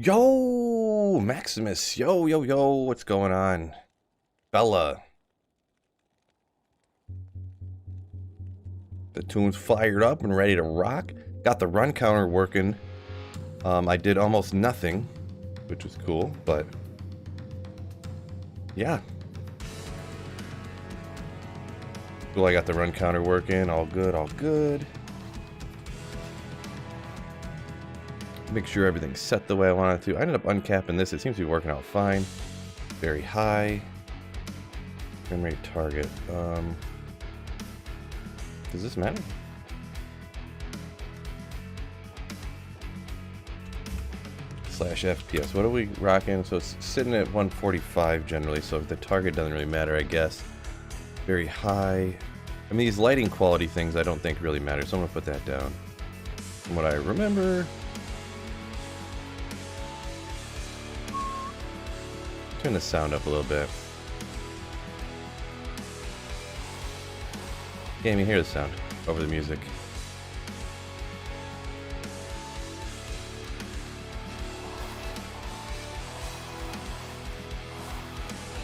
Yo, Maximus. Yo, what's going on? Bella. The tune's fired up and ready to rock. Got the run counter working. I did almost nothing, which was cool, but yeah. Cool, I got the run counter working. All good, all good. Make sure everything's set the way I want it to. I ended up uncapping this. It seems to be working out fine. Very high. Frame rate target. Does this matter? Slash FPS. What are we rocking? So it's sitting at 145 generally, so the target doesn't really matter, I guess. Very high. I mean, these lighting quality things I don't think really matter, so I'm going to put that down. From what I remember. Turn the sound up a little bit. Can't even hear the sound over the music.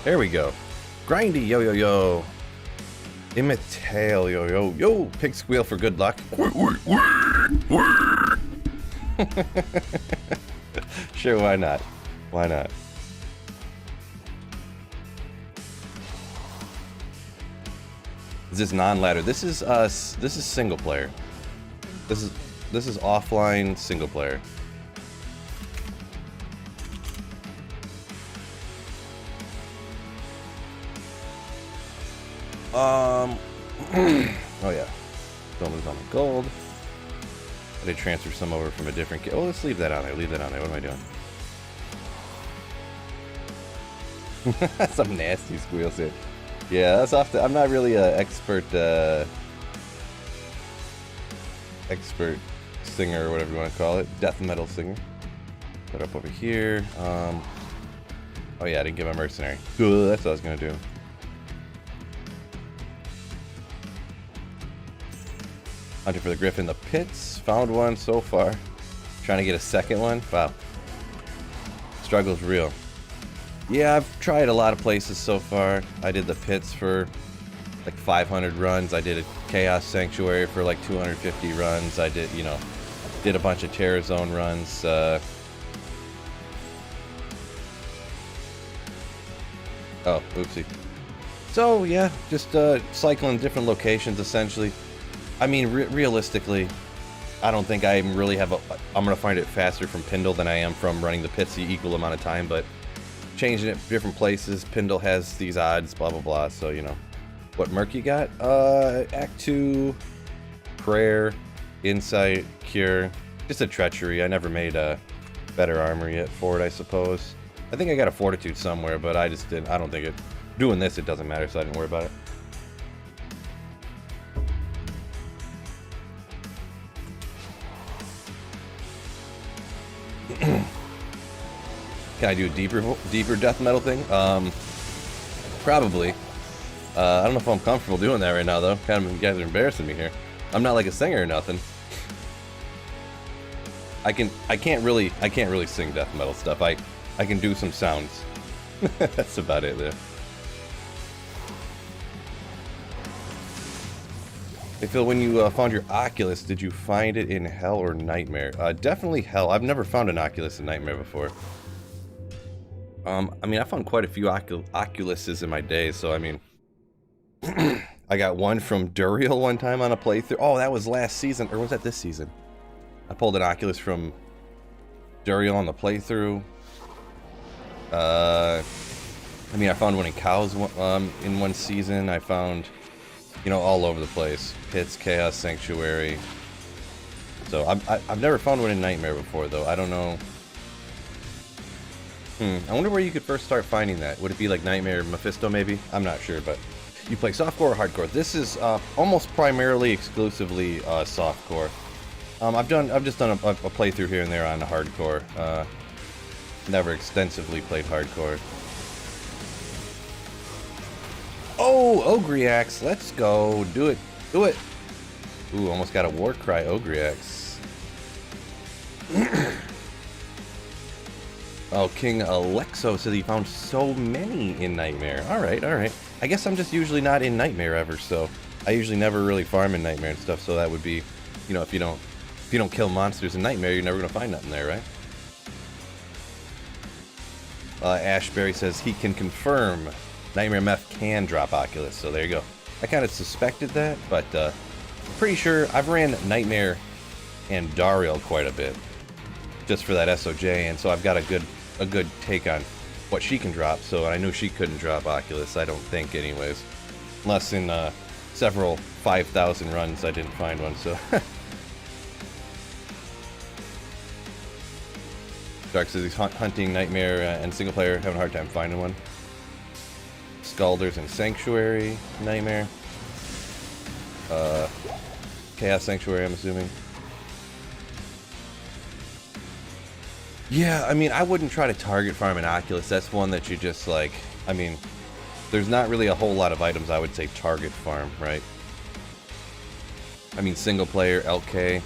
There we go. Grindy, yo. Imitate, yo. Pig squeal for good luck. Sure, why not? Why not? Is this non-ladder? This is single player. This is offline single player. Oh yeah. Don't lose on the gold. I did transfer some over from a different. Oh, let's leave that on there. Leave that on there. What am I doing? Some nasty squeals here. Yeah, that's off the. I'm not really an expert singer or whatever you want to call it. Death metal singer. Put up over here. Oh yeah, I didn't get my mercenary. Good, that's what I was gonna do. Hunting for the Griffon, the pits. Found one so far. Trying to get a second one. Wow. Struggle's real. Yeah, I've tried a lot of places so far. I did the pits for like 500 runs. I did a Chaos Sanctuary for like 250 runs. I did, did a bunch of Terror Zone runs. Oh, oopsie. So yeah, just cycling different locations essentially. I mean, realistically, I don't think I really have I'm gonna find it faster from Pindle than I am from running the pits the equal amount of time, but changing it different places. Pindle has these odds, blah blah blah. So what merc you got? Act 2, prayer, insight, cure, just a treachery. I never made a better armor yet for it, I suppose. I think I got a fortitude somewhere, but I just didn't. I don't think it. Doing this, it doesn't matter, so I didn't worry about it. Can I do a deeper death metal thing? Probably. I don't know if I'm comfortable doing that right now, though. Kind of, you guys are embarrassing me here. I'm not like a singer or nothing. I can't really sing death metal stuff. I can do some sounds. That's about it there. Hey Phil, when you found your Oculus, did you find it in Hell or Nightmare? Definitely Hell. I've never found an Oculus in Nightmare before. I mean, I found quite a few Oculuses in my day, so I mean... I got one from Duriel one time on a playthrough. Oh, that was last season, or was that this season? I pulled an Oculus from Duriel on the playthrough. I mean, I found one in Cows in one season. I found, all over the place. Pits, Chaos Sanctuary. So I've never found one in Nightmare before, though. I don't know. I wonder where you could first start finding that. Would it be like Nightmare Mephisto, maybe? I'm not sure, but you play softcore or hardcore? This is almost primarily exclusively softcore. I've just done a playthrough here and there on hardcore. Never extensively played hardcore. Oh, Ogriax, let's go. Do it. Ooh, almost got a war cry Ogriax. Oh, King Alexo says he found so many in Nightmare. Alright, alright. I guess I'm just usually not in Nightmare ever, so I usually never really farm in Nightmare and stuff, so that would be, you know, if you don't kill monsters in Nightmare, you're never gonna find nothing there, right? Ashberry says he can confirm Nightmare Meth can drop Oculus, so there you go. I kind of suspected that, but pretty sure I've ran Nightmare and Dariel quite a bit, just for that SOJ, and so I've got a good take on what she can drop. So I knew she couldn't drop Oculus, I don't think, anyways, unless in several 5,000 runs I didn't find one. So Dark says he's hunting Nightmare and single player, having a hard time finding one. Scalders and Sanctuary, Nightmare. Chaos Sanctuary, I'm assuming. Yeah, I mean, I wouldn't try to target farm an Oculus. That's one that you just, like, I mean, there's not really a whole lot of items I would say target farm, right? I mean, single player, LK,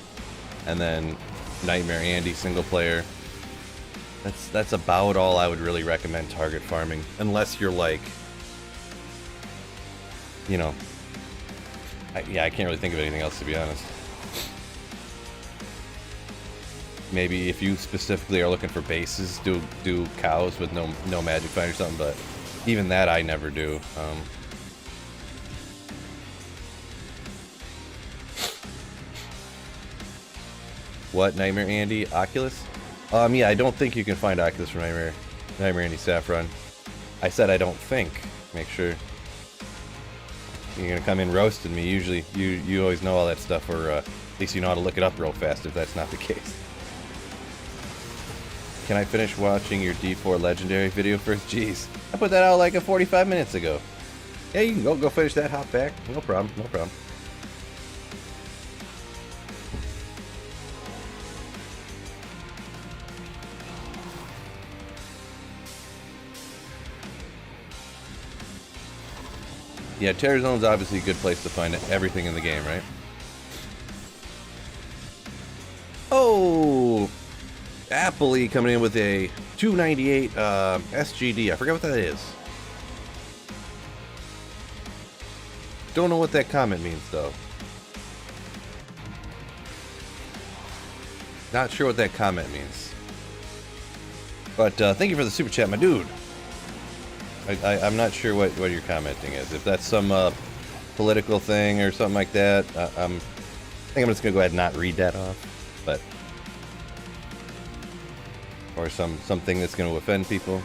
and then Nightmare Andy, single player. That's about all I would really recommend target farming, unless you're like, you know, I can't really think of anything else, to be honest. Maybe if you specifically are looking for bases, do cows with no magic find or something, but even that I never do. What, Nightmare Andy, Oculus? Yeah, I don't think you can find Oculus from Nightmare Andy Saffron. I said I don't think. Make sure. You're gonna come in roasting me. Usually, you always know all that stuff, or at least you know how to look it up real fast if that's not the case. Can I finish watching your D4 Legendary video first? Jeez, I put that out like 45 minutes ago. Yeah, you can go finish that, hop back. No problem, no problem. Yeah, Terror Zone's obviously a good place to find everything in the game, right? Oh! Appley coming in with a 298 SGD. I forgot what that is. Don't know what that comment means, though. Not sure what that comment means. But thank you for the super chat, my dude. I'm not sure what your commenting is. If that's some political thing or something like that, I think I'm just gonna go ahead and not read that off. But or something that's gonna offend people.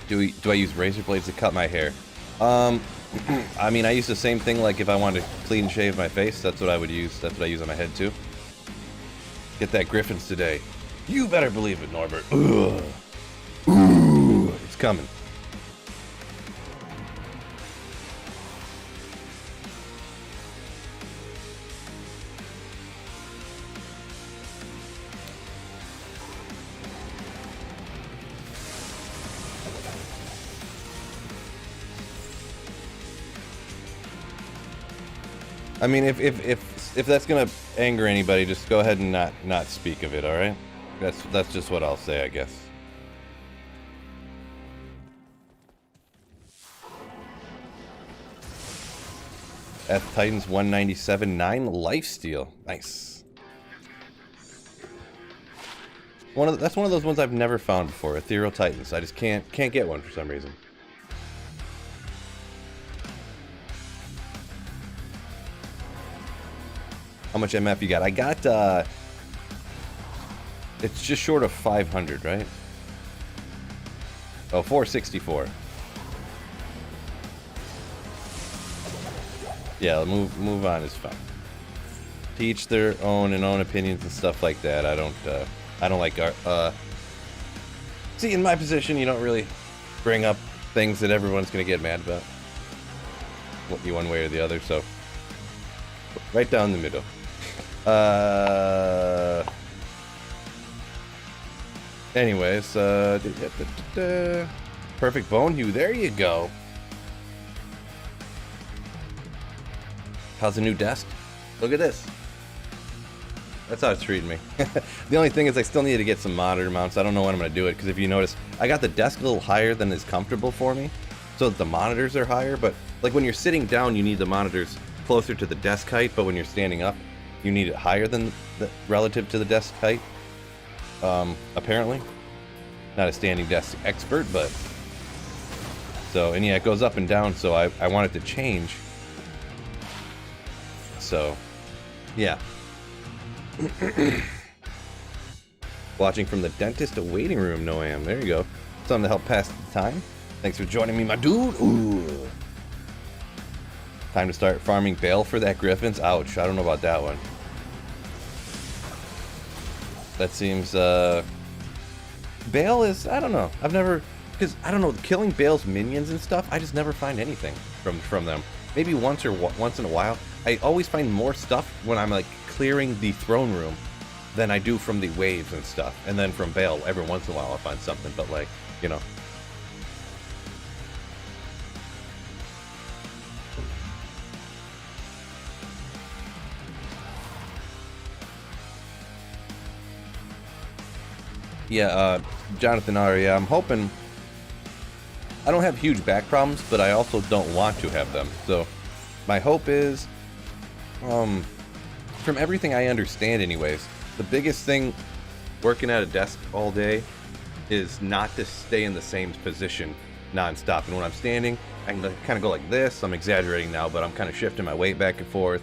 Do I use razor blades to cut my hair? I mean, I use the same thing. Like if I wanted to clean shave my face, that's what I would use. That's what I use on my head too. Get that Griffons today. You better believe it, Norbert. Ugh. Ooh, it's coming. I mean, if that's gonna anger anybody, just go ahead and not speak of it. All right. That's just what I'll say, I guess. F Titans 197, 9 lifesteal. Nice. That's one of those ones I've never found before. Ethereal Titans. I just can't get one for some reason. How much MF you got? I got it's just short of 500, right? Oh, 464. Yeah, move on is fine. To each their own opinions and stuff like that. I don't like see, in my position, you don't really bring up things that everyone's gonna get mad about. One way or the other, so right down the middle. Anyways, perfect bone hue. There you go. How's the new desk? Look at this. That's how it's treating me. The only thing is I still need to get some monitor mounts. I don't know when I'm going to do it, because if you notice, I got the desk a little higher than is comfortable for me, so that the monitors are higher, but like when you're sitting down, you need the monitors closer to the desk height, but when you're standing up, you need it higher than relative to the desk height. Apparently. Not a standing desk expert, but... So, and yeah, it goes up and down, so I want it to change. So, yeah. Watching from the dentist waiting room, Noam. There you go. Something to help pass the time. Thanks for joining me, my dude. Ooh. Time to start farming bale for that Griffins. Ouch, I don't know about that one. That seems, Bale is, I don't know. I've never, because, I don't know, killing Bale's minions and stuff, I just never find anything from them. Maybe once in a while. I always find more stuff when I'm, like, clearing the throne room than I do from the waves and stuff. And then from Bale, every once in a while I'll find something, but, like, you know. Yeah, Jonathan R, yeah, I'm hoping... I don't have huge back problems, but I also don't want to have them. So, my hope is... from everything I understand anyways, the biggest thing working at a desk all day is not to stay in the same position non-stop. And when I'm standing, I can kind of go like this. I'm exaggerating now, but I'm kind of shifting my weight back and forth,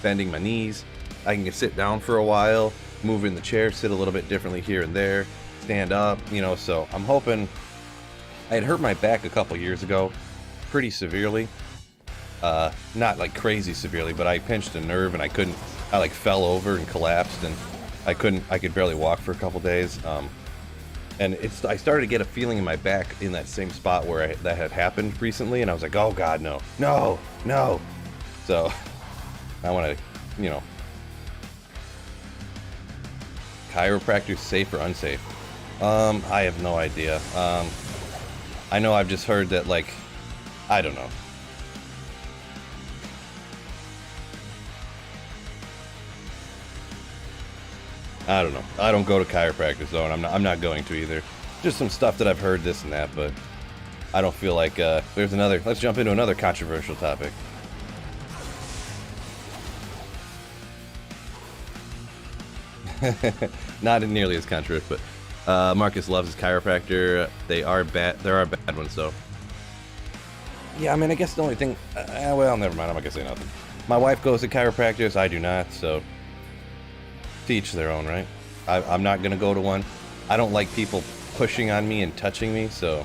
bending my knees. I can sit down for a while, move in the chair, sit a little bit differently here and there, stand up, you know, so I'm hoping... I had hurt my back a couple years ago, pretty severely. Not like crazy severely, but I pinched a nerve and I like fell over and collapsed, and I could barely walk for a couple days. And I started to get a feeling in my back in that same spot where that had happened recently, and I was like, oh God, no. So, I want to, you know. Chiropractor safe or unsafe? I have no idea. I know I've just heard that, like, I don't know. I don't know. I don't go to chiropractors though, and I'm not going to either. Just some stuff that I've heard this and that, but I don't feel like there's another. Let's jump into another controversial topic. Not nearly as controversial, but Marcus loves his chiropractor. They are bad. There are bad ones though. Yeah, I mean, I guess the only thing. Well, never mind. I'm not gonna say nothing. My wife goes to chiropractors. I do not. So. To each their own, right? I'm not gonna go to one. I don't like people pushing on me and touching me, so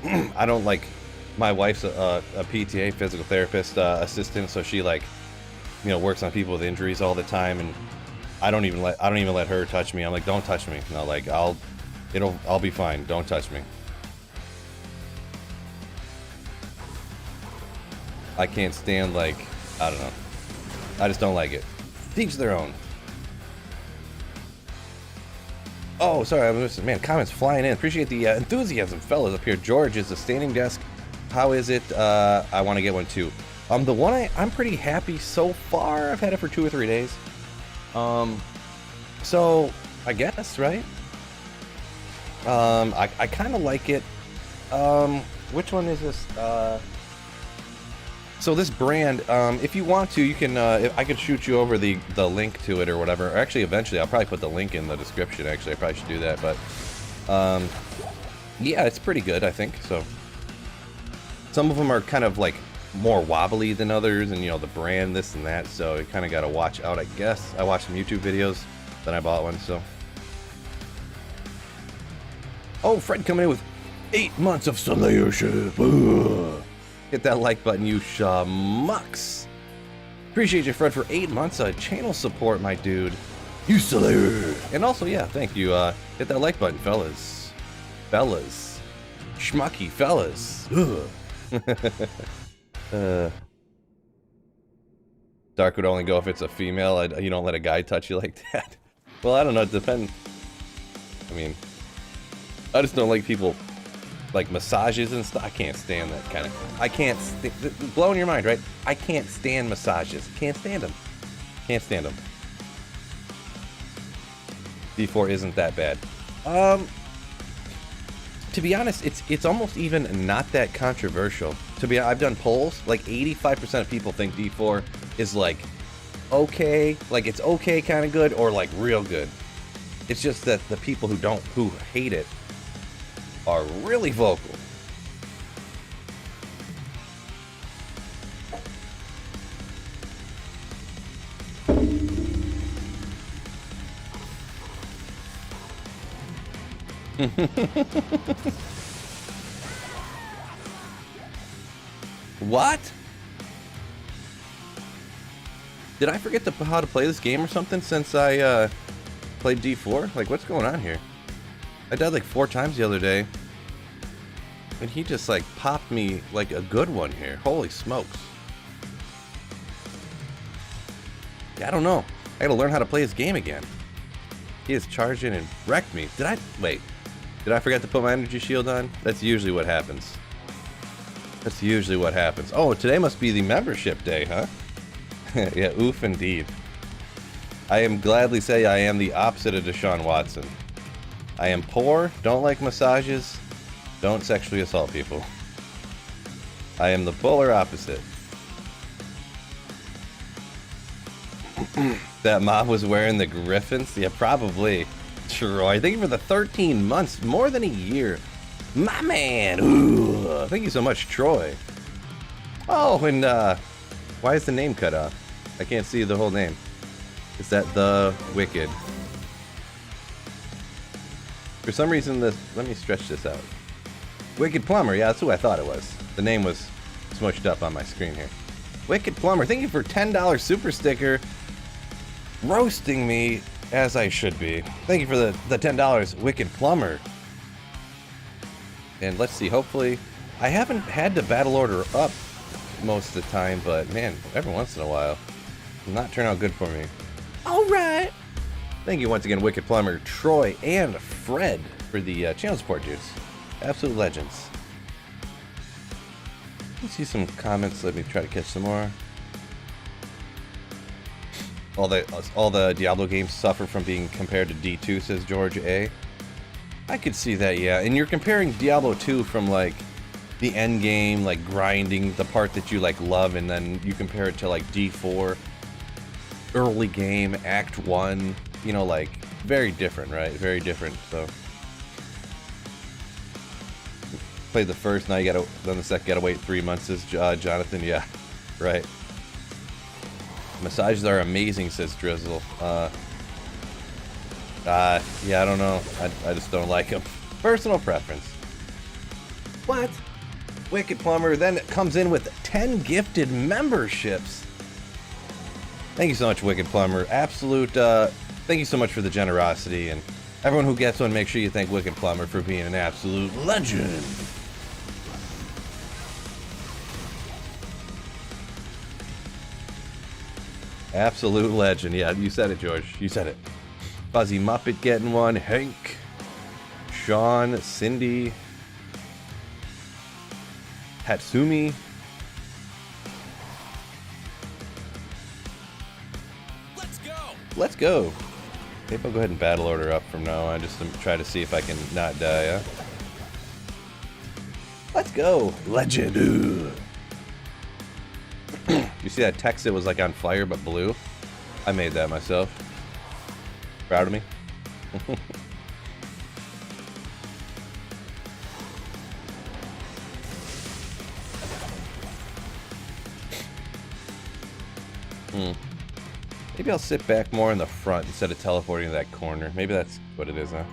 I don't like. My wife's a PTA, physical therapist assistant, so she, like, you know, works on people with injuries all the time, and I don't even let her touch me. I'm like, don't touch me. No, like, I'll be fine. Don't touch me. I can't stand, like, I don't know. I just don't like it. Teach their own. Oh, sorry, I was, man, comments flying in. Appreciate the enthusiasm, fellas, up here. George is a standing desk. How is it? I want to get one too. The one I'm pretty happy so far. I've had it for 2 or 3 days. So I guess, right? I kind of like it. Which one is this? So this brand, if you want to, you can, I could shoot you over the link to it or whatever. Or actually, eventually, I'll probably put the link in the description. Actually, I probably should do that. But, yeah, it's pretty good, I think. So, some of them are kind of, like, more wobbly than others. And, you know, the brand, this and that. So, you kind of got to watch out, I guess. I watched some YouTube videos. Then I bought one, so. Oh, Fred coming in with 8 months of Slayership. Ugh. Hit that like button, you schmucks. Appreciate you, Fred, for 8 months of channel support, my dude. You Slayer. And also, yeah, thank you. Hit that like button, fellas. Fellas. Schmucky fellas. Dark would only go if it's a female. You don't let a guy touch you like that. Well, I don't know. It depends. I mean, I just don't like people... like massages and stuff. I can't stand that kind of. I can't. Blowing your mind, right? I can't stand massages. Can't stand them. Can't stand them. D4 isn't that bad. To be honest, it's almost even not that controversial. I've done polls, like 85% of people think D4 is like okay, like it's okay kind of good, or like real good. It's just that the people who hate it are really vocal. What? Did I forget how to play this game or something since I played D4? Like, what's going on here? I died like 4 times the other day, and he just like popped me like a good one here. Holy smokes. Yeah, I don't know. I gotta learn how to play this game again. He is charged in and wrecked me. Wait. Did I forget to put my energy shield on? That's usually what happens. That's usually what happens. Oh, today must be the membership day, huh? Yeah, oof indeed. I am gladly say I am the opposite of Deshaun Watson. I am poor, don't like massages, don't sexually assault people. I am the polar opposite. That mob was wearing the Griffons? Yeah, probably. Troy, thank you for the 13 months, more than a year. My man! Ooh, thank you so much, Troy. Oh, and why is the name cut off? I can't see the whole name. Is that the Wicked? For some reason, let me stretch this out. Wicked Plumber, yeah, that's who I thought it was. The name was smushed up on my screen here. Wicked Plumber, thank you for $10 super sticker. Roasting me as I should be. Thank you for the $10, Wicked Plumber. And let's see, hopefully, I haven't had the battle order up most of the time, but man, every once in a while, does not turn out good for me. All right. Thank you once again, Wicked Plumber, Troy, and Fred for the channel support, dudes. Absolute legends. Let's see some comments. Let me try to catch some more. All the Diablo games suffer from being compared to D2, says George A. I could see that, yeah. And you're comparing Diablo 2 from like the end game, like grinding, the part that you like love, and then you compare it to like D4, early game, Act 1, you know, like very different, right? Very different. So played the first, now you then the second, gotta wait 3 months, says Jonathan. Yeah, right. Massages are amazing, says Drizzle. Yeah, I don't know. I just don't like them. Personal preference. What? Wicked Plumber then comes in with 10 gifted memberships. Thank you so much, Wicked Plumber. Absolute, thank you so much for the generosity. And everyone who gets one, make sure you thank Wicked Plumber for being an absolute legend. Absolute legend. Yeah, you said it, George. You said it. Fuzzy Muppet getting one. Hank. Sean. Cindy. Hatsumi. Let's go. Let's go. Maybe I'll go ahead and battle order up from now on just to try to see if I can not die, huh? Let's go. Legend. You see that text that was like on fire but blue? I made that myself. Proud of me? Maybe I'll sit back more in the front instead of teleporting to that corner. Maybe that's what it is, huh?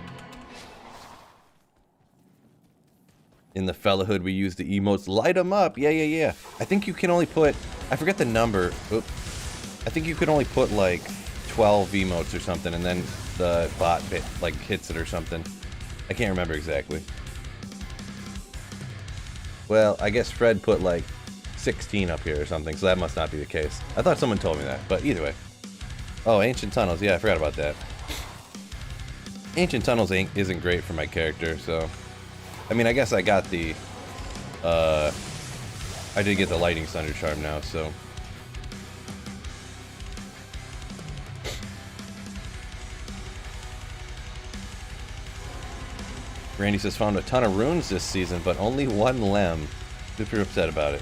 In the fellahood, we use the emotes. Light them up. Yeah. I think you can only put... I forget the number. Oop. I think you could only put like 12 emotes or something, and then the bot like hits it or something. I can't remember exactly. Well, I guess Fred put like 16 up here or something, so that must not be the case. I thought someone told me that, but either way. Oh, Ancient Tunnels. Yeah, I forgot about that. Ancient Tunnels isn't great for my character, so... I mean, I guess I got the... I did get the Lightning Thunder Charm now, so... Randy says, found a ton of runes this season, but only one lem. Super upset about it.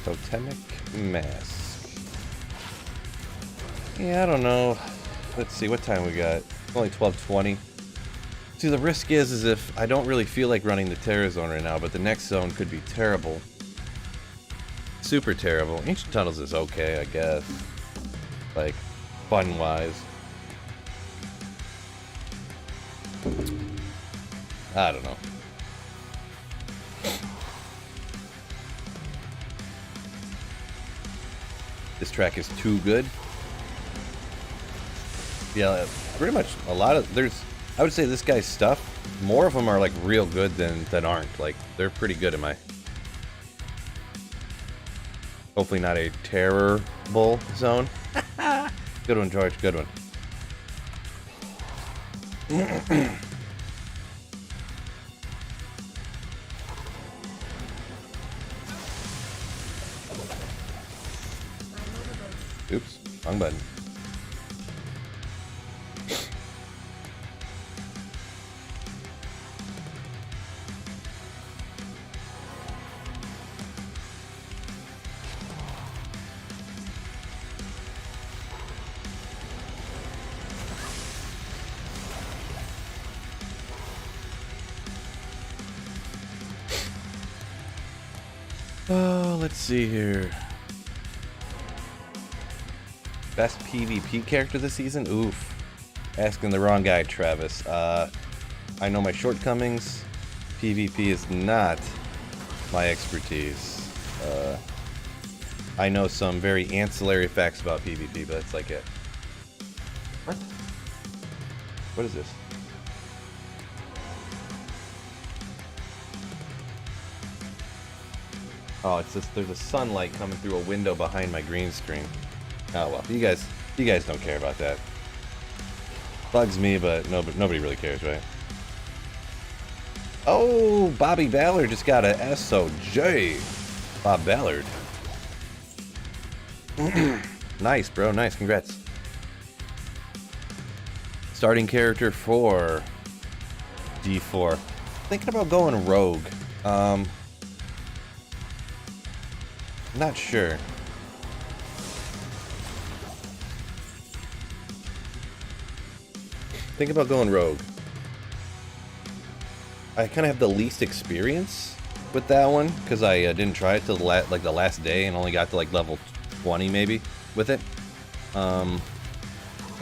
Totemic mask. Yeah, I don't know. Let's see, what time we got? It's only 12:20. See, the risk is if I don't really feel like running the Terror Zone right now, but the next zone could be terrible. Super terrible. Ancient Tunnels is okay, I guess. Like, fun-wise. I don't know. This track is too good. Yeah, pretty much a lot of... I would say this guy's stuff, more of them are like real good than aren't. Like, they're pretty good in my... Hopefully not a terrible zone. Good one, George. Good one. Oops, wrong button. Oh, let's see here. Best PvP character this season? Oof. Asking the wrong guy, Travis. I know my shortcomings. PvP is not my expertise. I know some very ancillary facts about PvP, but that's like it. What? What is this? Oh, it's just there's a sunlight coming through a window behind my green screen. Oh well, you guys don't care about that. Bugs me, but nobody really cares, right? Oh, Bobby Ballard just got a SOJ. Bob Ballard. Nice, bro. Nice. Congrats. Starting character for D4. Thinking about going rogue. Not sure. Think about going rogue. I kind of have the least experience with that one because I didn't try it till the last day and only got to like level 20 maybe with it. And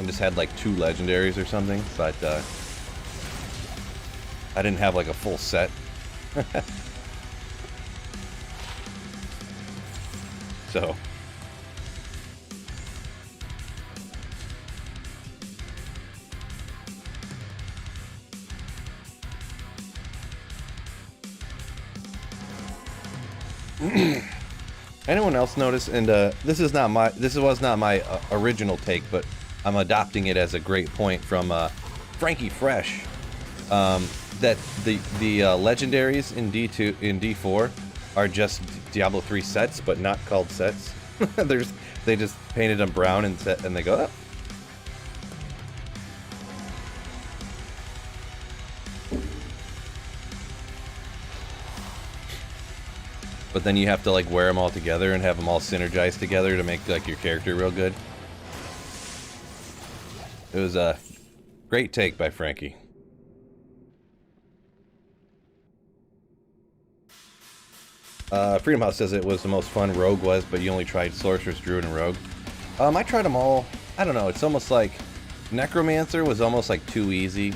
just had like 2 legendaries or something, but I didn't have like a full set. So anyone else notice? And this was not my original take, but I'm adopting it as a great point from Frankie Fresh. That the legendaries in D4 are just Diablo 3 sets, but not called sets. They just painted them brown and they go up. But then you have to like wear them all together and have them all synergize together to make like your character real good. It was a great take by Frankie. Freedom House says it was the most fun Rogue was, but you only tried Sorceress, Druid, and Rogue. I tried them all. I don't know. It's almost like Necromancer was almost like too easy.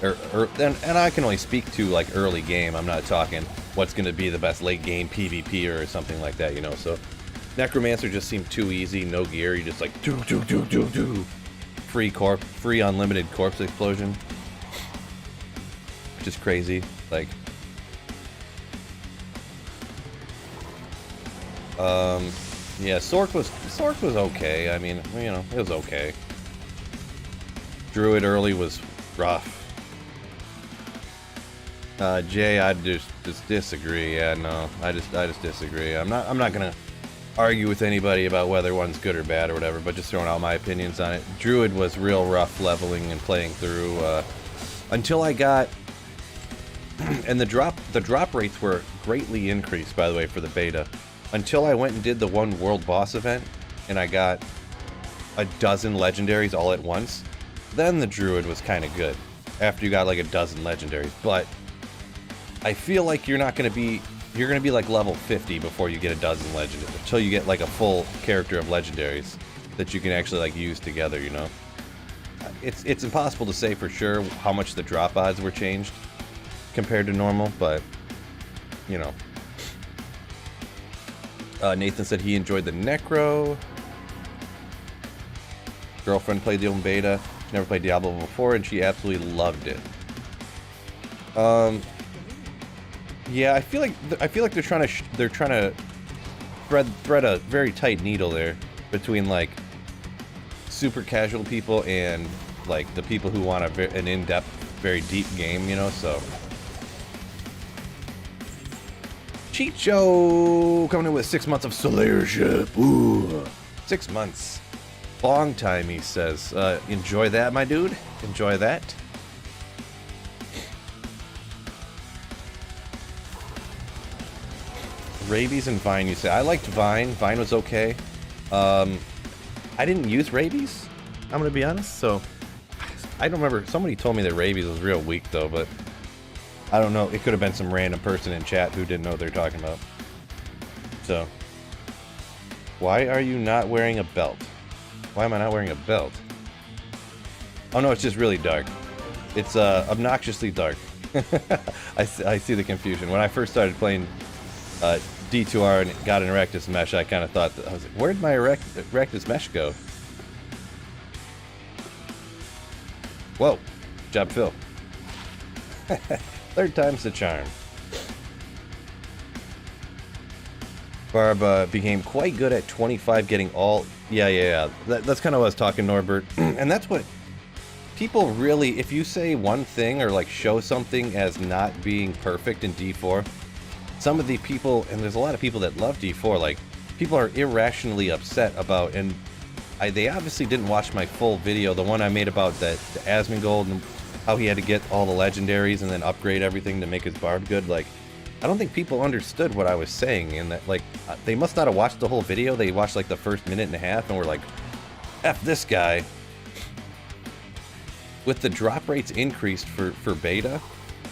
And I can only speak to like early game. I'm not talking what's going to be the best late game PvP or something like that, you know. So Necromancer just seemed too easy. No gear. You just like do. Free unlimited corpse explosion, which is crazy. Like. Yeah, Sork was okay. I mean, you know, it was okay. Druid early was rough. Jay, I just disagree. Yeah, no, I just disagree. I'm not gonna argue with anybody about whether one's good or bad or whatever, but just throwing out my opinions on it. Druid was real rough leveling and playing through until I got, and the drop rates were greatly increased, by the way, for the beta, until I went and did the one world boss event and I got a dozen legendaries all at once. Then the Druid was kind of good after you got like a dozen legendaries, but I feel like you're going to be like level 50 before you get a dozen legendaries, until you get like a full character of legendaries that you can actually like use together, you know? It's impossible to say for sure how much the drop odds were changed compared to normal, but you know. Nathan said he enjoyed the Necro. Girlfriend played the open beta, never played Diablo before, and she absolutely loved it. Yeah, I feel like they're trying to thread a very tight needle there between like super casual people and like the people who want an in-depth, very deep game, you know. So Chicho coming in with 6 months of Solarship. Ooh, 6 months, long time. He says, enjoy that, my dude. Enjoy that. Rabies and Vine, you say. I liked Vine. Vine was okay. I didn't use Rabies, I'm gonna be honest, so I don't remember. Somebody told me that Rabies was real weak though, but I don't know. It could have been some random person in chat who didn't know what they're talking about. So, why are you not wearing a belt? Why am I not wearing a belt? Oh no, it's just really dark. It's obnoxiously dark. I see the confusion. When I first started playing D2R and got an Erectus Mesh, I kind of thought, I was like, where'd my Erectus Mesh go? Whoa, job Phil. Third time's the charm. Barb became quite good at 25, getting all... Yeah. That's kind of what I was talking, Norbert. And that's what people really... If you say one thing or like show something as not being perfect in D4, some of the people, and there's a lot of people that love D4, like, people are irrationally upset about, and they obviously didn't watch my full video, the one I made about the Asmongold and how he had to get all the legendaries and then upgrade everything to make his barb good. Like, I don't think people understood what I was saying, and that, like, they must not have watched the whole video. They watched like the first minute and a half and were like, F this guy. With the drop rates increased for beta,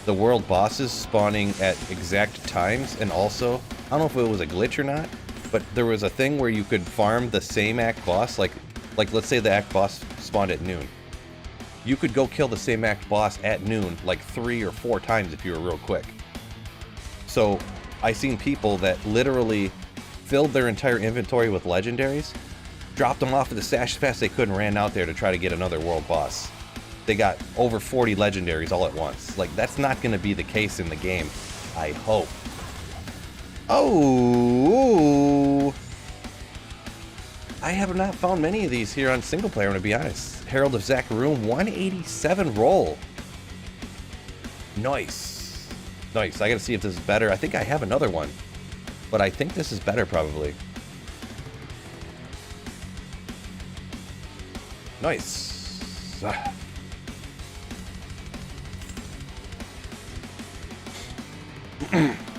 the world bosses spawning at exact times, and also, I don't know if it was a glitch or not, but there was a thing where you could farm the same act boss, like let's say the act boss spawned at noon. You could go kill the same act boss at noon like 3 or 4 times if you were real quick. So I seen people that literally filled their entire inventory with legendaries, dropped them off at the stash as fast as they could, and ran out there to try to get another world boss. They got over 40 legendaries all at once. Like, that's not going to be the case in the game, I hope. Oh, I have not found many of these here on single player, to be honest. Herald of Zakarum, 187 roll. Nice. Nice. I gotta see if this is better. I think I have another one, but I think this is better probably. Nice.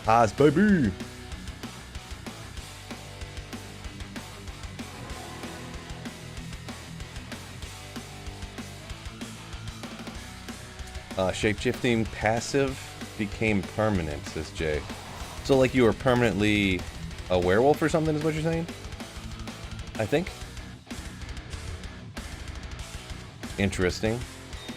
Haas, baby. Shape-shifting passive became permanent, says Jay. So like you were permanently a werewolf or something is what you're saying? I think. Interesting.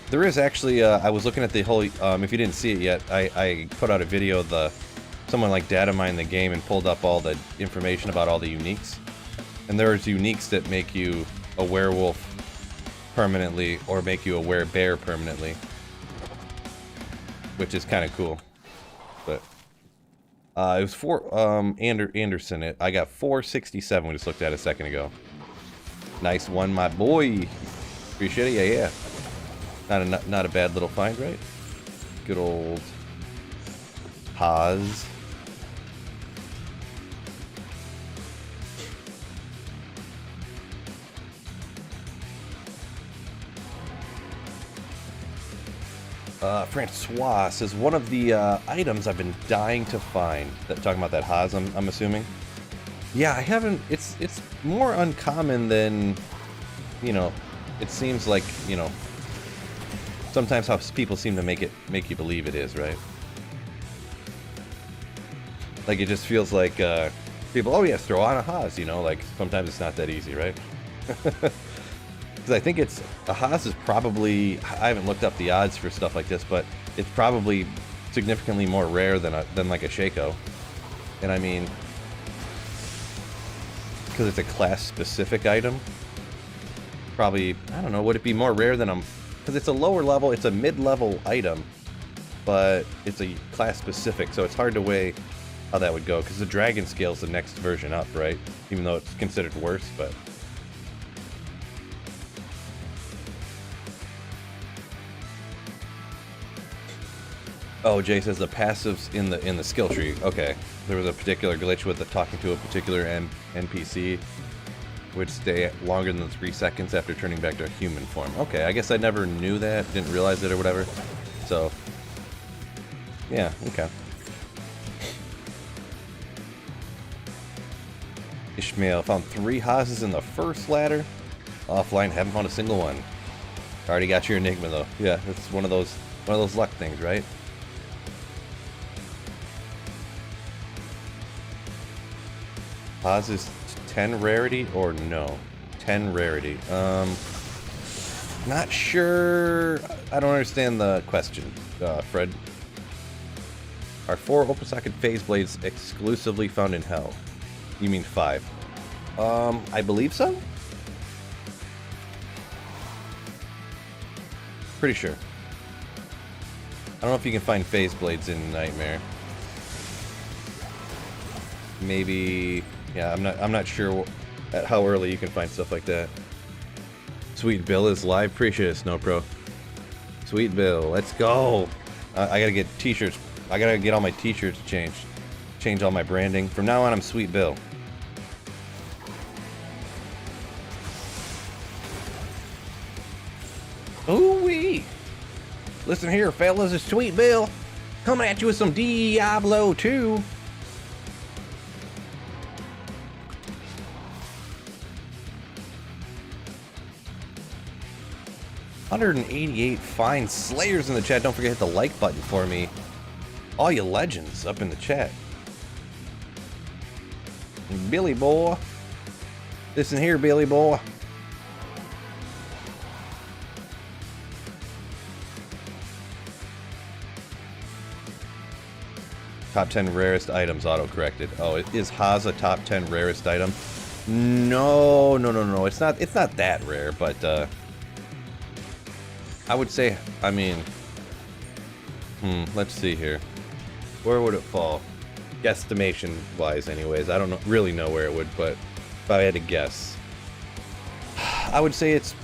There is actually, I was looking at the whole, if you didn't see it yet, I put out a video of someone like data mined the game and pulled up all the information about all the uniques. And there's uniques that make you a werewolf permanently or make you a werebear permanently, which is kind of cool. But it was for Anderson. I got 467. We just looked at it a second ago. Nice one, my boy. Appreciate it. Yeah. Not a bad little find, right? Good old Haas. Francois says one of the items I've been dying to find. Talking about that Haas, I'm assuming. Yeah, I haven't. It's more uncommon than, you know. It seems like, you know. Sometimes how people seem to make you believe it is, right? Like it just feels like people. Oh yes, throw on a Haas. You know, like sometimes it's not that easy, right? Because I think a Haas is probably, I haven't looked up the odds for stuff like this, but it's probably significantly more rare than like a Shaco. And I mean, because it's a class-specific item, probably, I don't know, would it be more rare than because it's a lower level, it's a mid-level item, but it's a class-specific, so it's hard to weigh how that would go, because the Dragon Scale is the next version up, right? Even though it's considered worse, but... Oh, Jay says the passives in the skill tree. Okay, there was a particular glitch with talking to a particular NPC, which stay longer than 3 seconds after turning back to human form. Okay, I guess I never knew that, didn't realize it or whatever. So, yeah, okay. Ishmael found 3 Haas's in the first ladder. Offline, haven't found a single one. Already got your Enigma though. Yeah, it's one of those luck things, right? Haas is 10 rarity or no? 10 rarity. Not sure. I don't understand the question, Fred. Are 4 open socket phase blades exclusively found in Hell? You mean 5? I believe so. Pretty sure. I don't know if you can find phase blades in Nightmare. Maybe. Yeah, I'm not sure at how early you can find stuff like that. Sweet Bill is live. Appreciate it, Snow Pro. Sweet Bill, let's go. I gotta get t-shirts. I gotta get all my t-shirts changed. Change all my branding. From now on, I'm Sweet Bill. Ooh-wee. Listen here, fellas, it's Sweet Bill. Coming at you with some Diablo 2. $188 fine Slayers in the chat. Don't forget to hit the like button for me. All you legends up in the chat. Billy boy. Listen here, Billy boy. Top 10 rarest items auto-corrected. Oh, is Haas a top 10 rarest item? No. It's not that rare, but I would say, I mean, let's see here. Where would it fall? Guesstimation-wise, anyways. I don't really know where it would, but if I had to guess, I would say it's,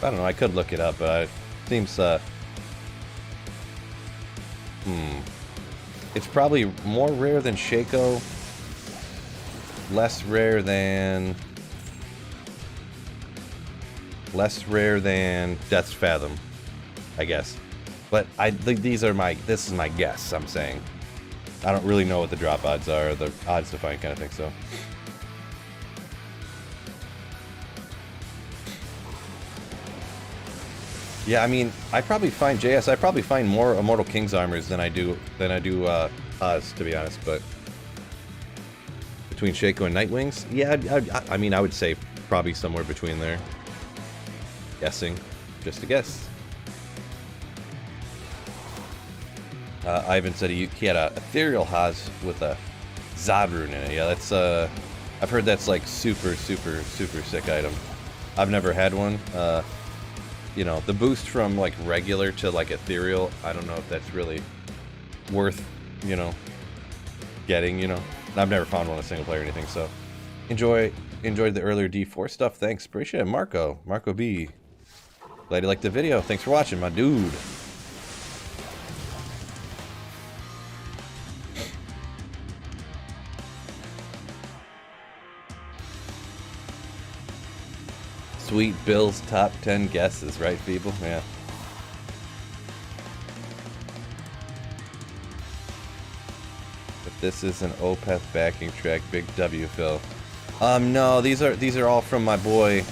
I don't know, I could look it up, but it seems, it's probably more rare than Shaco, less rare than Death's Fathom, I guess. But I think this is my guess, I'm saying. I don't really know what the drop odds are, or the odds to find kind of thing, so. Yeah, I mean, I probably find more Immortal King's armors than I do Haas, to be honest, but between Shaco and Nightwings, yeah, I mean, I would say probably somewhere between there. Guessing, just a guess. Ivan said he had a ethereal Haas with a Zod rune in it. Yeah, that's I've heard that's like super sick item. I've never had one. You know, the boost from like regular to like ethereal, I don't know if that's really worth, you know, getting, you know. I've never found one in single player or anything, so enjoyed the earlier D4 stuff. Thanks, appreciate it. Marco B. Glad you liked the video. Thanks for watching, my dude. Sweet Bill's top 10 guesses, right, people? Yeah. If this is an Opeth backing track, big W, Phil. No, these are all from my boy.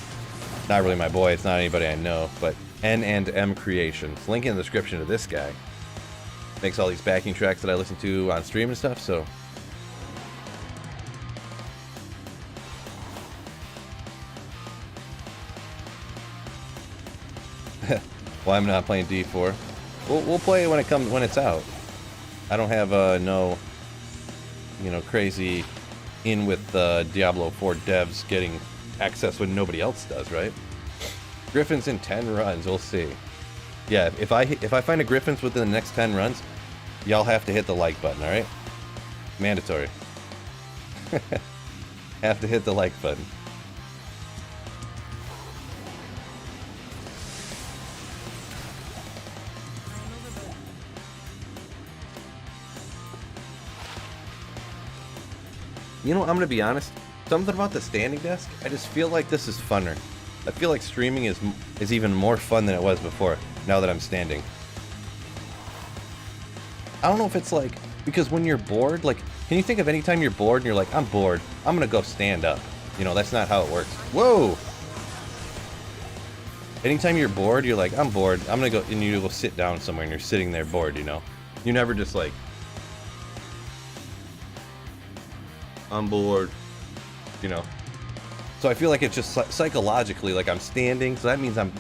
Not really my boy. It's not anybody I know, but N&M Creations. Link in the description to this guy. Makes all these backing tracks that I listen to on stream and stuff. So. Why I'm not playing D4? We'll play it when it's out. I don't have no, you know, crazy in with Diablo 4 devs getting access when nobody else does, right? Griffon's in 10 runs. We'll see. Yeah, if I find a Griffon's within the next 10 runs, y'all have to hit the like button. All right? Mandatory. Have to hit the like button. You know, I'm gonna be honest. Something about the standing desk, I just feel like this is funner. I feel like streaming is even more fun than it was before, now that I'm standing. I don't know if it's like, because when you're bored, like, can you think of any time you're bored and you're like, I'm bored, I'm gonna go stand up. You know, that's not how it works. Whoa! Anytime you're bored, you're like, I'm bored, I'm gonna go, and you go sit down somewhere and you're sitting there bored, you know? You're never just like, I'm bored, you know. So I feel like it's just psychologically, like I'm standing, so that means I'm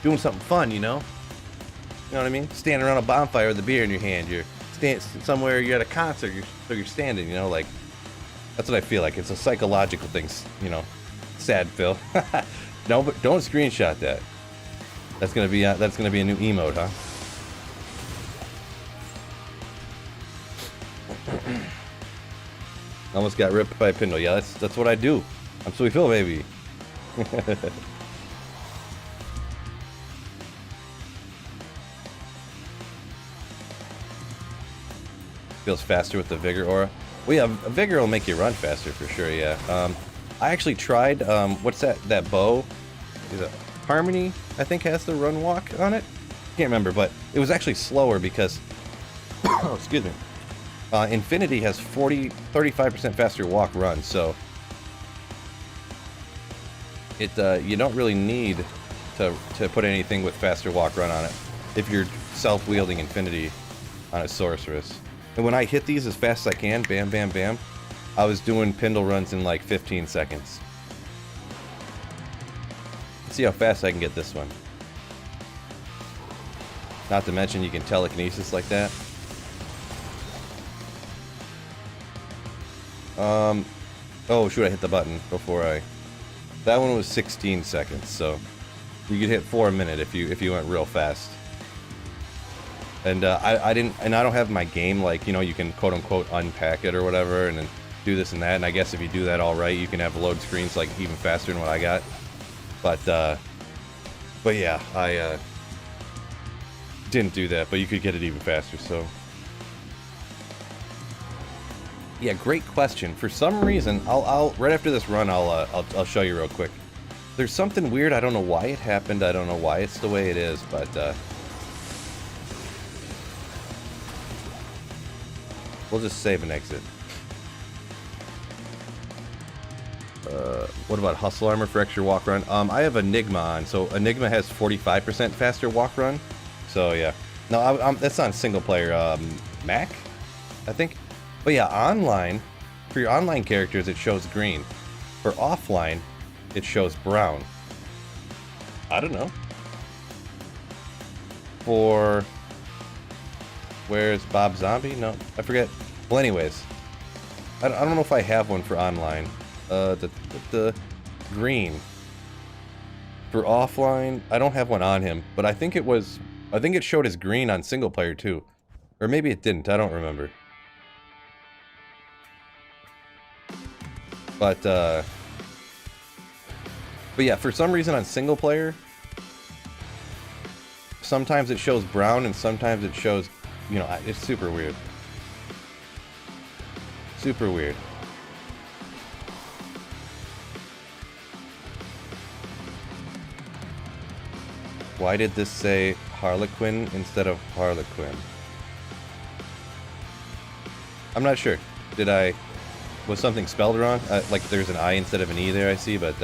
doing something fun, you know? You know what I mean? Standing around a bonfire with a beer in your hand, you're somewhere, you're at a concert, so you're standing, you know, like, that's what I feel like. It's a psychological thing, you know. Sad, Phil. No, but don't screenshot that. That's gonna be a new emote, huh? Almost got ripped by a Pindle. Yeah, that's what I do. I'm Sweet Phil, baby. Feels faster with the Vigor Aura. Well, yeah, Vigor will make you run faster for sure, yeah. I actually tried, what's that bow? Is it Harmony, I think, has the run walk on it? Can't remember, but it was actually slower because... oh, excuse me. Infinity has 35% faster walk run, so it you don't really need to put anything with faster walk run on it if you're self-wielding Infinity on a sorceress. And when I hit these as fast as I can, bam, bam, bam, I was doing Pindle runs in like 15 seconds. Let's see how fast I can get this one. Not to mention you can telekinesis like that. Oh shoot, I hit the button before I... That one was 16 seconds, so you could hit 4 a minute if you went real fast. And I don't have my game, like, you know, you can quote-unquote unpack it or whatever, and then do this and that, and I guess if you do that all right, you can have load screens, like, even faster than what I got. But yeah, I didn't do that, but you could get it even faster, so... Yeah, great question. For some reason, I'll right after this run, I'll show you real quick. There's something weird. I don't know why it happened. I don't know why it's the way it is, but we'll just save and exit. What about Hustle Armor for extra walk run? I have Enigma on, so Enigma has 45% faster walk run. So yeah, no, that's on single player Mac, I think. But yeah, online, for your online characters, it shows green. For offline, it shows brown. I don't know. For... Where's Bob Zombie? No, I forget. Well, anyways. I don't know if I have one for online. The green. For offline, I don't have one on him. But I think it showed as green on single player too. Or maybe it didn't, I don't remember. But yeah, for some reason on single player, sometimes it shows brown and sometimes it shows, you know, it's super weird. Super weird. Why did this say Harlequin instead of Harlequin? I'm not sure. Was something spelled wrong? Like there's an I instead of an E there, I see, but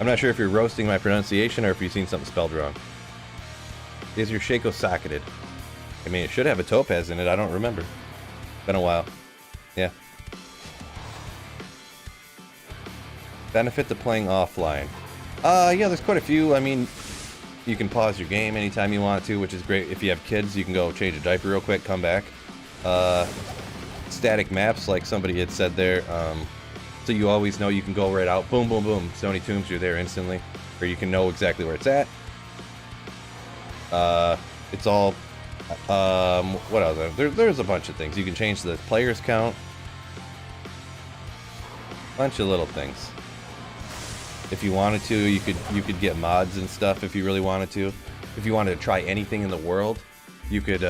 I'm not sure if you're roasting my pronunciation or if you've seen something spelled wrong. Is your Shaco socketed? I mean, it should have a topaz in it. I don't remember. Been a while. Yeah. Benefit to playing offline. Yeah, there's quite a few. I mean, you can pause your game anytime you want to, which is great. If you have kids, you can go change a diaper real quick, come back. Static maps, like somebody had said there, so you always know you can go right out, boom, boom, boom, Stony Tombs, you're there instantly, or you can know exactly where it's at. It's all, what else? There's a bunch of things. You can change the players count, bunch of little things. If you wanted to, you could get mods and stuff if you really wanted to. If you wanted to try anything in the world, you could,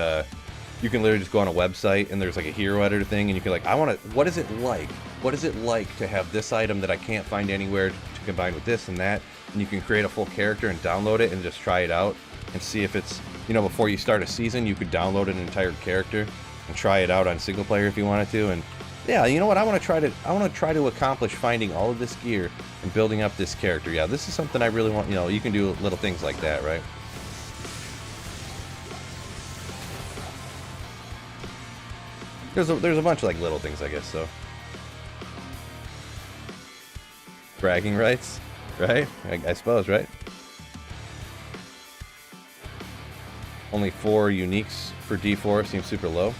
you can literally just go on a website and there's like a hero editor thing and you can like, what is it like? What is it like to have this item that I can't find anywhere to combine with this and that? And you can create a full character and download it and just try it out and see if it's, you know, before you start a season, you could download an entire character and try it out on single player if you wanted to. And yeah, you know what? I want to try to accomplish finding all of this gear and building up this character. Yeah, this is something I really want, you know, you can do little things like that, right? There's a bunch of like little things, I guess, so. Bragging rights, right? I suppose, right? Only 4 uniques for D4 seems super low.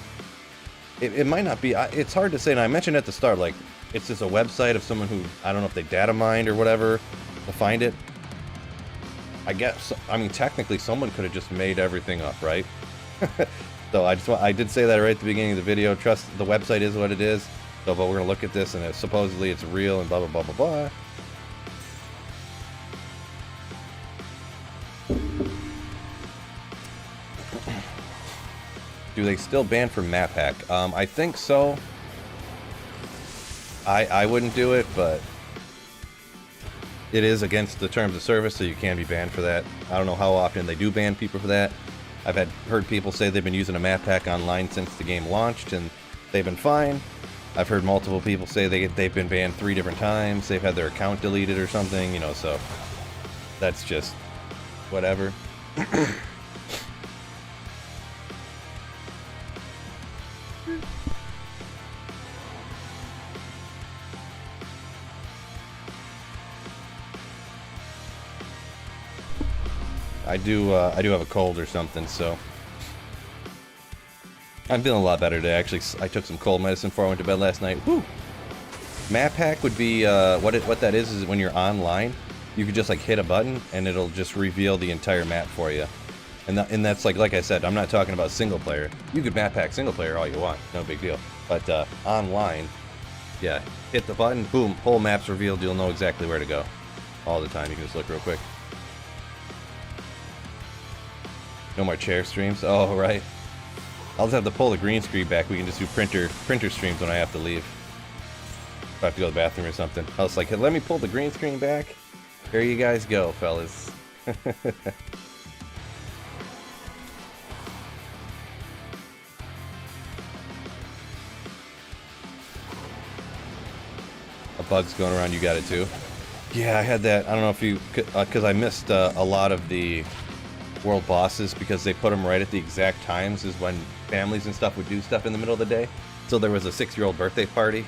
It might not be, it's hard to say, and I mentioned at the start, like, it's just a website of someone who, I don't know if they data mined or whatever to find it. I guess, I mean, technically someone could have just made everything up, right? So I did say that right at the beginning of the video. Trust the website is what it is. So, but we're gonna look at this and supposedly it's real and blah blah blah blah blah. Do they still ban for map hack? I think so. I wouldn't do it, but it is against the terms of service, so you can be banned for that. I don't know how often they do ban people for that. I've heard people say they've been using a map hack online since the game launched, and they've been fine. I've heard multiple people say they've been banned 3 different times. They've had their account deleted or something, you know, so that's just whatever. I do have a cold or something, so I'm feeling a lot better today. Actually, I took some cold medicine before I went to bed last night. Woo! Map hack would be what that is when you're online, you could just like hit a button and it'll just reveal the entire map for you. And that's like I said, I'm not talking about single player. You could map hack single player all you want, no big deal. But online, yeah, hit the button, boom, whole map's revealed. You'll know exactly where to go all the time. You can just look real quick. No more chair streams. Oh, right. I'll just have to pull the green screen back. We can just do printer streams when I have to leave. If I have to go to the bathroom or something. I was like, hey, let me pull the green screen back. Here you guys go, fellas. A bug's going around. You got it too? Yeah, I had that. I don't know if you... Because I missed a lot of the world bosses because they put them right at the exact times as when families and stuff would do stuff in the middle of the day. So there was a 6-year-old birthday party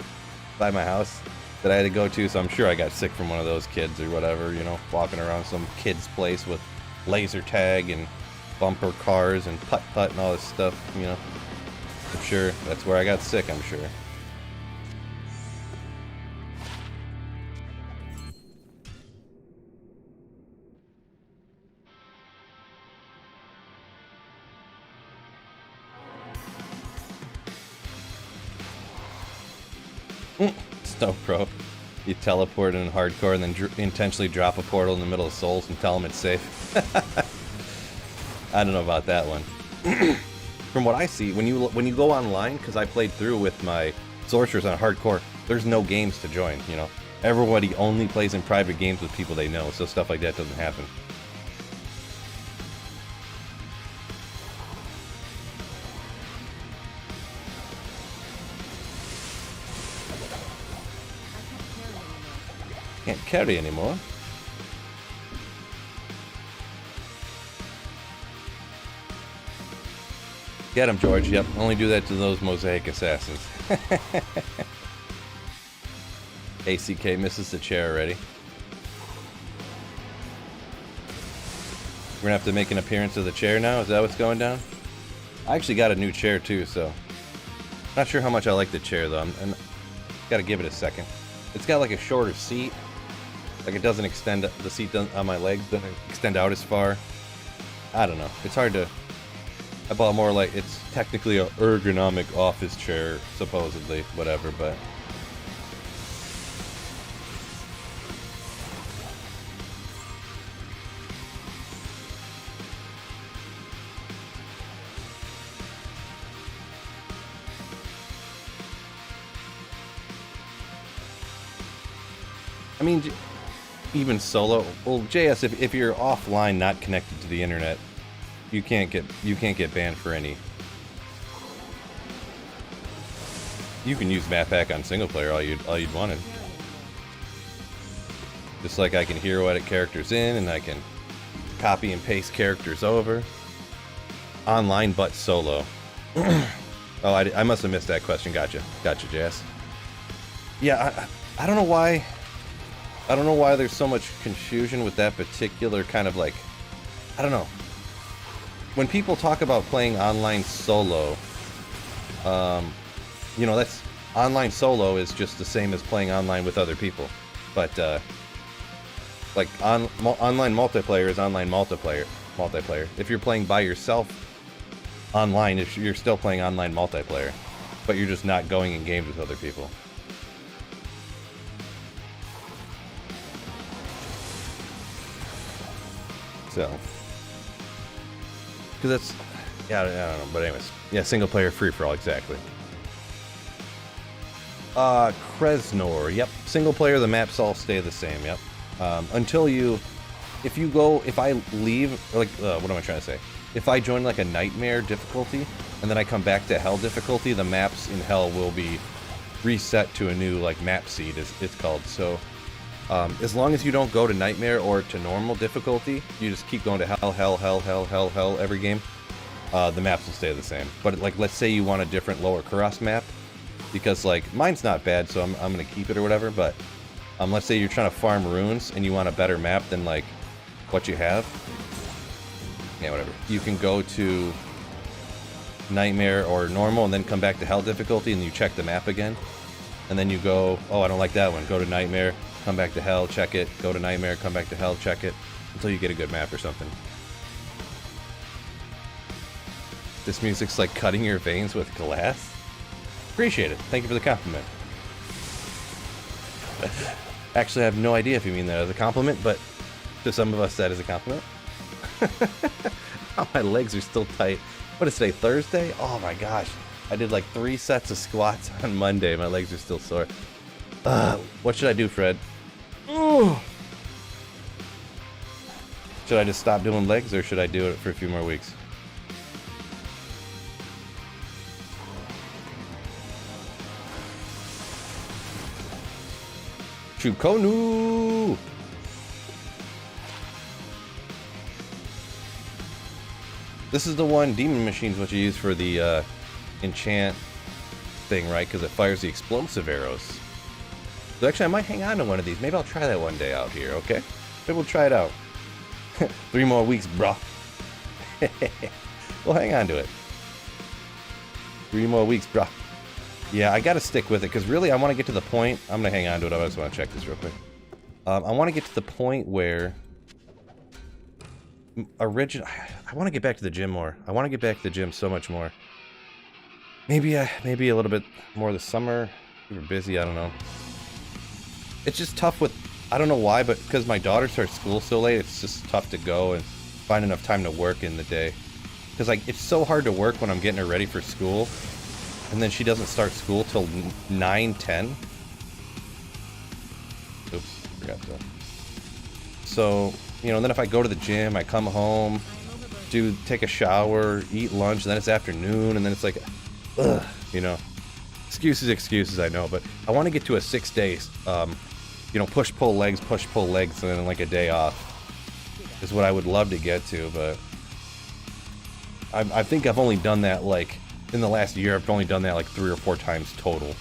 by my house that I had to go to, so I'm sure I got sick from one of those kids or whatever, you know, walking around some kid's place with laser tag and bumper cars and putt-putt and all this stuff, you know. I'm sure that's where I got sick, I'm sure. Snow Pro. You teleport in hardcore and then intentionally drop a portal in the middle of souls and tell them it's safe. I don't know about that one. From what I see, when you go online, because I played through with my sorcerers on hardcore, there's no games to join, you know. Everybody only plays in private games with people they know, so stuff like that doesn't happen. Can't carry anymore. Get him, George. Yep, only do that to those mosaic assassins. ACK misses the chair already. We're gonna have to make an appearance of the chair now. Is that what's going down? I actually got a new chair too, so not sure how much I like the chair though. I'm gotta give it a second. It's got like a shorter seat. Like it doesn't extend, the seat on my legs doesn't extend out as far. I don't know. It's hard to. I bought more like it's technically a ergonomic office chair, supposedly, whatever, but. I mean, even solo. Well, JS, if you're offline, not connected to the internet, you can't get banned for any. You can use map pack on single player all you'd wanted. Just like I can hero edit characters in, and I can copy and paste characters over. Online, but solo. Oh, I must have missed that question. Gotcha, JS. Yeah, I don't know why. I don't know why there's so much confusion with that particular kind of like, I don't know. When people talk about playing online solo, you know, that's online solo is just the same as playing online with other people. But like online multiplayer is online multiplayer. If you're playing by yourself online, you're still playing online multiplayer, but you're just not going in games with other people. So, because that's, yeah, I don't know, but anyways, yeah, single player free for all, exactly. Kresnor, yep, single player, the maps all stay the same, yep. Until you, if I leave, like, what am I trying to say? If I join like a nightmare difficulty, and then I come back to hell difficulty, the maps in hell will be reset to a new, like, map seed, it's called, so. As long as you don't go to nightmare or to normal difficulty, you just keep going to hell every game, the maps will stay the same. But like, let's say you want a different lower cross map, because like mine's not bad, so I'm gonna keep it or whatever. But let's say you're trying to farm runes and you want a better map than like what you have. Yeah, whatever. You can go to nightmare or normal and then come back to hell difficulty, and you check the map again, and then you go, oh, I don't like that one. Go to nightmare. Come back to hell, check it, go to nightmare, come back to hell, check it, until you get a good map or something. This music's like cutting your veins with glass. Appreciate it. Thank you for the compliment. Actually, I have no idea if you mean that as a compliment, but to some of us that is a compliment. Oh, my legs are still tight. What is today, Thursday? Oh my gosh. I did like 3 sets of squats on Monday. My legs are still sore. What should I do, Fred? Ooh. Should I just stop doing legs, or should I do it for a few more weeks? Chukonu! This is the one, Demon Machine's what you use for the enchant thing, right? Because it fires the explosive arrows. So actually, I might hang on to one of these. Maybe I'll try that one day out here, okay? Maybe we'll try it out. 3 more weeks, bruh. We'll hang on to it. 3 more weeks, bruh. Yeah, I gotta stick with it, because really, I want to get to the point. I'm gonna hang on to it. I just want to check this real quick. I want to get to the point where... I want to get back to the gym more. I want to get back to the gym so much more. Maybe a little bit more this summer. We were busy, I don't know. It's just tough with, I don't know why, but because my daughter starts school so late, it's just tough to go and find enough time to work in the day. Because like, it's so hard to work when I'm getting her ready for school, and then she doesn't start school till 9, 10. Oops, forgot that. So, you know, then if I go to the gym, I come home, take a shower, eat lunch, and then it's afternoon, and then it's like, ugh, you know. Excuses, I know, but I want to get to a 6 days you know, push pull legs, and then like a day off is what I would love to get to, but I think I've only done that like in the last year. I've only done that like 3 or 4 times total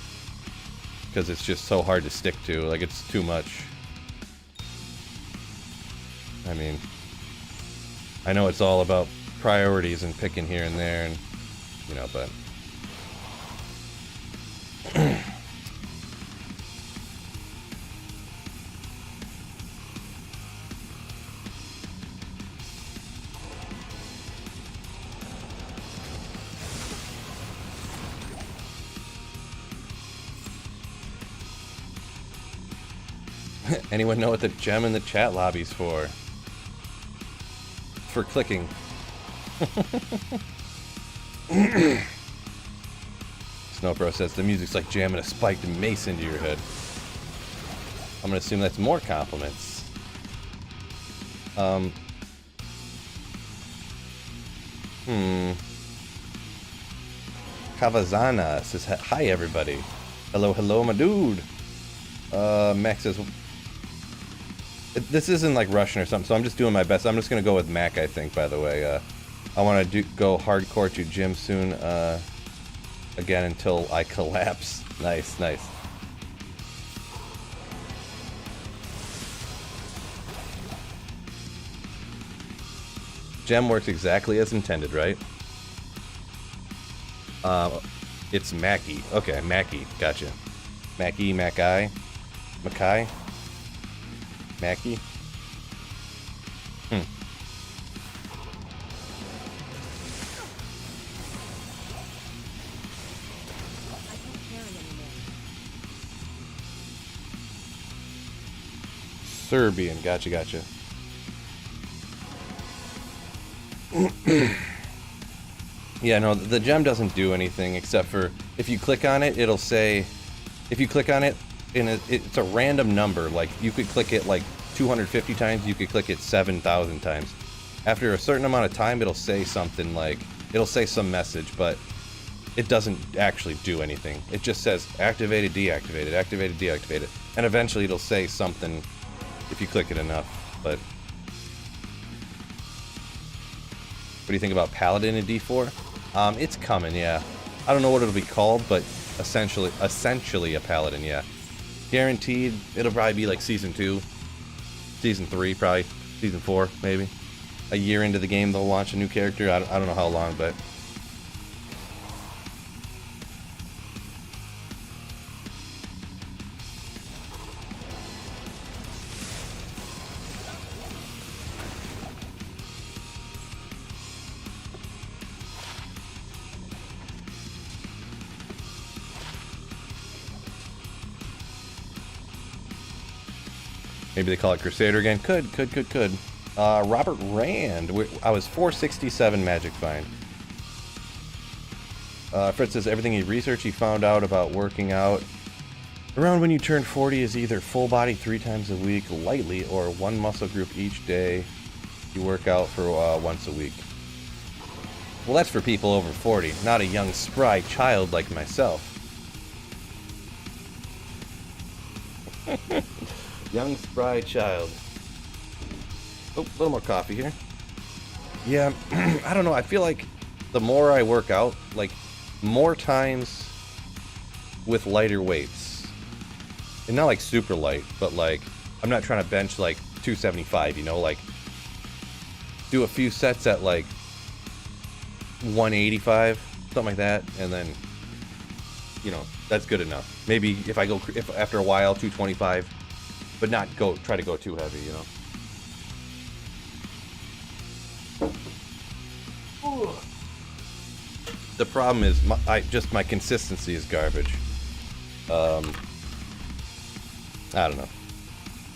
because it's just so hard to stick to. Like, it's too much. I mean, I know it's all about priorities and picking here and there, and you know, but anyone know what the gem in the chat lobby's for? For clicking. Snowbro says the music's like jamming a spiked mace into your head. I'm gonna assume that's more compliments. Kavazana says hi everybody. Hello my dude. Max says this isn't like Russian or something, so I'm just doing my best. I'm just gonna go with Mac, I think, by the way. I want to go hardcore to gym soon, again, until I collapse. Nice. Gem works exactly as intended, right? It's Mackie. Okay, Mackie. Gotcha. Mackie, Mackay, Mackay, Mackie. Serbian. Gotcha. Yeah, no, the gem doesn't do anything except for if you click on it, it'll say. If you click on it, it's a random number. Like, you could click it like 250 times, you could click it 7,000 times. After a certain amount of time, it'll say something like, it'll say some message, but it doesn't actually do anything. It just says activated, deactivated, activated, deactivated. And eventually it'll say something if you click it enough. But what do you think about Paladin in D4? It's coming, yeah. I don't know what it'll be called, but essentially a Paladin, yeah. Guaranteed, it'll probably be like Season 2, Season 3, probably, Season 4, maybe. A year into the game, they'll launch a new character. I don't know how long, but... Maybe they call it Crusader again. Could. Robert Rand. I was 467 Magic Find. Fred says everything he researched, he found out about working out around when you turn 40 is either full body 3 times a week, lightly, or 1 muscle group each day. You work out for once a week. Well, that's for people over 40, not a young, spry child like myself. Young, spry child. Oh, a little more coffee here. Yeah, I don't know. I feel like the more I work out, like, more times with lighter weights. And not like super light, but like, I'm not trying to bench like 275, you know? Like, do a few sets at like 185, something like that, and then, you know, that's good enough. Maybe if after a while, 225. But not try to go too heavy, you know. Ooh. The problem is my consistency is garbage. I don't know.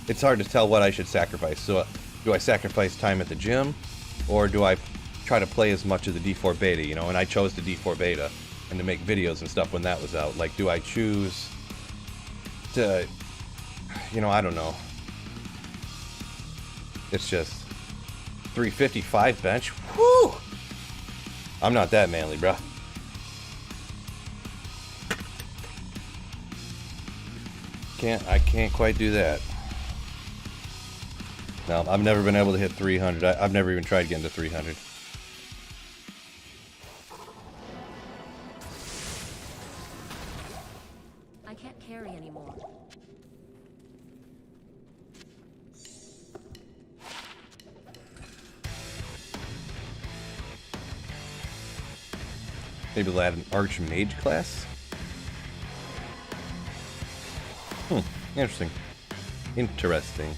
It's hard to tell what I should sacrifice. So, do I sacrifice time at the gym, or do I try to play as much of the D4 beta? You know, and I chose the D4 beta and to make videos and stuff when that was out. Like, do I choose to? You know, I don't know. It's just 355 bench. Whoo! I'm not that manly, bruh. I can't quite do that. No, I've never been able to hit 300. I've never even tried getting to 300. I can't carry anymore. Maybe we'll add an Archmage class? Interesting. Interesting.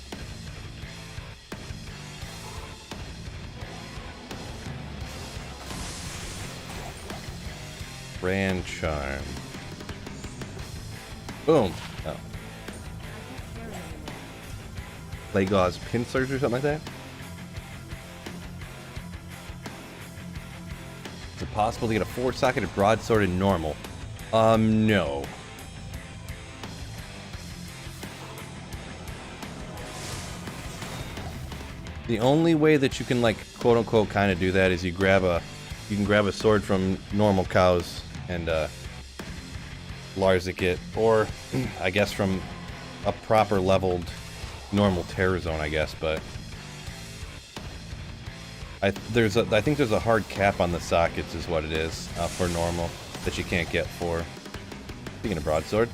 Brand Charm. Boom. Oh. Play Gauze Pincers or something like that? Is it possible to get a 4-socketed broadsword in normal? No. The only way that you can, like, quote unquote kind of do that is you can grab a sword from normal cows and Larzik it, or I guess from a proper leveled normal terror zone, I guess, but I think there's a hard cap on the sockets is what it is for normal that you can't get for. Speaking of broadsword.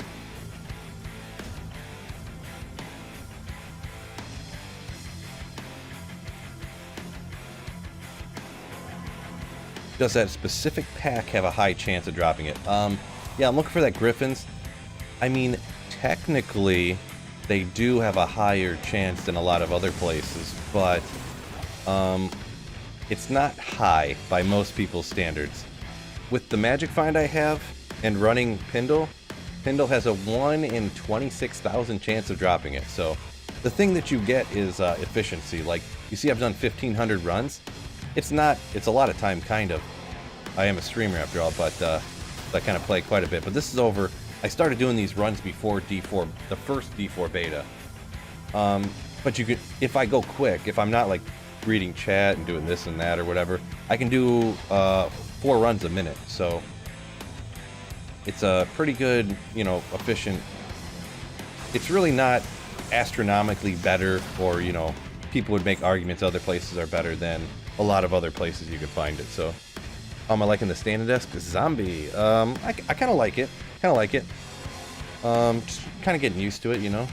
Does that specific pack have a high chance of dropping it? Yeah, I'm looking for that Griffons. I mean, technically, they do have a higher chance than a lot of other places, but it's not high by most people's standards. With the magic find I have and running Pindle has a 1 in 26,000 chance of dropping it. So the thing that you get is efficiency. Like, you see I've done 1,500 runs. It's a lot of time, kind of. I am a streamer after all, but I kind of play quite a bit. But this is over. I started doing these runs before D4, the first D4 beta. But you could, if I go quick, if I'm not like reading chat and doing this and that or whatever, I can do 4 runs a minute. So it's a pretty good, you know, efficient. It's really not astronomically better, or, you know, people would make arguments other places are better than a lot of other places you could find it. So, am I liking the standing desk? Zombie. I kind of like it. Just kind of getting used to it, you know.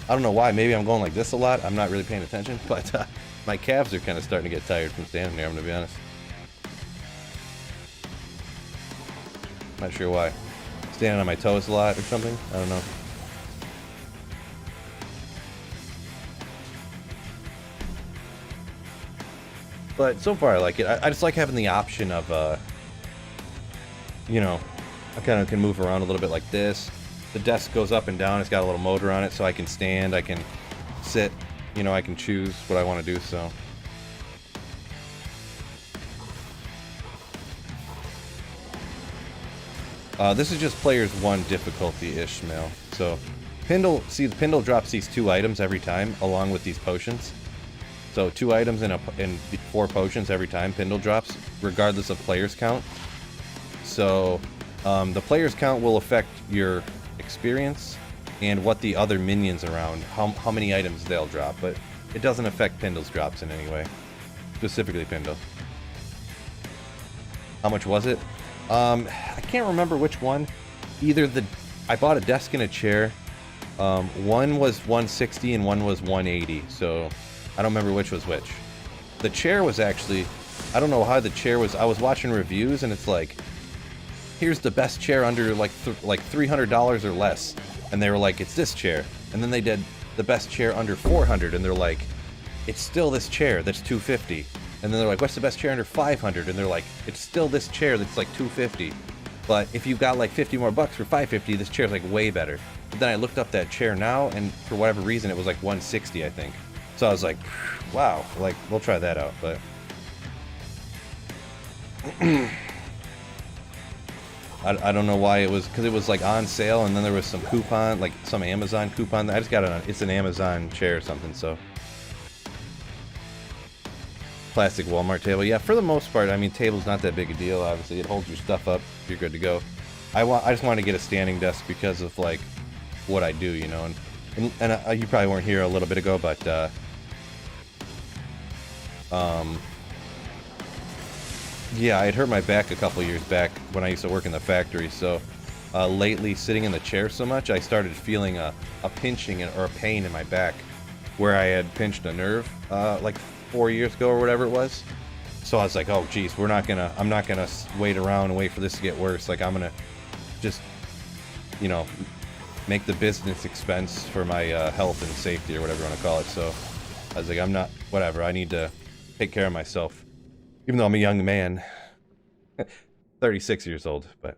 I don't know why. Maybe I'm going like this a lot. I'm not really paying attention, but my calves are kind of starting to get tired from standing there, I'm going to be honest. Not sure why. Standing on my toes a lot or something. I don't know. But so far I like it. I just like having the option of, you know, I kind of can move around a little bit like this. The desk goes up and down. It's got a little motor on it, so I can stand, I can sit, you know, I can choose what I want to do, so. This is just players 1 difficulty, Ishmael. So, Pindle drops these 2 items every time, along with these potions. So 2 items and 4 potions every time Pindle drops, regardless of players count. So the players count will affect your experience and what the other minions around, how many items they'll drop, but it doesn't affect Pindle's drops in any way. Specifically Pindle. How much was it? I can't remember which one. I bought a desk and a chair. One was 160 and one was 180, so I don't remember which was which. The chair was actually, I don't know how the chair was. I was watching reviews and it's like, here's the best chair under like $300 or less, and they were like, it's this chair. And then they did the best chair under 400, and they're like, it's still this chair that's 250. And then they're like, what's the best chair under 500? And they're like, it's still this chair that's like 250. But if you got like 50 more bucks for 550, this chair's like way better. But then I looked up that chair now, and for whatever reason, it was like 160, I think. So I was like, wow, like, we'll try that out, but I don't know why it was, because it was like on sale, and then there was some coupon, like some Amazon coupon. I just got it on, it's an Amazon chair or something, so. Plastic Walmart table. Yeah, for the most part, I mean, table's not that big a deal, obviously. It holds your stuff up, you're good to go. I just wanted to get a standing desk because of, like, what I do, you know. And you probably weren't here a little bit ago, but yeah, I had hurt my back a couple years back when I used to work in the factory. So lately, sitting in the chair so much, I started feeling a pinching or a pain in my back where I had pinched a nerve like 4 years ago or whatever it was. So I was like, oh geez, I'm not gonna wait around and wait for this to get worse. Like, I'm gonna just, you know, make the business expense for my health and safety or whatever you want to call it. So I was like, whatever, I need to take care of myself. Even though I'm a young man. 36 years old, but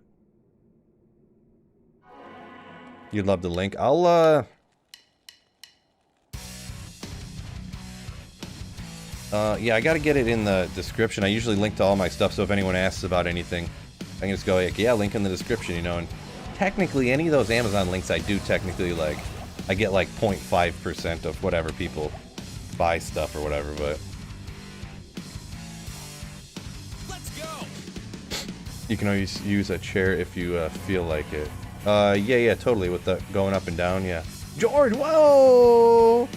you'd love the link. Yeah, I gotta get it in the description. I usually link to all my stuff, so if anyone asks about anything, I can just go, like, yeah, link in the description, you know. And technically, any of those Amazon links I do technically, like, I get like 0.5% of whatever people buy stuff or whatever, but Let's go. you can always use a chair if you feel like it. Yeah, totally, with the going up and down, yeah. George, whoa!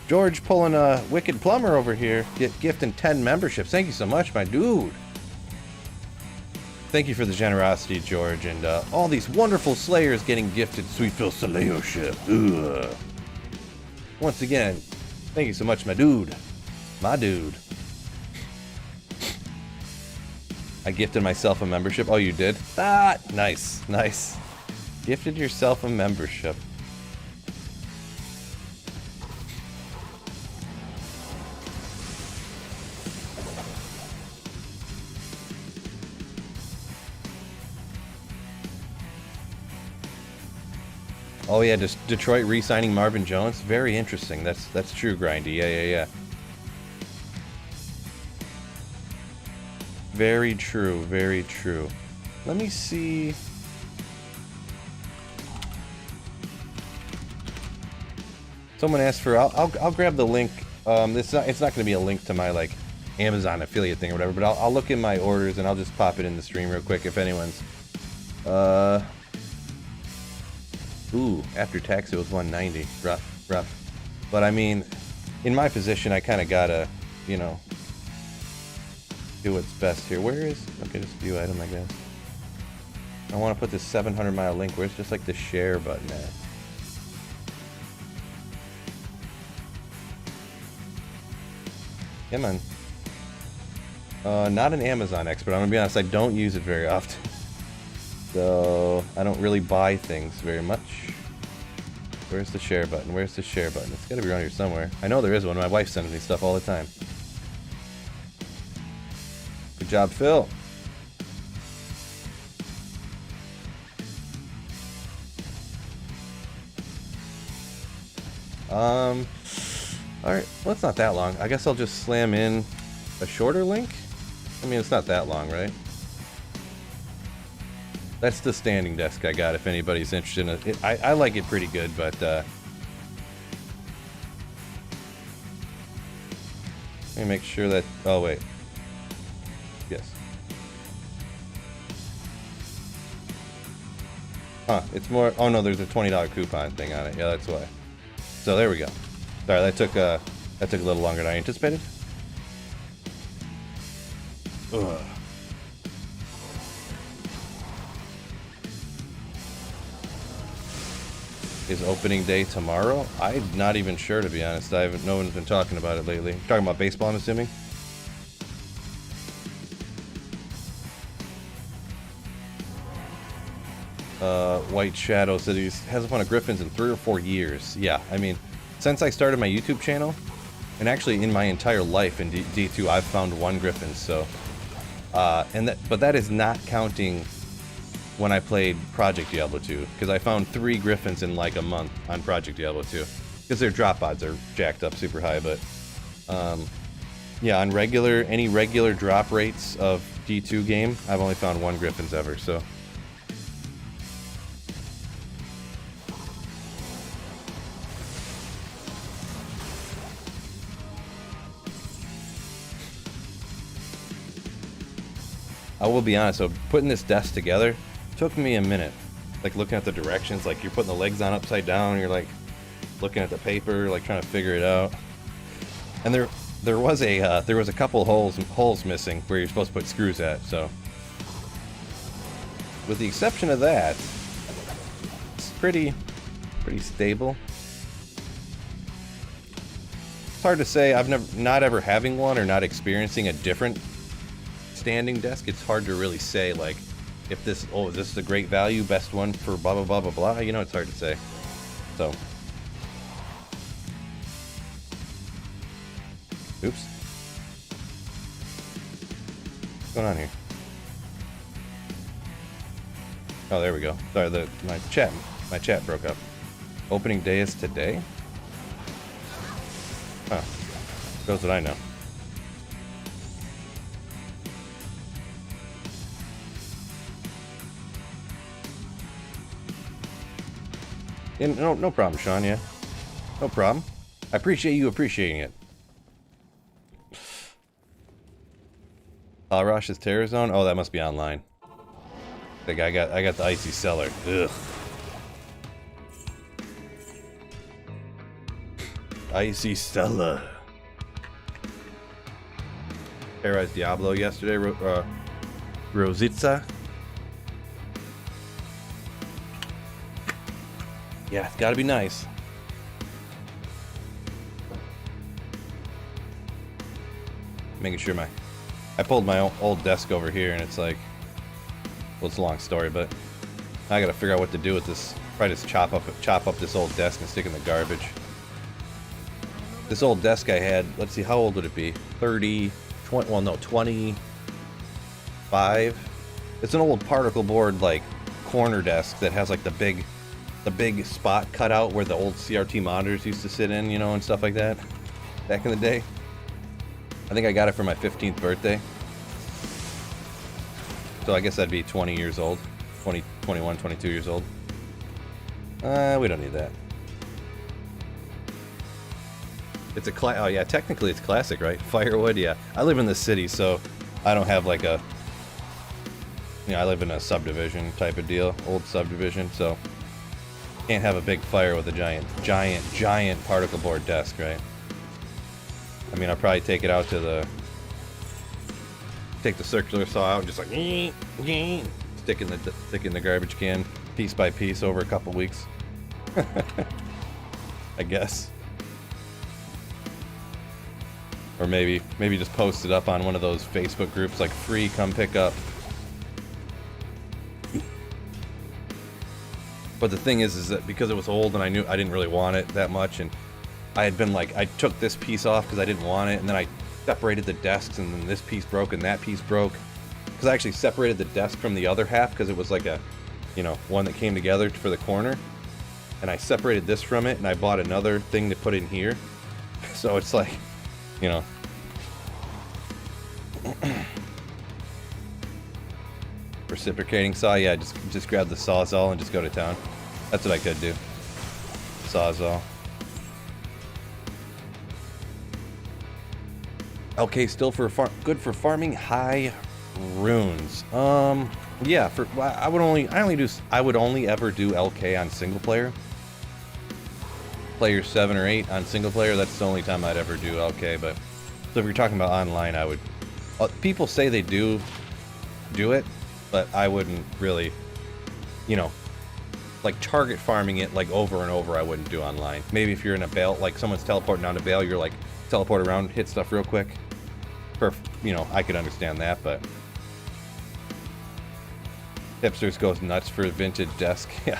George pulling a wicked plumber over here, gifting 10 memberships. Thank you so much, my dude. Thank you for the generosity, George, and all these wonderful Slayers getting gifted Sweetville Slayership. Ugh. Once again, thank you so much, my dude. My dude. I gifted myself a membership. Oh, you did? Ah, nice, nice. Gifted yourself a membership. Oh yeah, just Detroit re-signing Marvin Jones. Very interesting. That's true, Grindy. Yeah. Very true. Very true. Let me see. Someone asked for. I'll grab the link. It's not going to be a link to my like Amazon affiliate thing or whatever, but I'll look in my orders and I'll just pop it in the stream real quick if anyone's. Ooh, after tax it was 190. Rough. But I mean, in my position, I kind of gotta, you know, do what's best here. Where is? Okay, just view item, I guess. I want to put this 700-mile link. Where's just like the share button at? Come on. Not an Amazon expert. I'm gonna be honest. I don't use it very often. So, I don't really buy things very much. Where's the share button? Where's the share button? It's gotta be around here somewhere. I know there is one. My wife sends me stuff all the time. Good job, Phil. Alright. Well, it's not that long. I guess I'll just slam in a shorter link? I mean, it's not that long, right? That's the standing desk I got, if anybody's interested in it. I like it pretty good, but, let me make sure that... Oh, wait. Yes. Huh, it's more... Oh, no, there's a $20 coupon thing on it. Yeah, that's why. So, there we go. Sorry, that took a little longer than I anticipated. Ugh. Is opening day tomorrow? I'm not even sure, to be honest. No one's been talking about it lately. Talking about baseball, I'm assuming. White Shadow said he hasn't won a Griffins in 3 or 4 years. Yeah, I mean, since I started my YouTube channel, and actually in my entire life in D2, I've found 1 Griffin. So, but that is not counting when I played Project Diablo 2, because I found 3 Griffins in like a month on Project Diablo 2, because their drop odds are jacked up super high. But yeah, on any regular drop rates of D2 game, I've only found 1 Griffins ever. So I will be honest, so putting this desk together took me a minute. like looking at the directions, like you're putting the legs on upside down, and you're like looking at the paper, like trying to figure it out. And there was a couple holes missing where you're supposed to put screws at. So with the exception of that, it's pretty stable. It's hard to say. I've not ever having one or not experiencing a different standing desk. It's hard to really say like if this is a great value, best one for blah blah blah blah blah. You know, it's hard to say. So, oops, what's going on here? Oh, there we go. Sorry, my chat broke up. Opening day is today? Huh. Shows that I know. Yeah, no problem, Sean, yeah. No problem. I appreciate you appreciating it. Rosh's Terror Zone? Oh, that must be online. Like I got the Icy Cellar. Ugh. Icy Cellar. Terrorized Diablo yesterday, Rositza. Yeah, it's gotta be nice. Making sure I pulled my old desk over here and it's like, well, it's a long story, but I gotta figure out what to do with this. Probably just chop up this old desk and stick it in the garbage. This old desk I had, let's see, how old would it be? 30, 20, well no, 25. It's an old particle board, like, corner desk that has like the big spot cut out where the old CRT monitors used to sit in, you know, and stuff like that. Back in the day. I think I got it for my 15th birthday. So I guess I'd be 20 years old. 20, 21, 22 years old. We don't need that. It's a oh yeah, technically it's classic, right? Firewood, yeah. I live in the city, so I don't have like a, you know, I live in a subdivision type of deal, old subdivision, so can't have a big fire with a giant particle board desk, right? I mean, I'll probably take it out to take the circular saw out and just like stick in the garbage can piece by piece over a couple weeks. I guess. Or maybe just post it up on one of those Facebook groups like free, come pick up. But the thing is that because it was old and I knew I didn't really want it that much, and I had been like, I took this piece off because I didn't want it, and then I separated the desks, and then this piece broke and that piece broke. Because I actually separated the desk from the other half because it was like a, you know, one that came together for the corner. And I separated this from it, and I bought another thing to put in here. So it's like, you know. Reciprocating saw, yeah, just grab the Sawzall and just go to town. That's what I could do. Sawzall. Okay, still good for farming high runes. Yeah, I would only ever do LK on single player. Player 7 or 8 on single player, that's the only time I'd ever do LK. But so if you're talking about online, I would. People say they do it, but I wouldn't really, you know, like target farming it like over and over. I wouldn't do online. Maybe if you're in a bale, like someone's teleporting down to bale, you're like teleport around, hit stuff real quick. You know, I could understand that, but hipsters goes nuts for a vintage desk. Yeah.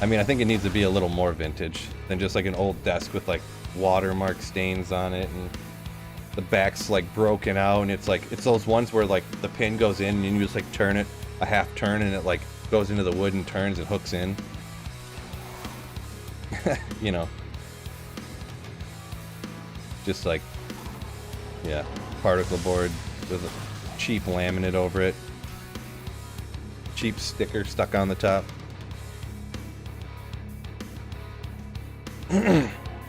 I mean, I think it needs to be a little more vintage than just like an old desk with like watermark stains on it, and the back's like broken out, and it's those ones where like the pin goes in and you just like turn it a half turn and it like goes into the wood and turns and hooks in. You know, just like, yeah, particle board with a cheap laminate over it, cheap sticker stuck on the top.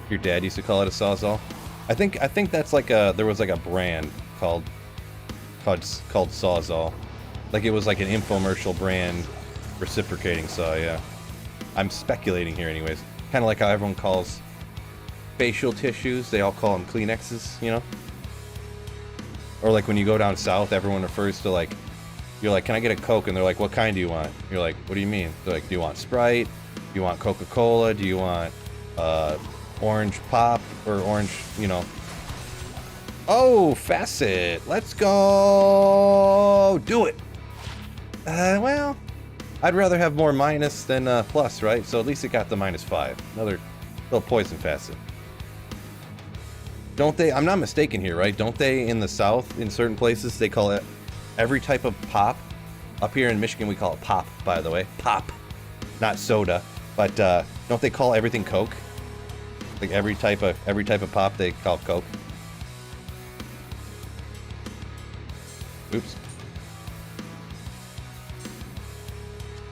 Your dad used to call it a Sawzall. I think that's like there was like a brand called Sawzall. Like it was like an infomercial brand reciprocating saw, yeah. I'm speculating here anyways. Kind of like how everyone calls facial tissues, they all call them Kleenexes, you know? Or like when you go down south, everyone refers to like, you're like, can I get a Coke? And they're like, what kind do you want? You're like, what do you mean? They're like, do you want Sprite? Do you want Coca-Cola? Do you want orange pop? Or orange, you know? Oh, Facet! Let's go! Do it! Well, I'd rather have more minus than plus, right? So at least it got the -5. Another little poison Facet. Don't they, I'm not mistaken here, right? Don't they in the South, in certain places, they call it every type of pop? Up here in Michigan, we call it pop, by the way. Pop. Not soda. But don't they call everything Coke? Like every type of pop they call Coke. Oops.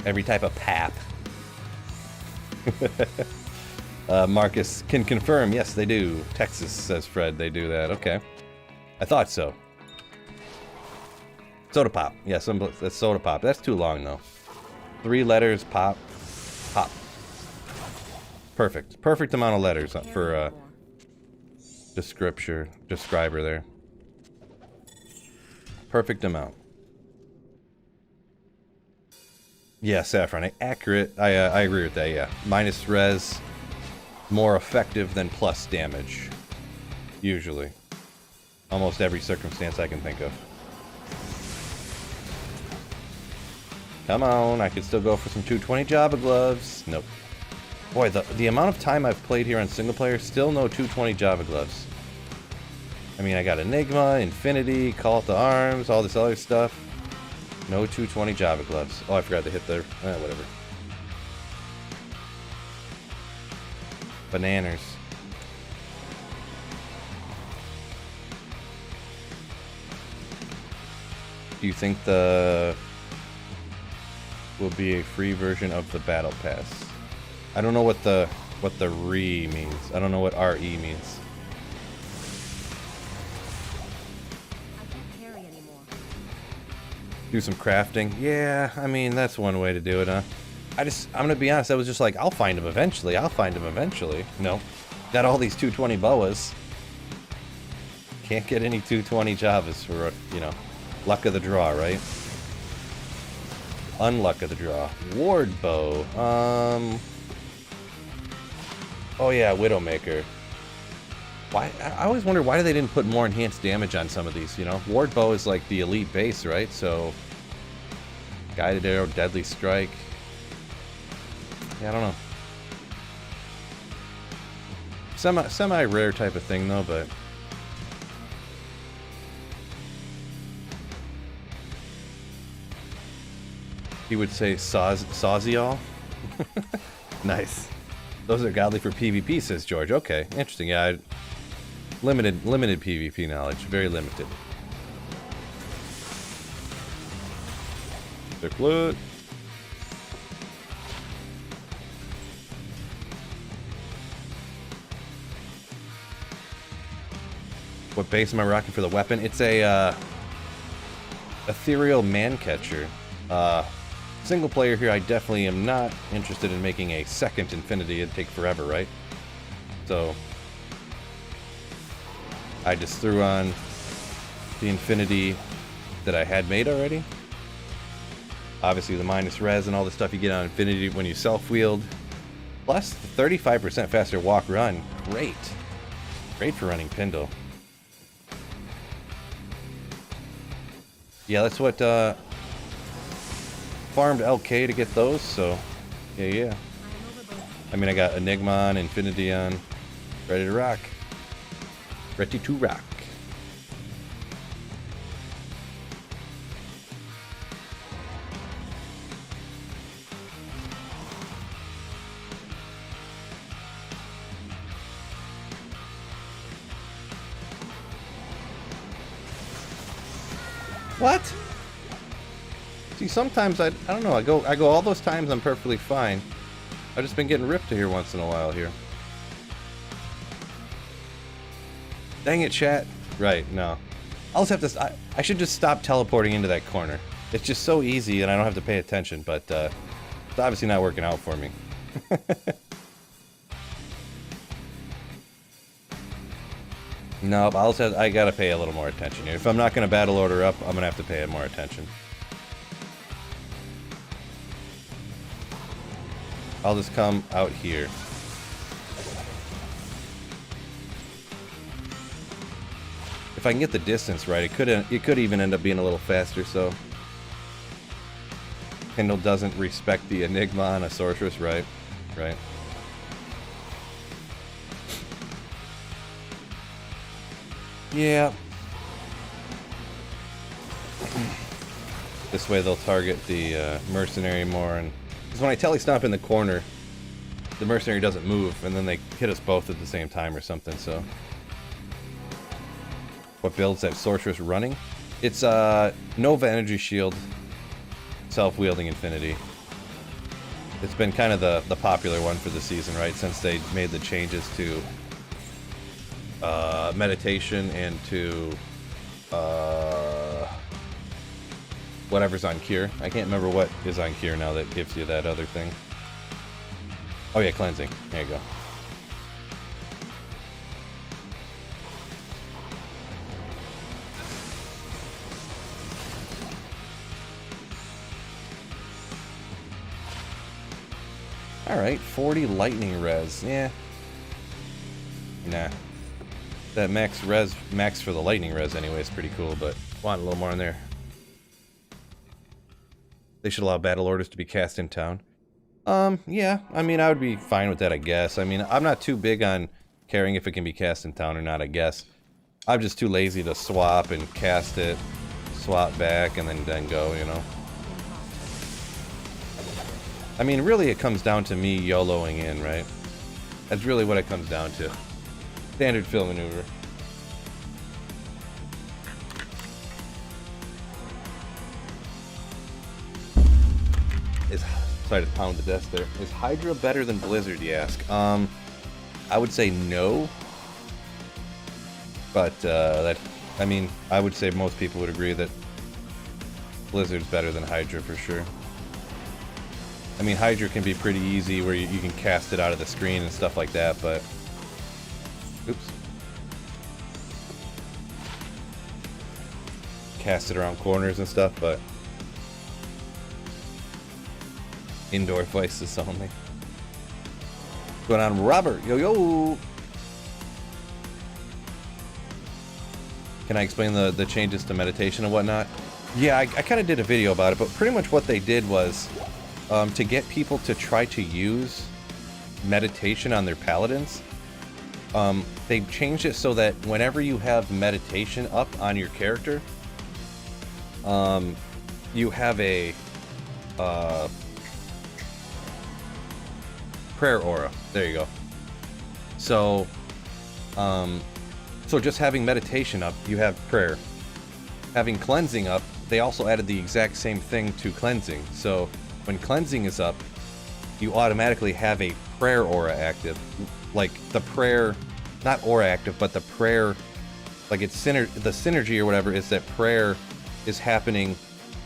Every type of pap. Marcus can confirm, yes they do. Texas, says Fred, they do that. Okay. I thought so. Soda pop. Yeah, that's soda pop. That's too long though. 3 letters, pop. Pop. Perfect. Perfect amount of letters for describer there. Perfect amount. Yeah, Saffron. Accurate. I agree with that, yeah. Minus res. More effective than plus damage. Usually. Almost every circumstance I can think of. Come on, I could still go for some 220 Java gloves. Nope. Boy, the amount of time I've played here on single player, still no 220 Java gloves. I mean, I got Enigma, Infinity, Call to Arms, all this other stuff. No 220 Java gloves. Oh, I forgot to hit there. Whatever. Bananas. Do you think the will be a free version of the battle pass? I don't know what the re means. I don't know what RE means. I can't carry anymore. Do some crafting. Yeah, I mean that's one way to do it, huh? I'm gonna be honest, I was just like, I'll find him eventually, I'll find him eventually. No. Got all these 220 boas. Can't get any 220 Javas for, you know, luck of the draw, right? Unluck of the draw. Ward bow. Oh yeah, Widowmaker. Why? I always wonder why they didn't put more enhanced damage on some of these, you know? Ward bow is like the elite base, right? So, guided arrow, deadly strike. Yeah, I don't know. Semi-rare type of thing though, but he would say Sawzial. Nice. Those are godly for PvP, says George. Okay, interesting. Yeah, limited PvP knowledge, very limited. Circlet. What base am I rocking for the weapon? It's a ethereal man catcher. Single player here, I definitely am not interested in making a second Infinity. It'd take forever, right? So I just threw on the Infinity that I had made already. Obviously the minus res and all the stuff you get on Infinity when you self-wield. Plus the 35% faster walk run. Great. Great for running Pindle. Yeah, that's what farmed LK to get those, so yeah. I mean, I got Enigma on, Infinity on, ready to rock. Ready to rock. What? See, sometimes I don't know. I go all those times I'm perfectly fine. I've just been getting ripped here once in a while here. Dang it, chat. Right, no. I'll just have to. I should just stop teleporting into that corner. It's just so easy, and I don't have to pay attention. But It's obviously not working out for me. Nope, I gotta pay a little more attention here. If I'm not gonna battle order up, I'm gonna have to pay more attention. I'll just come out here. If I can get the distance right, it could even end up being a little faster, so. Kindle doesn't respect the Enigma on a sorceress, right? Right. Yeah. This way they'll target the mercenary more, and because when I telestomp in the corner, the mercenary doesn't move, and then they hit us both at the same time or something. So, what builds that sorceress running? It's Nova Energy Shield, self-wielding Infinity. It's been kind of the popular one for the season, right? Since they made the changes to meditation and to whatever's on cure. I can't remember what is on cure now that gives you that other thing. Oh yeah, cleansing. There you go. Alright, 40 lightning res. Yeah. Nah. That max for the lightning res anyway is pretty cool, but want a little more in there. They should allow battle orders to be cast in town. Yeah, I mean, I would be fine with that, I guess. I mean, I'm not too big on caring if it can be cast in town or not, I guess. I'm just too lazy to swap and cast it, swap back, and then go, you know. I mean, really it comes down to me YOLOing in, right? That's really what it comes down to. Standard fill maneuver. Sorry to pound the desk there. Is Hydra better than Blizzard, you ask? I would say no. But, I mean, I would say most people would agree that Blizzard's better than Hydra for sure. I mean, Hydra can be pretty easy where you can cast it out of the screen and stuff like that, but... Oops. Cast it around corners and stuff, but... Indoor places only. What's going on, Robert? Yo, yo! Can I explain the changes to meditation and whatnot? Yeah, I kind of did a video about it, but pretty much what they did was... to get people to try to use meditation on their paladins, they changed it so that whenever you have meditation up on your character, you have a prayer aura. There you go. So, so just having meditation up, you have prayer. Having cleansing up, they also added the exact same thing to cleansing. So when cleansing is up, you automatically have a prayer aura active. Like the prayer, not aura active, but the prayer, like it's the synergy or whatever is that prayer is happening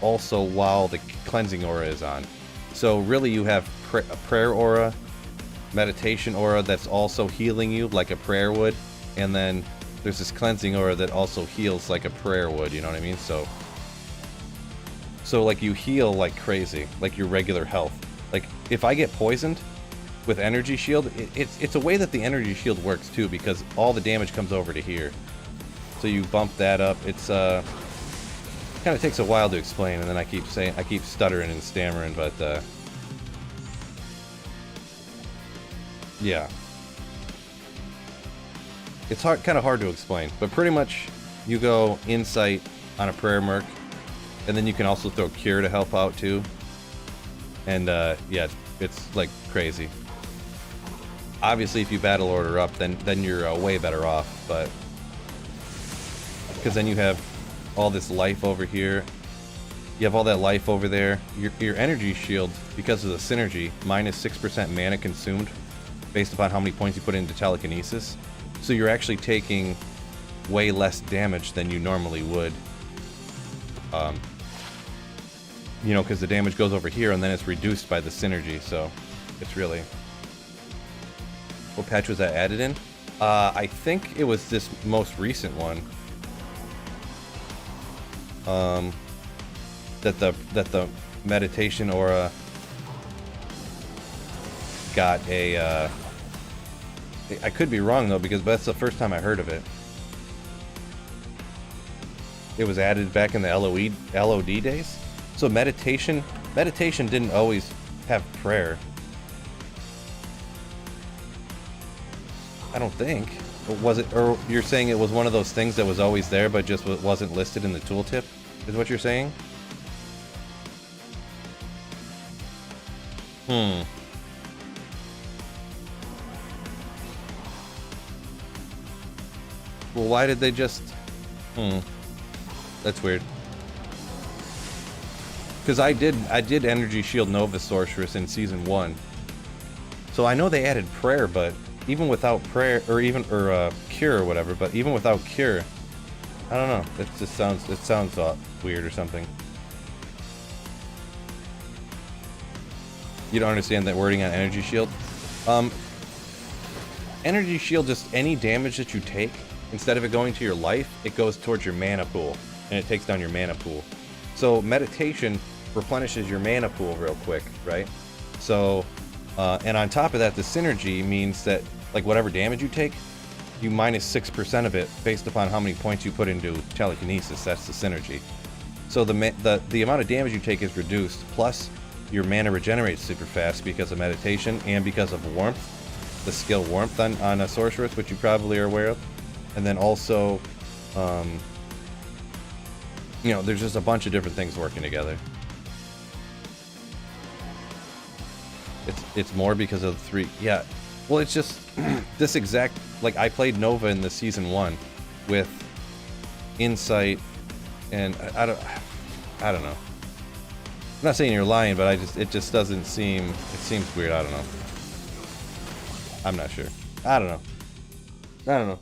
also while the cleansing aura is on. So really you have a prayer aura, meditation aura that's also healing you like a prayer would, and then there's this cleansing aura that also heals like a prayer would, you know what I mean? So like you heal like crazy, like your regular health. Like if I get poisoned with energy shield, it's a way that the energy shield works too, because all the damage comes over to here. So you bump that up. It's kind of takes a while to explain, and then I keep stuttering and stammering, but yeah. It's kind of hard to explain, but pretty much you go insight on a prayer merc. And then you can also throw Cure to help out too. And yeah, it's like crazy. Obviously, if you battle order up, then you're way better off. But because then you have all this life over here, you have all that life over there. Your energy shield, because of the synergy, minus 6% mana consumed, based upon how many points you put into telekinesis. So you're actually taking way less damage than you normally would. You know, because the damage goes over here and then it's reduced by the synergy, so it's really... What patch was that added in? I think it was this most recent one. That the meditation aura got a... I could be wrong though, because that's the first time I heard of it. It was added back in the LOD days. So meditation didn't always have prayer. I don't think. Or was it? Or you're saying it was one of those things that was always there, but just wasn't listed in the tooltip? Is what you're saying? Well, why did they just... That's weird. Because I did Energy Shield Nova Sorceress in Season 1. So I know they added prayer, but even without prayer, or cure or whatever, but even without cure, I don't know. It just sounds weird or something. You don't understand that wording on Energy Shield? Energy Shield, just any damage that you take, instead of it going to your life, it goes towards your mana pool, and it takes down your mana pool. So meditation replenishes your mana pool real quick, right? So, and on top of that, the synergy means that, like, whatever damage you take, you minus 6% of it based upon how many points you put into telekinesis. That's the synergy. So the amount of damage you take is reduced, plus your mana regenerates super fast because of meditation and because of warmth, the skill warmth on a sorceress, which you probably are aware of. And then also, you know, there's just a bunch of different things working together. It's more because of the 3. Yeah. Well, it's just this exact, like, I played Nova in the Season 1 with Insight, and I don't know. I'm not saying you're lying, but it just doesn't seem, it seems weird. I don't know. I'm not sure. I don't know.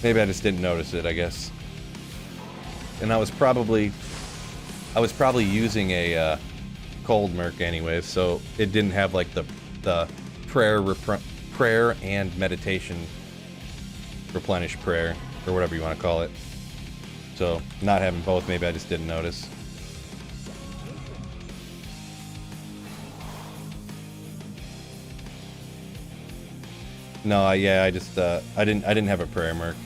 Maybe I just didn't notice it, I guess. And I was probably using a cold merc anyway, so it didn't have like the prayer and meditation replenish prayer, or whatever you want to call it. So not having both, maybe I just didn't notice. No, yeah, I didn't have a prayer merc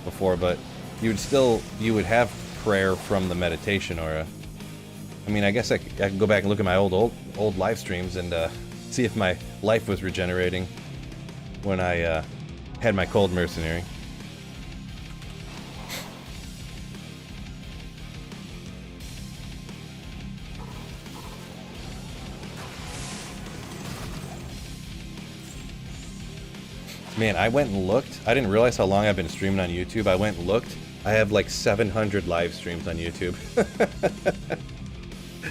before, but you would have prayer from the meditation aura. I mean, I guess I can go back and look at my old live streams and see if my life was regenerating when I had my cold mercenary. Man, I went and looked. I didn't realize how long I've been streaming on YouTube. I went and looked. I have like 700 live streams on YouTube.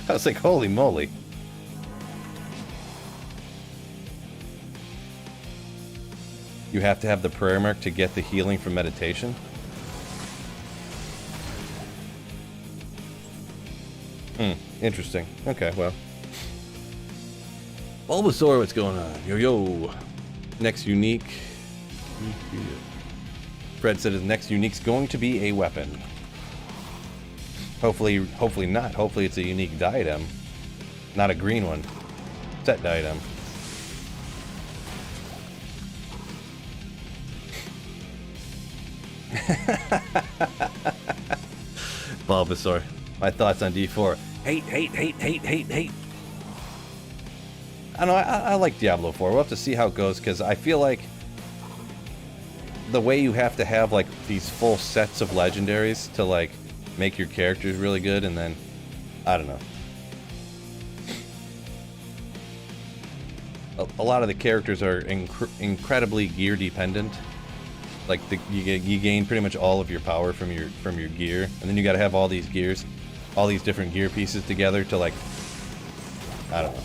I was like, holy moly. You have to have the prayer mark to get the healing from meditation? Interesting. Okay, well. Bulbasaur, what's going on? Yo. Next unique. Fred said his next unique's going to be a weapon. Hopefully not. Hopefully it's a unique diadem. Not a green one. Set diadem. Bulbasaur. My thoughts on D4. Hate. I know, I like Diablo 4. We'll have to see how it goes, because I feel like the way you have to have like these full sets of legendaries to like make your characters really good, and then I don't know. A lot of the characters are incredibly gear dependent. Like you gain pretty much all of your power from your gear, and then you got to have all these gears, all these different gear pieces together to like, I don't know.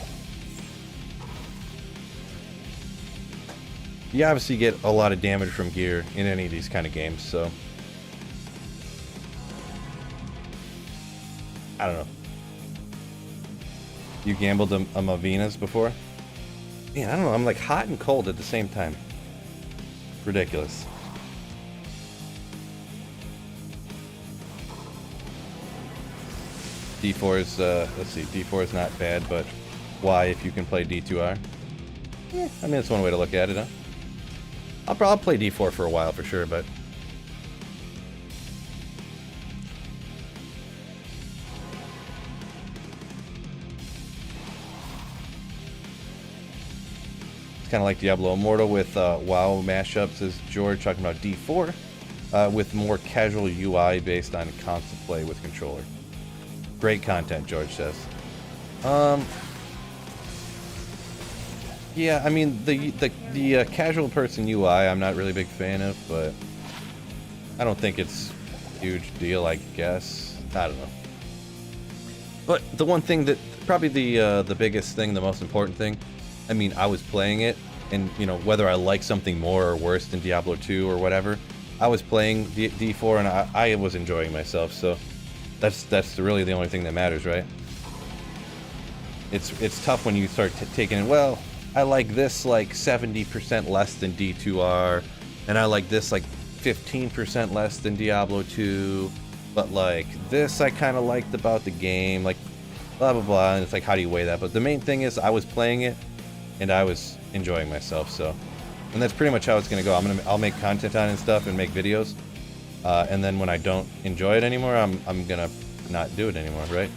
you obviously get a lot of damage from gear in any of these kind of games, so I don't know. You gambled a Mavinas before? Man, I don't know. I'm like hot and cold at the same time. Ridiculous. D4 is, let's see, D4 is not bad, but why if you can play D2R? Yeah, I mean, that's one way to look at it, huh? I'll probably play D4 for a while for sure, but it's kind of like Diablo Immortal with WoW mashups, says George, talking about D4 with more casual UI based on console play with controller. Great content, George says. Yeah, I mean the casual person UI I'm not really a big fan of, but I don't think it's a huge deal, I guess. I don't know. But the one thing that probably the biggest thing, the most important thing, I mean, I was playing it, and you know, whether I like something more or worse than Diablo 2 or whatever, I was playing D4 and I was enjoying myself, so that's really the only thing that matters, right? It's tough when you start taking it, well, I like this like 70% less than D2R, and I like this like 15% less than Diablo 2, but like this I kind of liked about the game, like blah blah blah, and it's like, how do you weigh that? But the main thing is I was playing it and I was enjoying myself, so, and that's pretty much how it's gonna go. I'll make content on it and stuff and make videos, and then when I don't enjoy it anymore, I'm gonna not do it anymore, right?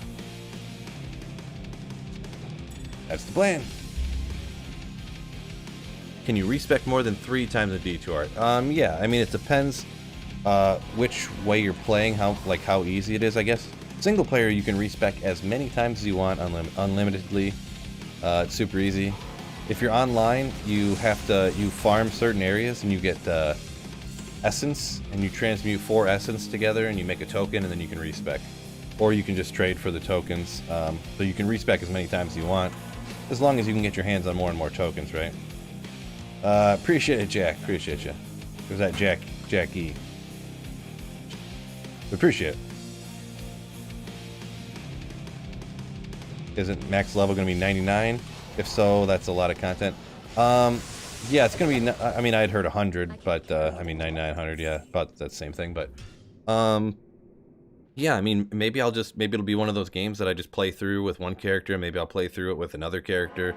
That's the plan. Can you respec more than 3 times a D2R? Yeah, I mean, it depends which way you're playing, how easy it is, I guess. Single player, you can respec as many times as you want, unlimitedly. It's super easy. If you're online, you farm certain areas and you get essence, and you transmute 4 essence together and you make a token, and then you can respec. Or you can just trade for the tokens. So you can respec as many times as you want, as long as you can get your hands on more and more tokens, right? Appreciate it, Jack. Appreciate you. Was that Jackie? Appreciate it. Isn't max level going to be 99? If so, that's a lot of content. Yeah, it's going to be, I mean, I'd heard 100, but, I mean, 99, 100, yeah, about that same thing, but, yeah, I mean, maybe it'll be one of those games that I just play through with one character, maybe I'll play through it with another character,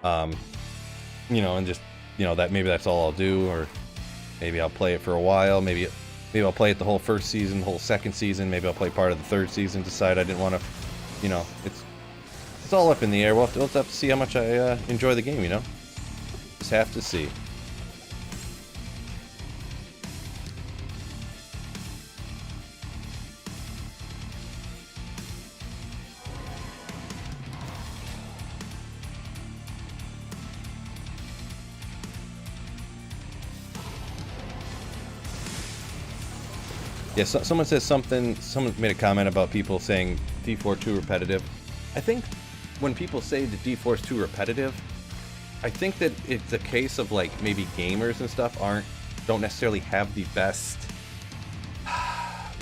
you know, and just, you know, maybe that's all I'll do, or maybe I'll play it for a while, maybe I'll play it the whole first season, the whole second season, maybe I'll play part of the third season, decide I didn't want to, you know, it's all up in the air. We'll have to see how much I enjoy the game, you know? Just have to see. Yeah, someone says something, someone made a comment about people saying D4 too repetitive. I think when people say that D4 is too repetitive, I think that it's a case of like maybe gamers and stuff don't necessarily have the best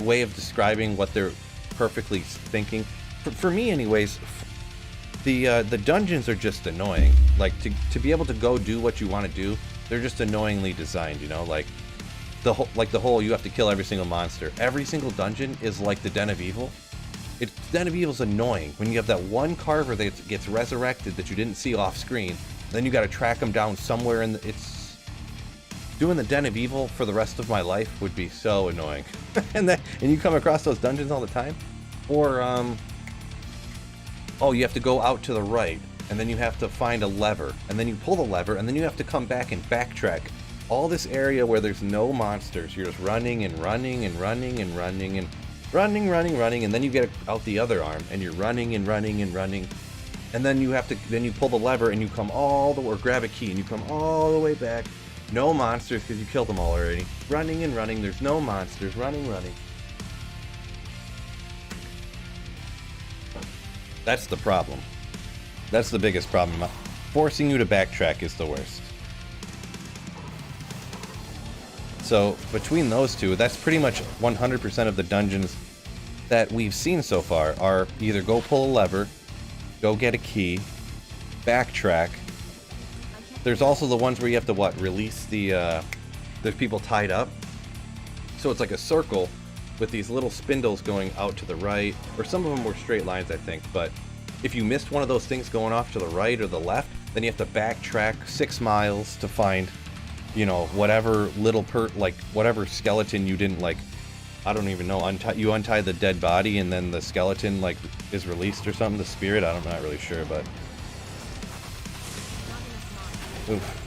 way of describing what they're perfectly thinking. For me anyways, the dungeons are just annoying. Like to be able to go do what you want to do, they're just annoyingly designed, you know, like the whole you have to kill every single monster. Every single dungeon is like the Den of Evil. Den of Evil's annoying when you have that one carver that gets resurrected that you didn't see off screen. Then you got to track him down somewhere it's doing the Den of Evil for the rest of my life would be so annoying. and you come across those dungeons all the time. Or oh, you have to go out to the right and then you have to find a lever and then you pull the lever and then you have to come back and backtrack all this area where there's no monsters. You're just running and running and running and running and running, and then you get out the other arm and you're running and running and running, and then you pull the lever and you come all the way, or grab a key and you come all the way back. No monsters because you killed them all already. Running and running, there's no monsters. Running. That's the problem. That's the biggest problem. Forcing you to backtrack is the worst. So between those two, that's pretty much 100% of the dungeons that we've seen so far are either go pull a lever, go get a key, backtrack. There's also the ones where you have to, what, release the, there's people tied up. So it's like a circle with these little spindles going out to the right, or some of them were straight lines, I think, but if you missed one of those things going off to the right or the left, then you have to backtrack 6 miles to find, you know, whatever little whatever skeleton you didn't, like, I don't even know, you untie the dead body and then the skeleton, like, is released or something, the spirit, I'm not really sure, but... Oof.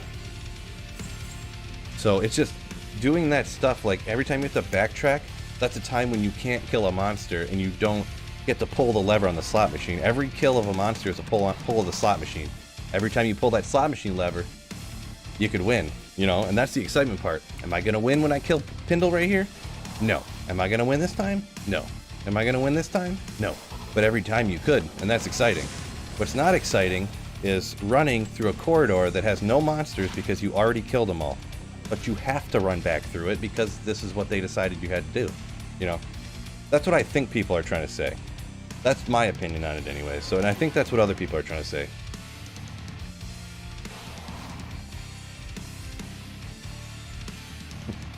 So it's just doing that stuff, like, every time you have to backtrack, that's a time when you can't kill a monster and you don't get to pull the lever on the slot machine. Every kill of a monster is a pull of the slot machine. Every time you pull that slot machine lever, you could win, you know, and that's the excitement part. Am I going to win when I kill Pindle right here? No. Am I going to win this time? No. Am I going to win this time? No. But every time you could, and that's exciting. What's not exciting is running through a corridor that has no monsters because you already killed them all. But you have to run back through it because this is what they decided you had to do, you know. That's what I think people are trying to say. That's my opinion on it anyway. So, and I think that's what other people are trying to say.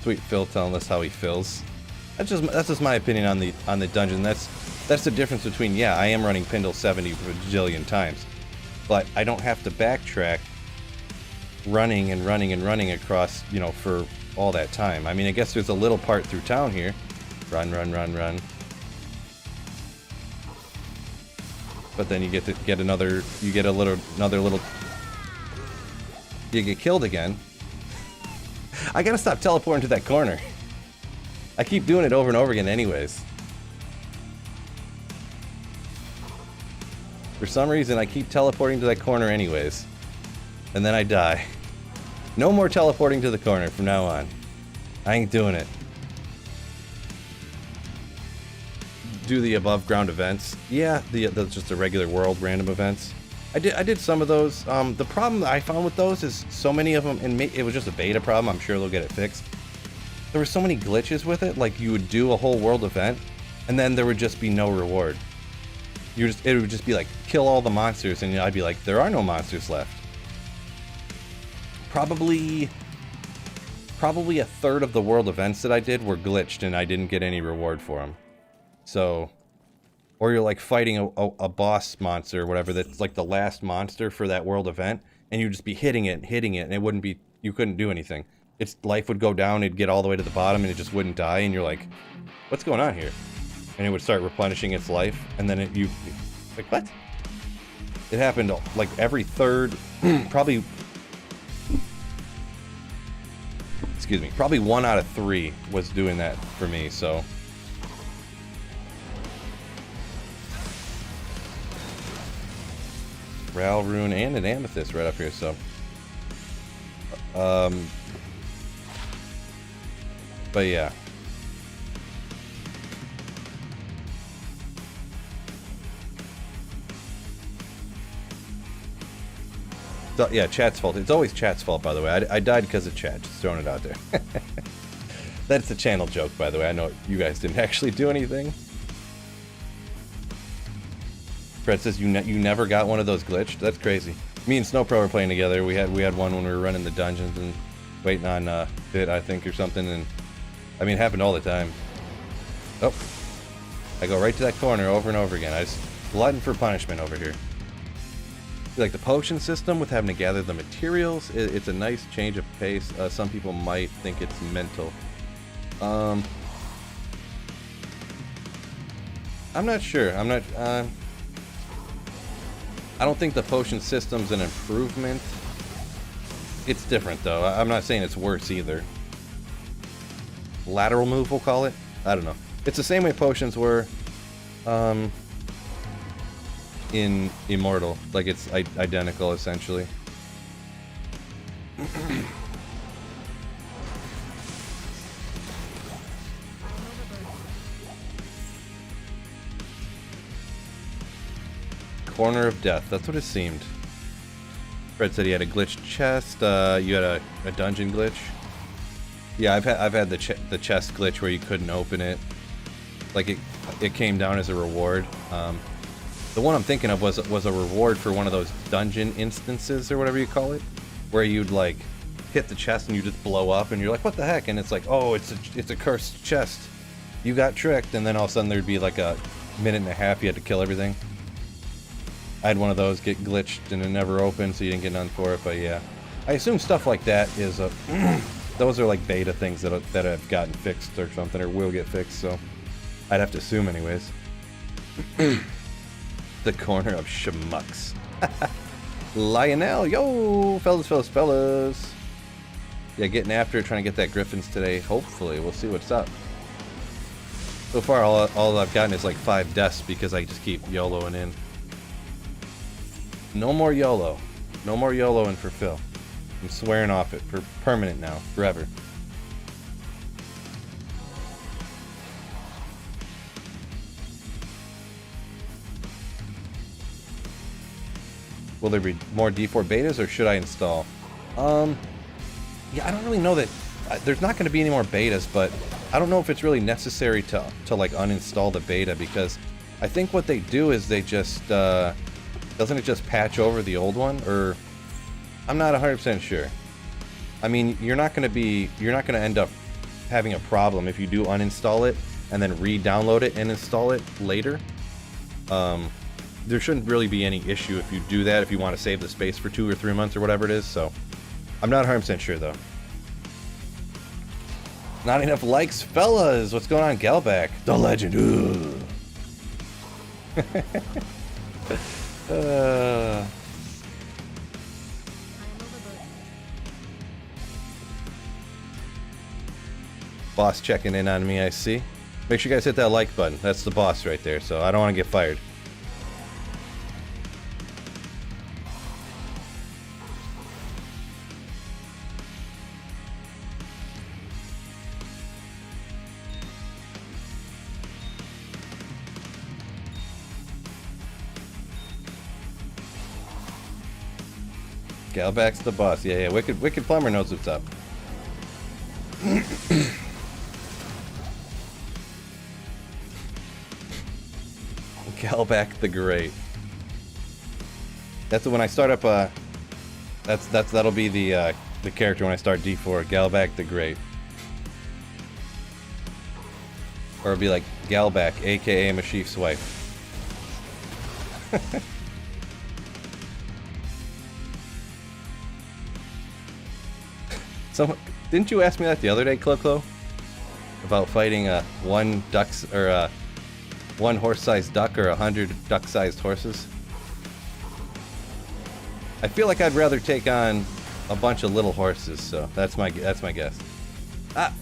Sweet Phil telling us how he feels. That's just my opinion on the dungeon. That's the difference between, yeah, I am running Pindle 70 bajillion times, but I don't have to backtrack running and running and running across, you know, for all that time. I mean, I guess there's a little part through town here. Run, run, run, run. But then you get to get another, you get another little, you get killed again. I gotta stop teleporting to that corner. I keep doing it over and over again anyways. For some reason, I keep teleporting to that corner anyways. And then I die. No more teleporting to the corner from now on. I ain't doing it. Do the above ground events. Yeah, the just the regular world random events. I did some of those. The problem that I found with those is so many of them, and it was just a beta problem. I'm sure they'll get it fixed. There were so many glitches with it. Like, you would do a whole world event, and then there would just be no reward. It would just be like, kill all the monsters, and I'd be like, there are no monsters left. Probably a third of the world events that I did were glitched, and I didn't get any reward for them. So, or you're like fighting a boss monster or whatever that's like the last monster for that world event, and you'd just be hitting it, and it wouldn't be, you couldn't do anything. Its life would go down, it'd get all the way to the bottom, and it just wouldn't die, and you're like, what's going on here? And it would start replenishing its life, and then you like, what? It happened like every third, probably 1 out of 3 was doing that for me, so. Ral Rune and an Amethyst right up here, so. But yeah. So, yeah, chat's fault. It's always chat's fault, by the way. I died because of chat. Just throwing it out there. That's a channel joke, by the way. I know you guys didn't actually do anything. Fred says you never got one of those glitched. That's crazy. Me and Snowpro were playing together. We had one when we were running the dungeons and waiting on Bit, I think, or something. And I mean, it happened all the time. Oh, I go right to that corner over and over again. I just glutton for punishment over here. Like the potion system with having to gather the materials, it's a nice change of pace. Some people might think it's mental. I'm not sure. I don't think the potion system's an improvement. It's different though. I'm not saying it's worse either. Lateral move, we'll call it. I don't know. It's the same way potions were in Immortal. Like, it's identical essentially. Corner of Death. That's what it seemed. Fred said he had a glitched chest. You had a dungeon glitch. Yeah, I've had the chest glitch where you couldn't open it. Like it came down as a reward. The one I'm thinking of was a reward for one of those dungeon instances or whatever you call it, where you'd like hit the chest and you just blow up and you're like, what the heck? And it's like, oh, it's a cursed chest. You got tricked, and then all of a sudden there'd be like a minute and a half you had to kill everything. I had one of those get glitched and it never opened, so you didn't get none for it. But yeah, I assume stuff like that is those are like beta things that have gotten fixed or something, or will get fixed. So I'd have to assume anyways. The corner of schmucks. Lionel, yo, fellas. Yeah, getting after it, trying to get that Griffons today. Hopefully, we'll see what's up. So far, all I've gotten is like 5 deaths because I just keep YOLOing in. No more YOLO. No more YOLOing for Phil. I'm swearing off it for permanent now, forever. Will there be more D4 betas, or should I install? Yeah, I don't really know that. There's not going to be any more betas, but I don't know if it's really necessary to like uninstall the beta, because I think what they do is they just doesn't it just patch over the old one, or I'm not 100% sure. I mean, you're not going to end up having a problem if you do uninstall it and then re-download it and install it later. There shouldn't really be any issue if you do that, if you want to save the space for 2 or 3 months or whatever it is. So I'm not 100% sure though. Not enough likes, fellas. What's going on, Galback? The legend. Boss checking in on me, I see. Make sure you guys hit that like button. That's the boss right there, so I don't want to get fired. Galback's the boss. Yeah. Wicked Plumber knows what's up. Galback the Great. That's when I start up. That'll be the character when I start D4. Galback the Great. Or it'll be like Galback, aka Mashif's wife. So, didn't you ask me that the other day, Clo? About fighting one horse-sized duck or 100 duck-sized horses? I feel like I'd rather take on a bunch of little horses, so that's my guess.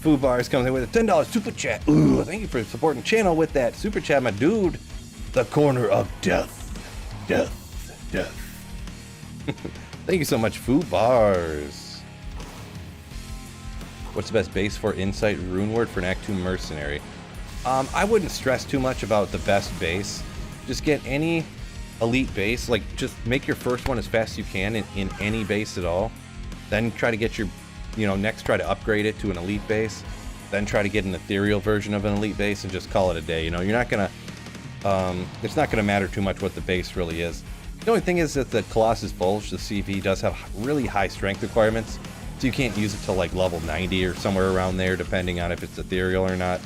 Foo Bars comes in with a $10 super chat. Ooh, thank you for supporting the channel with that super chat, my dude. The corner of death. Thank you so much, Foo Bars. What's the best base for Insight Rune Word for an Act 2 Mercenary? I wouldn't stress too much about the best base. Just get any elite base. Like, just make your first one as fast as you can in any base at all. Then try to get your, next try to upgrade it to an elite base. Then try to get an ethereal version of an elite base and just call it a day. You're not gonna, it's not gonna matter too much what the base really is. The only thing is that the Colossus Bulge, the CV, does have really high strength requirements. So you can't use it till like level 90 or somewhere around there, depending on if it's ethereal or not.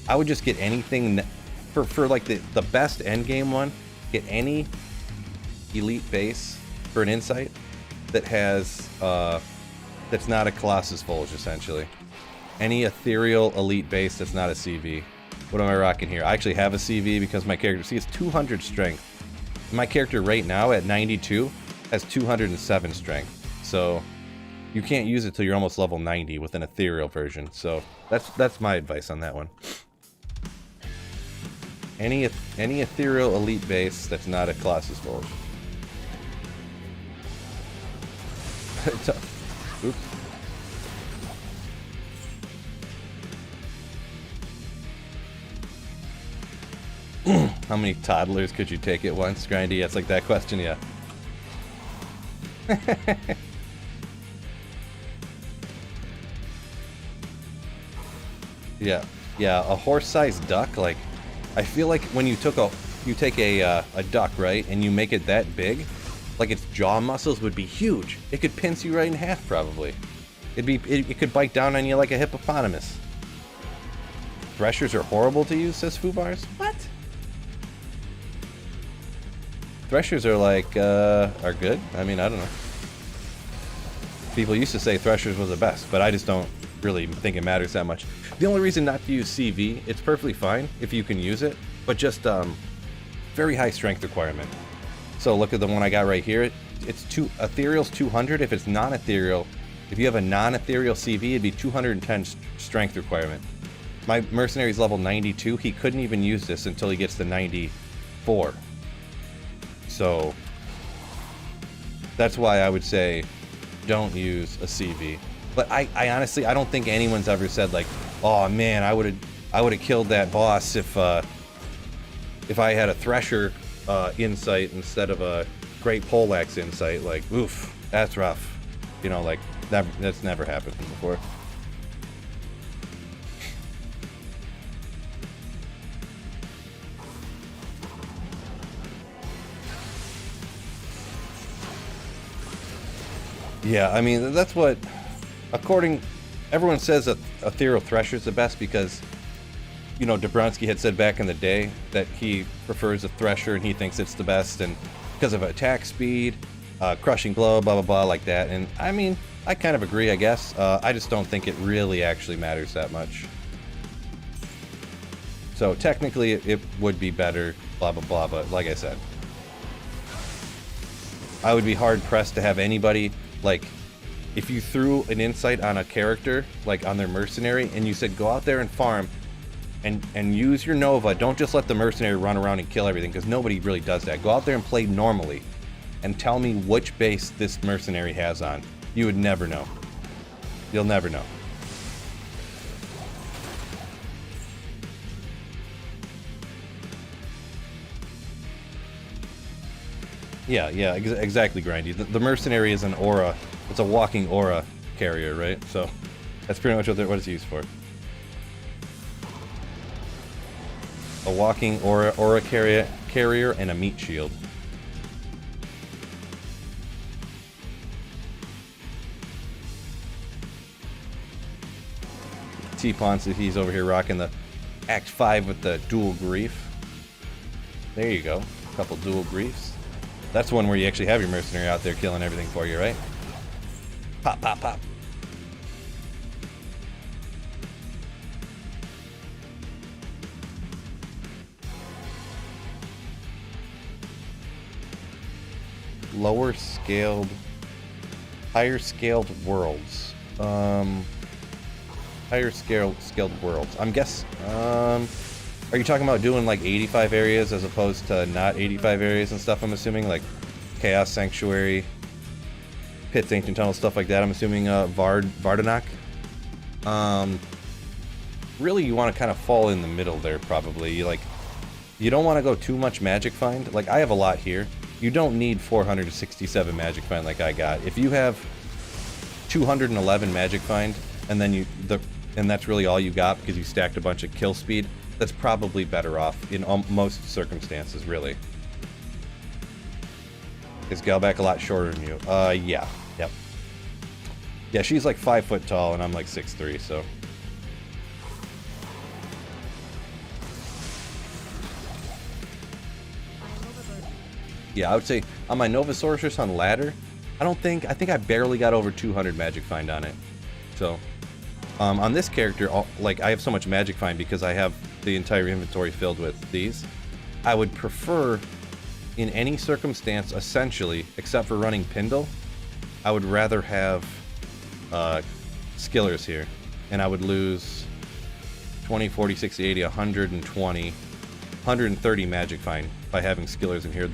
I would just get anything for like the best endgame one. Get any elite base for an insight that has that's not a Colossus Bulge, essentially. Any ethereal elite base that's not a CV. What am I rocking here? I actually have a CV because my character, it's 200 strength. My character right now at 92 has 207 strength. So you can't use it till you're almost level 90 with an ethereal version. So that's my advice on that one. Any ethereal elite base that's not a Colossus Bulge. Oops. How many toddlers could you take at once, Grindy? It's like that question, yeah. Yeah, yeah, a horse-sized duck. Like, I feel like when you take a duck, right, and you make it that big, like its jaw muscles would be huge. It could pinch you right in half, probably. It could bite down on you like a hippopotamus. Threshers are horrible to use, says Fubars. What? Threshers are like, are good? I mean, I don't know. People used to say Threshers was the best, but I just don't really think it matters that much. The only reason not to use CV, it's perfectly fine if you can use it, but just very high strength requirement. So look at the one I got right here. Ethereal's 200. If it's non-ethereal, if you have a non-ethereal CV, it'd be 210 strength requirement. My mercenary's level 92. He couldn't even use this until he gets to 94. So that's why I would say don't use a CV. But I honestly, I don't think anyone's ever said like, oh man, I would have killed that boss if I had a Thresher insight instead of a Great Poleaxe insight. Like, oof, that's rough. You know, like that's never happened before. Yeah, I mean, that's what, everyone says that Ethereal Thresher's the best because, you know, Dobronsky had said back in the day that he prefers a Thresher and he thinks it's the best, and because of attack speed, crushing blow, blah, blah, blah, like that. And I mean, I kind of agree, I guess. I just don't think it really actually matters that much. So technically it would be better, blah, blah, blah, but like I said, I would be hard pressed to have anybody, like, if you threw an insight on a character, like on their mercenary, and you said go out there and farm and use your Nova, don't just let the mercenary run around and kill everything, because nobody really does that. Go out there and play normally and tell me which base this mercenary has on. You would never know. You'll never know. Yeah, exactly, Grindy. The mercenary is an aura. It's a walking aura carrier, right? So that's pretty much what it's used for. A walking aura carrier and a meat shield. T-Pon says he's over here rocking the Act 5 with the dual grief. There you go. A couple dual griefs. That's one where you actually have your mercenary out there killing everything for you, right? Pop, pop, pop. Lower scaled, higher scaled worlds. Higher scaled worlds. I'm guess. Are you talking about doing like 85 areas as opposed to not 85 areas and stuff? I'm assuming like Chaos Sanctuary, Pits, Ancient Tunnels, stuff like that. I'm assuming Vardanok. Really, you want to kind of fall in the middle there. Probably you don't want to go too much Magic Find. Like I have a lot here. You don't need 467 Magic Find like I got. If you have 211 Magic Find and then and that's really all you got because you stacked a bunch of kill speed, that's probably better off in most circumstances, really. Is Galback a lot shorter than you? Yeah. Yep. Yeah, she's like 5 foot tall and I'm like 6'3", so. Yeah, I would say on my Nova Sorceress on ladder, I think I barely got over 200 Magic Find on it. So, on this character, like I have so much Magic Find because I have the entire inventory filled with these. I would prefer, in any circumstance, essentially, except for running Pindle, I would rather have Skillers here, and I would lose 20, 40, 60, 80, 120, 130 Magic Find by having Skillers in here.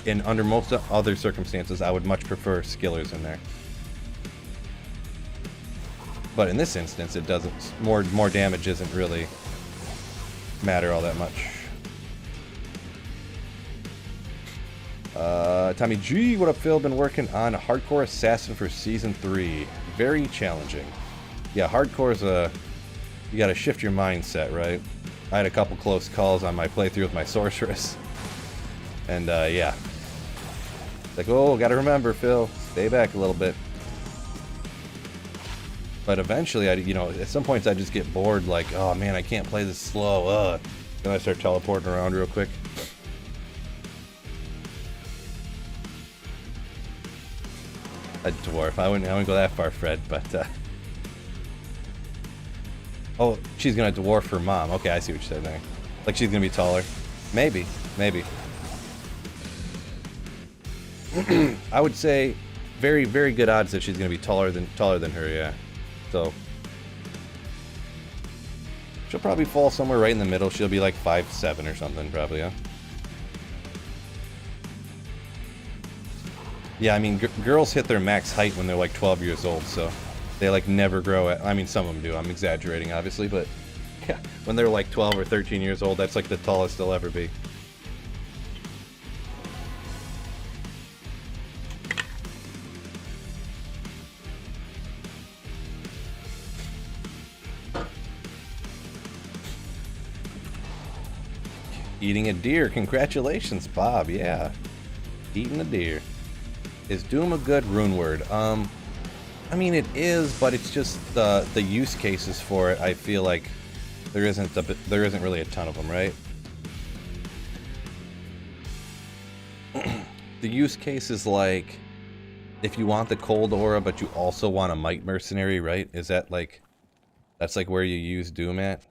And under most other circumstances, I would much prefer Skillers in there. But in this instance, it doesn't. More damage isn't really matter all that much. Tommy G, what up, Phil? Been working on a Hardcore Assassin for Season 3. Very challenging. Yeah, Hardcore is you gotta shift your mindset, right? I had a couple close calls on my playthrough with my sorceress. And, yeah. Like, oh, gotta remember, Phil, stay back a little bit. But eventually, you know, at some points I just get bored, like, oh man, I can't play this slow, Then I start teleporting around real quick. A dwarf. I wouldn't go that far, Fred, but, oh, she's gonna dwarf her mom. Okay, I see what you said there. Like she's gonna be taller. Maybe. I would say very, very good odds that she's gonna be taller than her, yeah. So she'll probably fall somewhere right in the middle. She'll be like 5'7" or something, probably, yeah. Yeah, I mean, girls hit their max height when they're like 12 years old, so they like never grow at, I mean, some of them do. I'm exaggerating, obviously, but yeah, when they're like 12 or 13 years old, that's like the tallest they'll ever be. Eating a deer. Congratulations, Bob. Yeah. Eating a deer. Is Doom a good rune word? I mean, it is, but it's just the use cases for it. I feel like there isn't really a ton of them, right? The use case is like if you want the cold aura, but you also want a might mercenary, right? Is that like that's like where you use Doom at?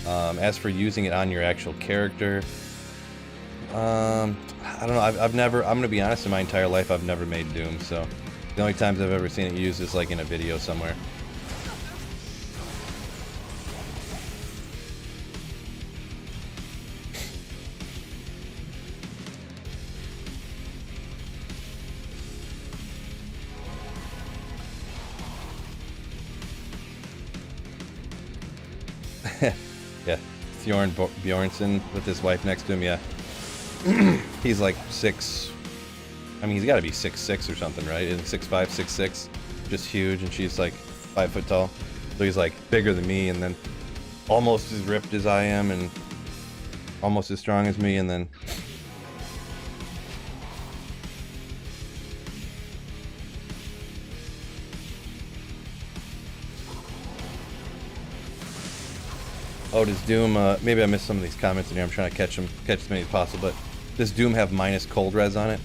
As for using it on your actual character, I don't know. I've never. I'm gonna be honest. In my entire life, I've never made Doom. So the only times I've ever seen it used is like in a video somewhere. Yeah, Bjornsson with his wife next to him. Yeah. He's like 6. I mean, he's got to be 6'6" or something, right? 6'5", 6'6", just huge, and she's like 5 foot tall. So he's like bigger than me, and then almost as ripped as I am, and almost as strong as me, and then oh, does Doom? Maybe I missed some of these comments in here. I'm trying to catch as many as possible, but. Does Doom have minus cold res on it?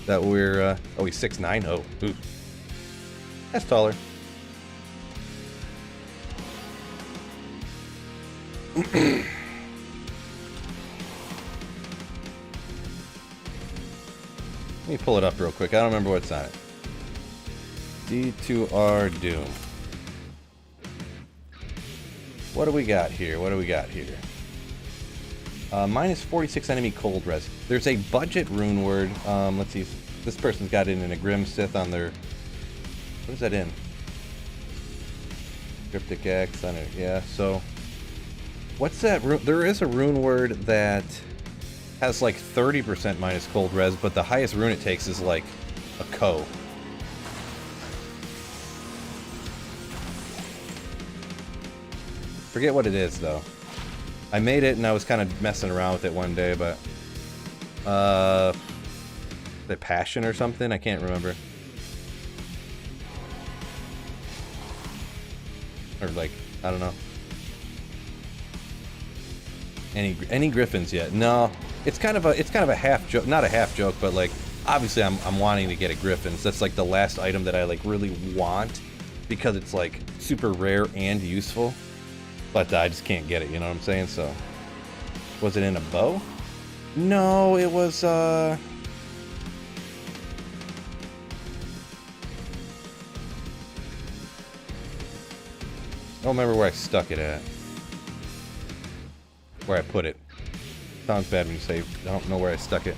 That we're, oh, he's 6'9". Oh, ooh. That's taller. Let me pull it up real quick. I don't remember what's on it. D2R Doom. What do we got here? Minus 46 enemy cold res. There's a budget rune word. Let's see. This person's got it in a Grim Sith on their... What is that in? Cryptic X on it. Yeah, so... What's that rune? There is a rune word that has like 30% minus cold res, but the highest rune it takes is like a Ko. Forget what it is, though. I made it and I was kind of messing around with it one day, but the passion or something, I can't remember. Or like, I don't know. Any Griffins yet? No. It's kind of a half joke, not a half joke, but like obviously I'm wanting to get a Griffin. So that's like the last item that I like really want because it's like super rare and useful. But I just can't get it, you know what I'm saying? So, was it in a bow? No, it was, I don't remember where I stuck it at. Where I put it. Sounds bad when you say, I don't know where I stuck it.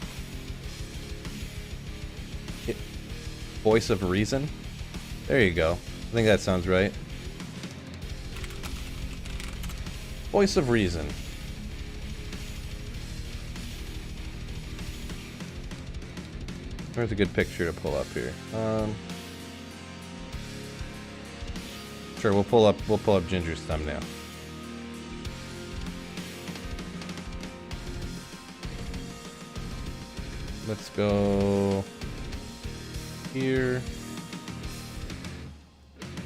Voice of Reason? There you go. I think that sounds right. Voice of Reason. There's a good picture to pull up here. Sure, we'll pull up Ginger's thumbnail. Let's go here.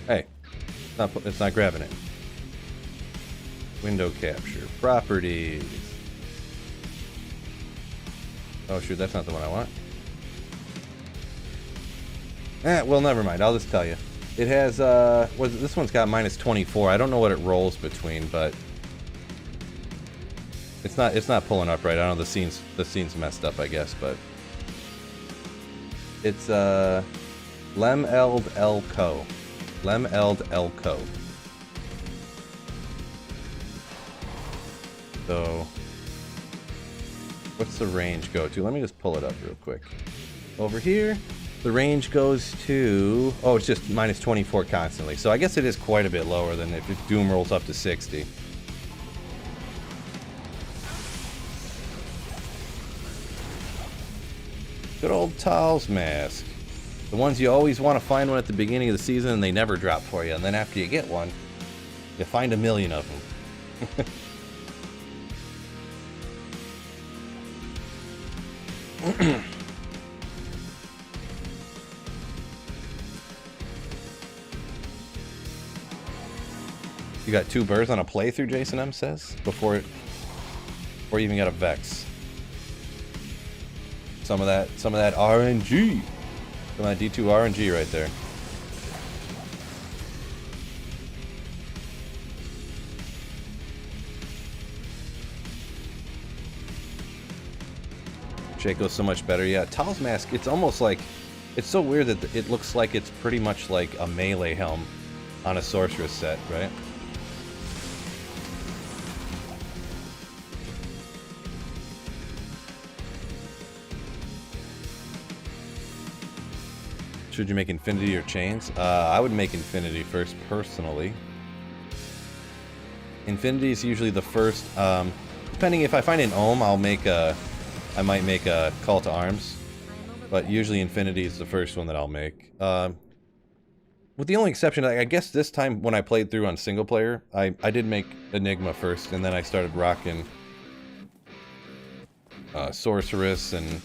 Hey, it's not grabbing it. Window capture, properties. Oh shoot, that's not the one I want. Well, never mind. I'll just tell you. It has this one's got -24. I don't know what it rolls between, but it's not pulling up right. I don't know, the scene's messed up, I guess, but it's Lemeld Elco. Lemeld Elco. So what's the range go to? Let me just pull it up real quick. Over here, the range goes to, oh, it's just -24 constantly. So I guess it is quite a bit lower than if Doom rolls up to 60. Good old Tal's mask. The ones you always want to find one at the beginning of the season and they never drop for you. And then after you get one, you find a million of them. You got 2 birds on a playthrough, Jason M says, before you even got a Vex. Some of that RNG. Some of that D2 RNG right there. Shake goes so much better. Yeah, Tal's mask, it's almost like, it's so weird that it looks like it's pretty much like a melee helm on a sorceress set, right? Should you make Infinity or Chains? I would make Infinity first, personally. Infinity is usually the first. Depending, if I find an Ohm, I might make a Call to Arms. But usually Infinity is the first one that I'll make. With the only exception, I guess this time when I played through on single player, I did make Enigma first, and then I started rocking Sorceress and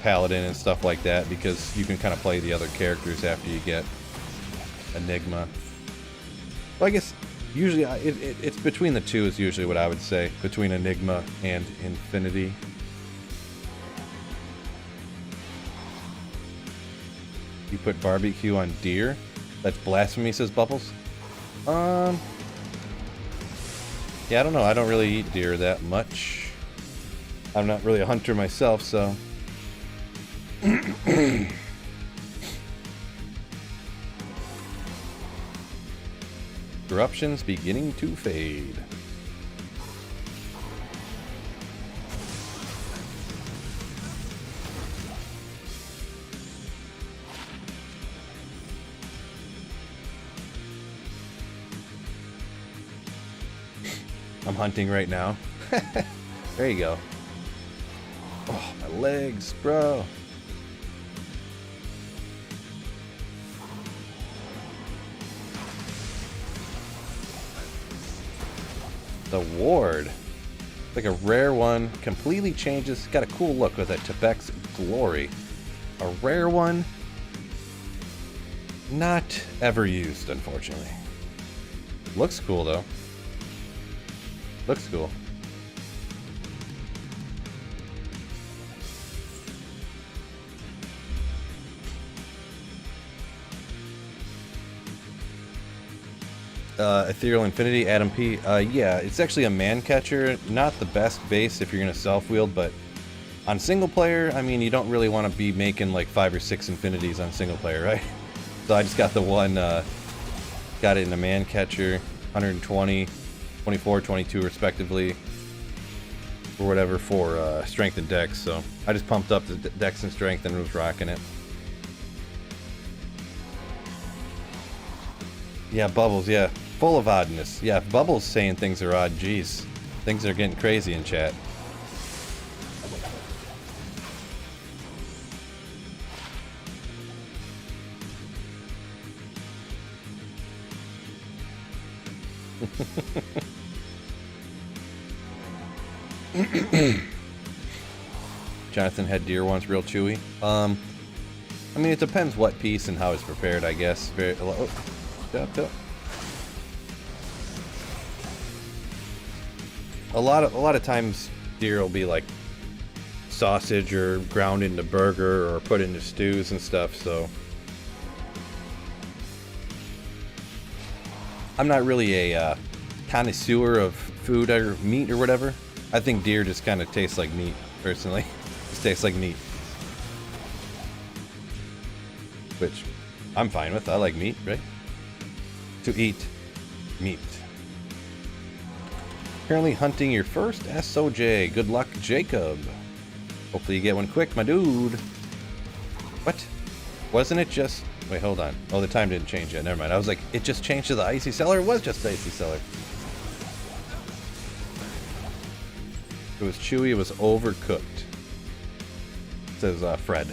Paladin and stuff like that, because you can kind of play the other characters after you get Enigma. Well, I guess usually it's between the two is usually what I would say, between Enigma and Infinity. You put barbecue on deer? That's blasphemy, says Bubbles. Yeah, I don't know. I don't really eat deer that much. I'm not really a hunter myself, so... Corruption's beginning to fade. I'm hunting right now. There you go. Oh, my legs, bro. The Ward. Like a rare one. Completely changes. Got a cool look with that Tebek's Glory. A rare one. Not ever used, unfortunately. Looks cool, though. Looks cool. Ethereal Infinity, Adam P. Yeah, it's actually a man catcher. Not the best base if you're going to self-wield, but on single player, I mean, you don't really want to be making like 5 or 6 Infinities on single player, right? So I just got the one, got it in a man catcher, 120, 24, 22 respectively, or whatever for strength and dex. So I just pumped up the dex and strength and was rocking it. Yeah, Bubbles, yeah. Full of oddness. Yeah, if Bubbles saying things are odd, geez. Things are getting crazy in chat. Jonathan had deer once, real chewy. I mean, it depends what piece and how it's prepared, I guess. Very. Oh, a lot of times, deer will be like sausage or ground into burger or put into stews and stuff. So I'm not really a connoisseur of food or meat or whatever. I think deer just kind of tastes like meat, personally. Just tastes like meat. Which I'm fine with. I like meat, right? To eat meat. Currently hunting your first SOJ. Good luck, Jacob. Hopefully you get one quick, my dude. What? Wasn't it just... Wait, hold on. Oh, the time didn't change yet. Never mind. I was like, it just changed to the icy cellar? It was just the icy cellar. It was chewy. It was overcooked. Says Fred.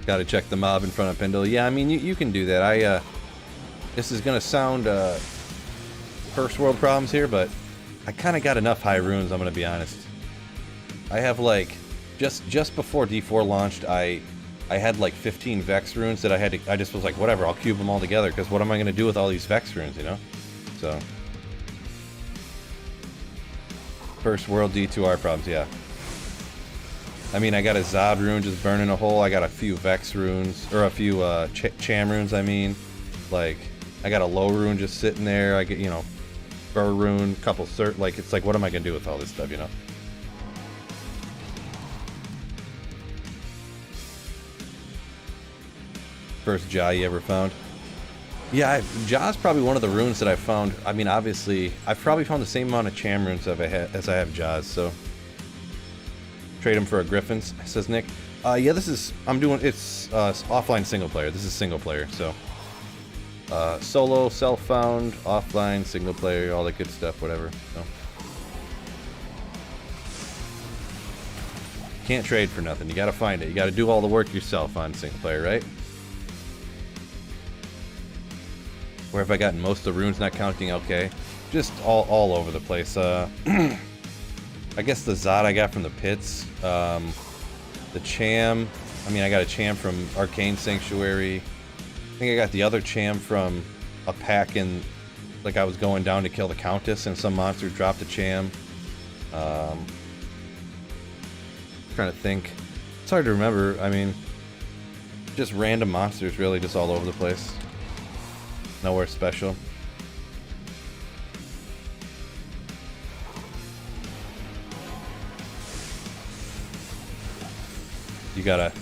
Gotta check the mob in front of Pendle. Yeah, I mean, you can do that. This is gonna sound first world problems here, but I kind of got enough high runes, I'm gonna be honest. I have like, just before D4 launched, I had like 15 Vex runes that I just was like, whatever, I'll cube them all together, because what am I gonna do with all these Vex runes, you know? So. First world D2R problems, yeah. I mean, I got a Zod rune just burning a hole. I got a few Vex runes, or a few Cham runes, I mean. Like, I got a low rune just sitting there. I get, you know, Burr rune, couple cert. Like, it's like, what am I going to do with all this stuff, you know? First Jah you ever found? Yeah, Jah's probably one of the runes that I found. I mean, obviously, I've probably found the same amount of Cham runes as I have Jah's, so... Trade him for a Griffons, says Nick. Yeah, this is, it's offline single player. This is single player, so. Solo, self-found, offline, single player, all that good stuff, whatever. So. Can't trade for nothing. You gotta find it. You gotta do all the work yourself on single player, right? Where have I gotten most of the runes, not counting LK? Just all over the place. I guess the Zod I got from the pits. The Cham, I mean, I got a Cham from Arcane Sanctuary. I think I got the other Cham from a pack in, like I was going down to kill the Countess and some monster dropped a Cham. Trying to think. It's hard to remember. I mean, just random monsters really, just all over the place. Nowhere special. You gotta...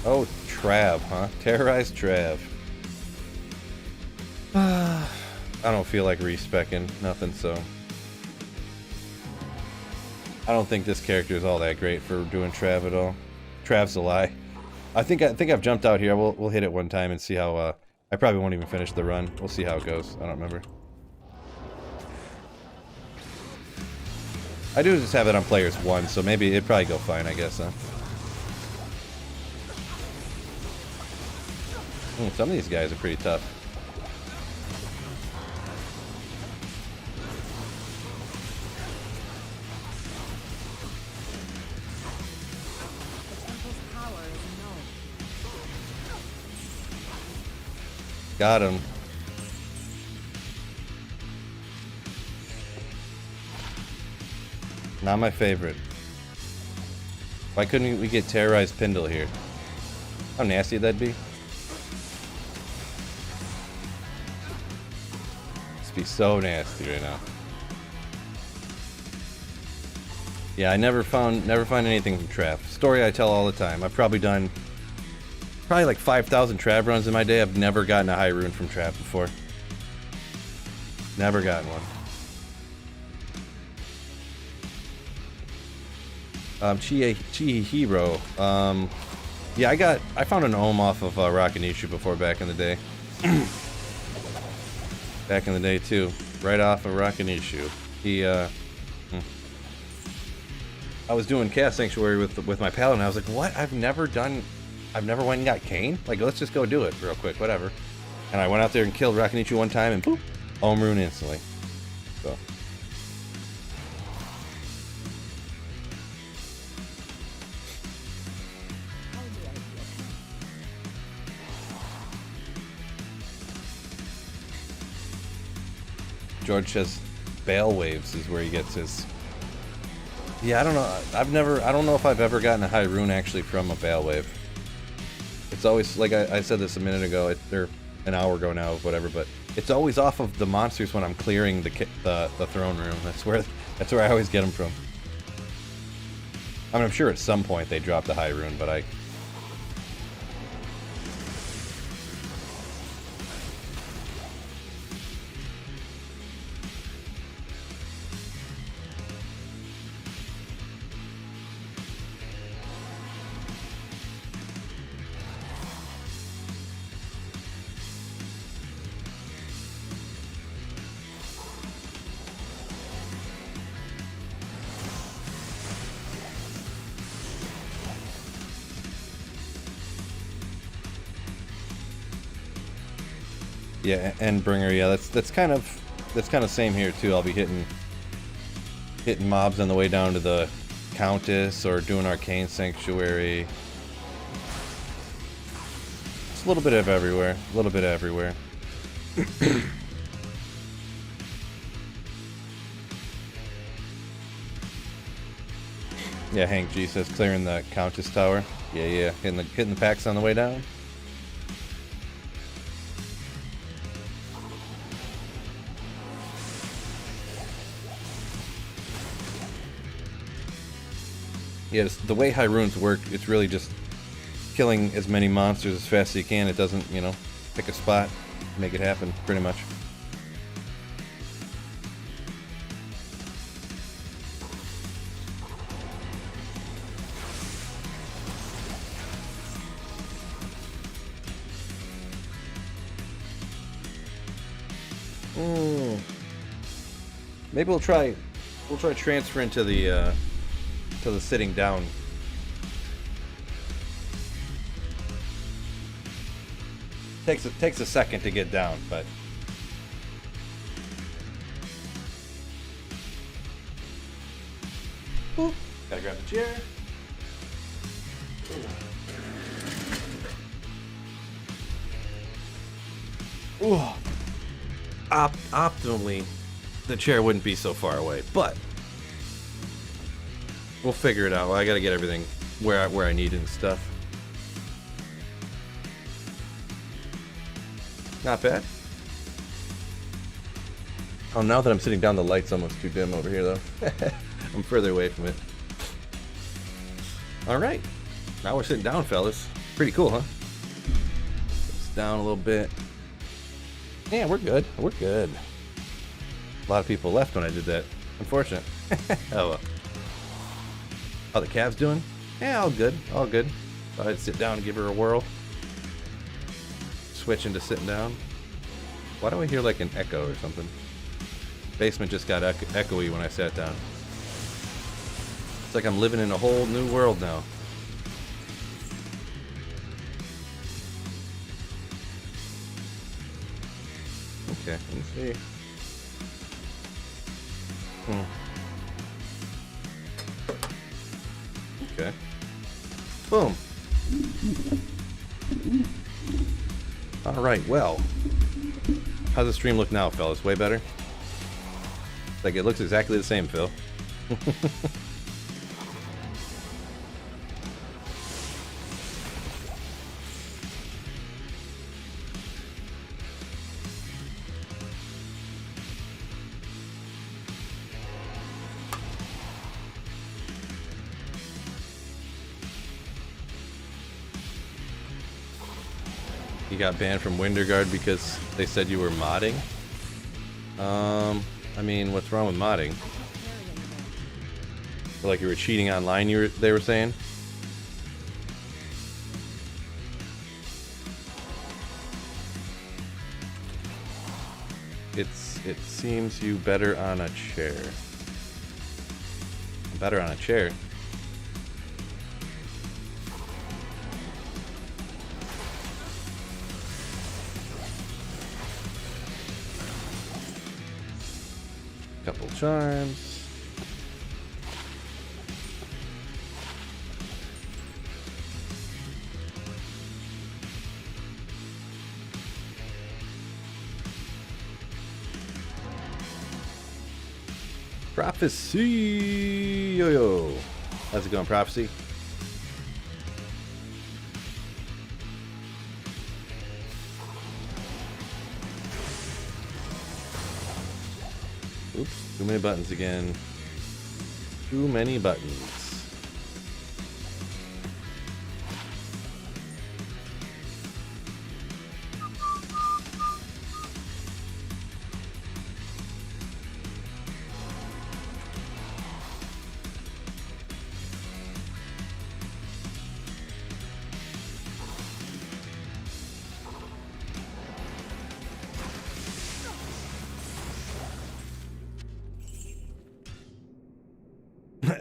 Oh, Trav, huh? Terrorize Trav. I don't feel like respecking nothing, so... I don't think this character is all that great for doing Trav at all. Trav's a lie. I think I've jumped out here. We'll hit it one time and see how... I probably won't even finish the run. We'll see how it goes. I don't remember. I do just have it on players 1, so maybe it'd probably go fine, I guess, huh? Some of these guys are pretty tough. Got him. Not my favorite. Why couldn't we get terrorized Pendle here? How nasty that'd be. Be so nasty right now. Yeah, I never found anything from Trav. Story I tell all the time. I've probably done like 5,000 Trav runs in my day. I've never gotten a high rune from Trav before. Never gotten one. Chihiro. Yeah, I found an ohm off of Rakanishu before back in the day. Back in the day too, right off of Rakanishu. He, I was doing Chaos Sanctuary with my paladin. I was like, what? I've never done I've never went and got Kane. Like, let's just go do it real quick, whatever. And I went out there and killed Rakanichu one time, and boop, Home Rune instantly. So. George says Bale Waves is where he gets his. Yeah, I don't know. I don't know if I've ever gotten a high rune actually from a Bale Wave. It's always, like I said this a minute ago, or an hour ago now, whatever, but it's always off of the monsters when I'm clearing the throne room. That's where I always get them from. I mean, I'm sure at some point they drop the high rune, but I. Yeah, Endbringer, yeah, that's kind of same here too. I'll be hitting mobs on the way down to the Countess or doing Arcane Sanctuary. It's a little bit of everywhere. A little bit of everywhere. Yeah, Hank G says clearing the Countess Tower. Yeah, hitting the packs on the way down. Yeah, the way high runes work, it's really just killing as many monsters as fast as you can. It doesn't, you know, pick a spot, make it happen, pretty much. Maybe we'll try transferring to the sitting down. Takes a second to get down, but Oop. Gotta grab the chair. Ooh. Optimally, the chair wouldn't be so far away, but we'll figure it out. I gotta get everything where I need it and stuff. Not bad. Oh, now that I'm sitting down, the light's almost too dim over here, though. I'm further away from it. All right, now we're sitting down, fellas. Pretty cool, huh? It's down a little bit. Yeah, we're good. We're good. A lot of people left when I did that. Unfortunate. Oh well. How the Cavs doing? Yeah, all good. All good. Thought I'd sit down and give her a whirl. Switching to sitting down. Why do I hear like an echo or something? Basement just got echoey when I sat down. It's like I'm living in a whole new world now. Okay, let me see. Okay. Boom. Alright, well. How's the stream look now, fellas? Way better? Like, it looks exactly the same, Phil. You got banned from Winterguard because they said you were modding? I mean, what's wrong with modding? Like you were cheating online, they were saying? It seems you better on a chair. Better on a chair? Couple charms. Prophecy. Yo yo. How's it going, Prophecy? Oops, too many buttons again. Too many buttons.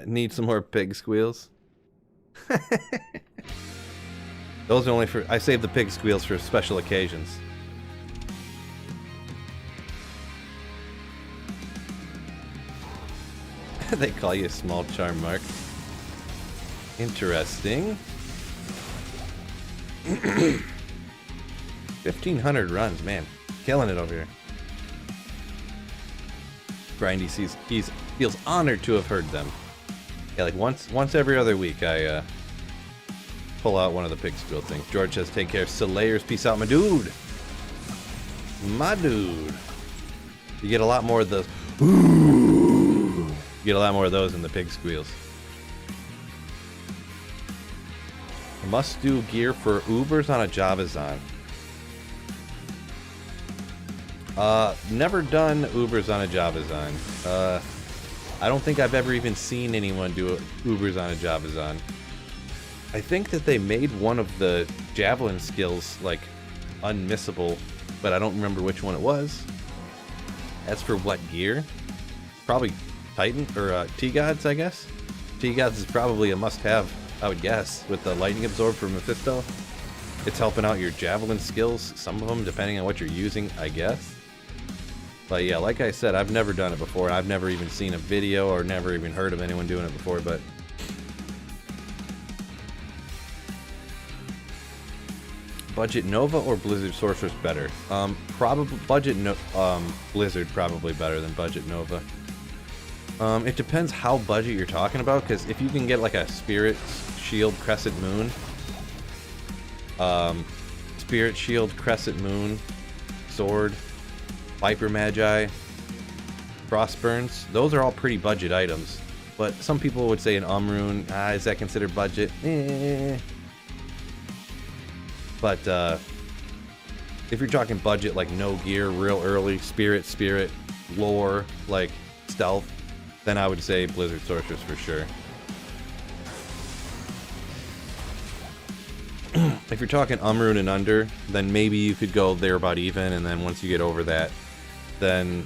Need some more pig squeals. Those are only for... I save the pig squeals for special occasions. They call you a small charm, Mark. Interesting. 1,500 runs, man. Killing it over here. Grindy feels honored to have heard them. Yeah, like once every other week, I pull out one of the pig squeal things. George says, "Take care, Slayers. Peace out, my dude." My dude. You get a lot more of those. You get a lot more of those in the pig squeals. Must do gear for Ubers on a Javazon. Never done Ubers on a Javazon. I don't think I've ever even seen anyone do Ubers on a Javazon. I think that they made one of the javelin skills like unmissable, but I don't remember which one it was. As for what gear? Probably Titan or T-Gods, I guess. T-Gods is probably a must-have, I would guess, with the lightning absorb for Mephisto. It's helping out your javelin skills, some of them depending on what you're using, I guess. But yeah, like I said, I've never done it before. I've never even seen a video or never even heard of anyone doing it before, but... Budget Nova or Blizzard Sorceress better? Probably Blizzard probably better than Budget Nova. It depends how budget you're talking about, because if you can get like a Spirit Shield Crescent Moon, Spirit Shield Crescent Moon, Sword, Viper Magi, Frostburns, those are all pretty budget items. But some people would say an Umrune, is that considered budget? But if you're talking budget, like no gear, real early, spirit, lore, like stealth, then I would say Blizzard Sorceress for sure. If you're talking Umrune and under, then maybe you could go there about even, and then once you get over that, then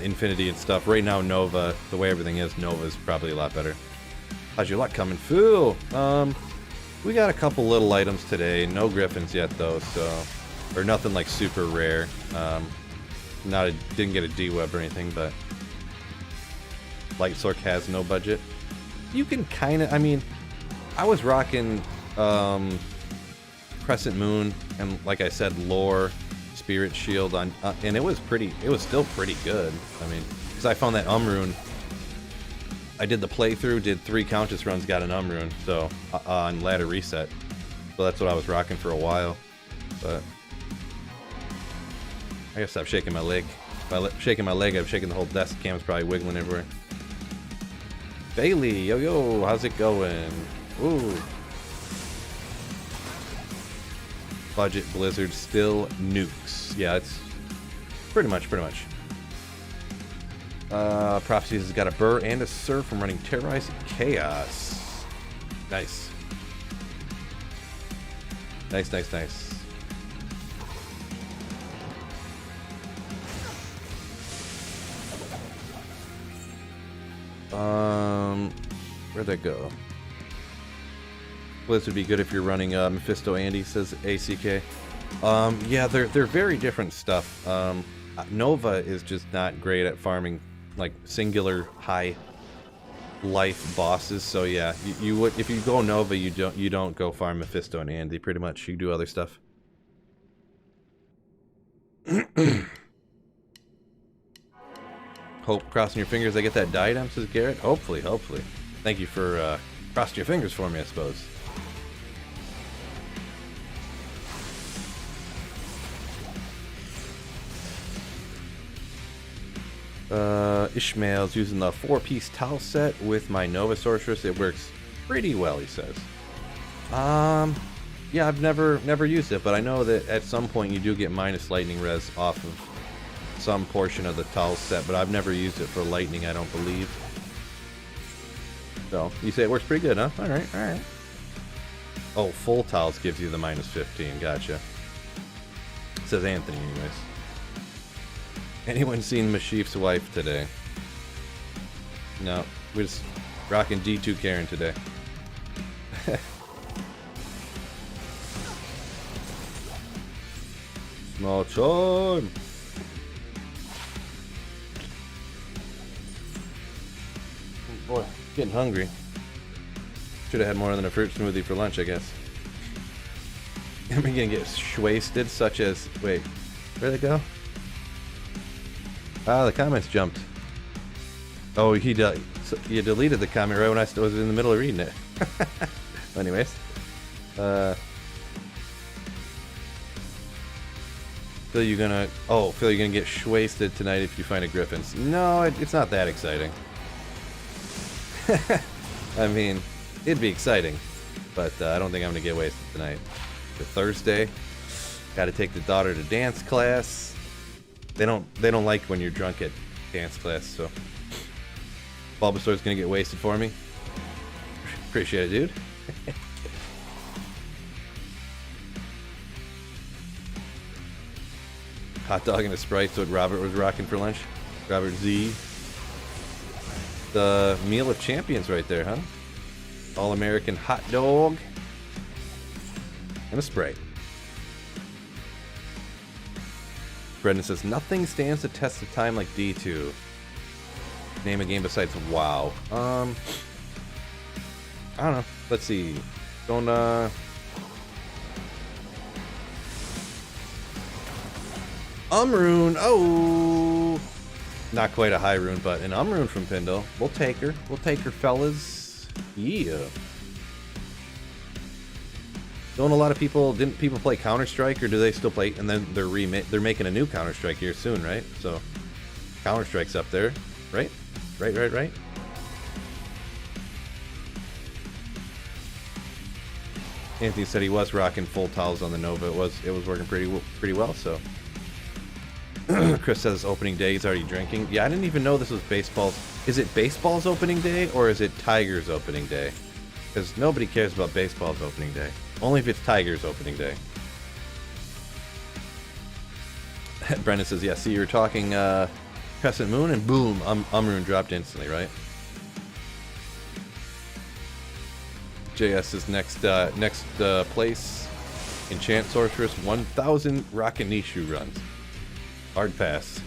Infinity and stuff. Right now, Nova, the way everything is, Nova is probably a lot better. How's your luck coming, Phil? We got a couple little items today. No Griffons yet, though, so... Or nothing, like, super rare. Didn't get a D-Web or anything, but... Light Sork has no budget. You can kind of... I mean, I was rocking Crescent Moon, and like I said, Lore, Spirit Shield, on, and it was still pretty good. I mean, because I found that Umrune... I did the playthrough, did 3 Countess runs, got an Umrune, so on ladder reset. So that's what I was rocking for a while. But I gotta stop shaking my leg. By shaking my leg, I've shaken the whole desk. Cam's probably wiggling everywhere. Bailey, yo yo, how's it going? Ooh. Budget Blizzard still nukes. Yeah, it's pretty much. Prophecies has got a Burr and a Surf from running Terrorize Chaos. Nice. Nice. Where'd that go? Blizz would be good if you're running Mephisto Andy, says ACK. Yeah, they're very different stuff. Nova is just not great at farming like singular high life bosses. So yeah, you would, if you go Nova, you don't go farm Mephisto and Andy. Pretty much, you do other stuff. Hope, crossing your fingers I get that diadem, says Garrett. Hopefully. Thank you for crossing your fingers for me, I suppose. Ishmael's using the 4-piece towel set with my Nova Sorceress. It works pretty well, he says. Yeah, I've never used it, but I know that at some point you do get minus lightning res off of some portion of the towel set, but I've never used it for lightning, I don't believe. So, you say it works pretty good, huh? Alright. Oh, full towels gives you the minus 15, gotcha. Says Anthony, anyways. Anyone seen Mashif's wife today? No, we're just rocking D2 Karen today. Small time! Boy, getting hungry. Should have had more than a fruit smoothie for lunch, I guess. Am I gonna get wasted, such as... Wait, where'd it go? Ah, the comments jumped. Oh, you deleted the comment right when I was in the middle of reading it. Anyways. Phil, you're gonna get wasted tonight if you find a Griffon. No, it's not that exciting. I mean, it'd be exciting, but I don't think I'm gonna get wasted tonight. For Thursday, got to take the daughter to dance class. They don't like when you're drunk at dance class, so Bulbasaur's gonna get wasted for me. Appreciate it, dude. Hot dog and a Sprite's what Robert was rocking for lunch. Robert Z. The meal of champions right there, huh? All-American hot dog and a Sprite. Brendan says, nothing stands the test of time like D2. Name a game besides WoW. I don't know. Let's see. Don't, Umrune. Oh! Not quite a high rune, but an Umrune from Pindle. We'll take her. We'll take her, fellas. Yeah. Don't a lot of people, didn't people play Counter-Strike, or do they still play? And then they're making a new Counter-Strike here soon, right? So Counter-Strike's up there, right? Right. Anthony said he was rocking full towels on the Nova. It was working pretty well. So Chris says opening day he's already drinking. Yeah, I didn't even know this was baseball's. Is it baseball's opening day or is it Tigers opening day? Because nobody cares about baseball's opening day. Only if it's Tigers opening day. Brendan says, yeah, see, you were talking Crescent Moon, and boom, Umrune dropped instantly, right? JS is next place. Enchant Sorceress, 1,000 Rakanishu runs. Hard pass.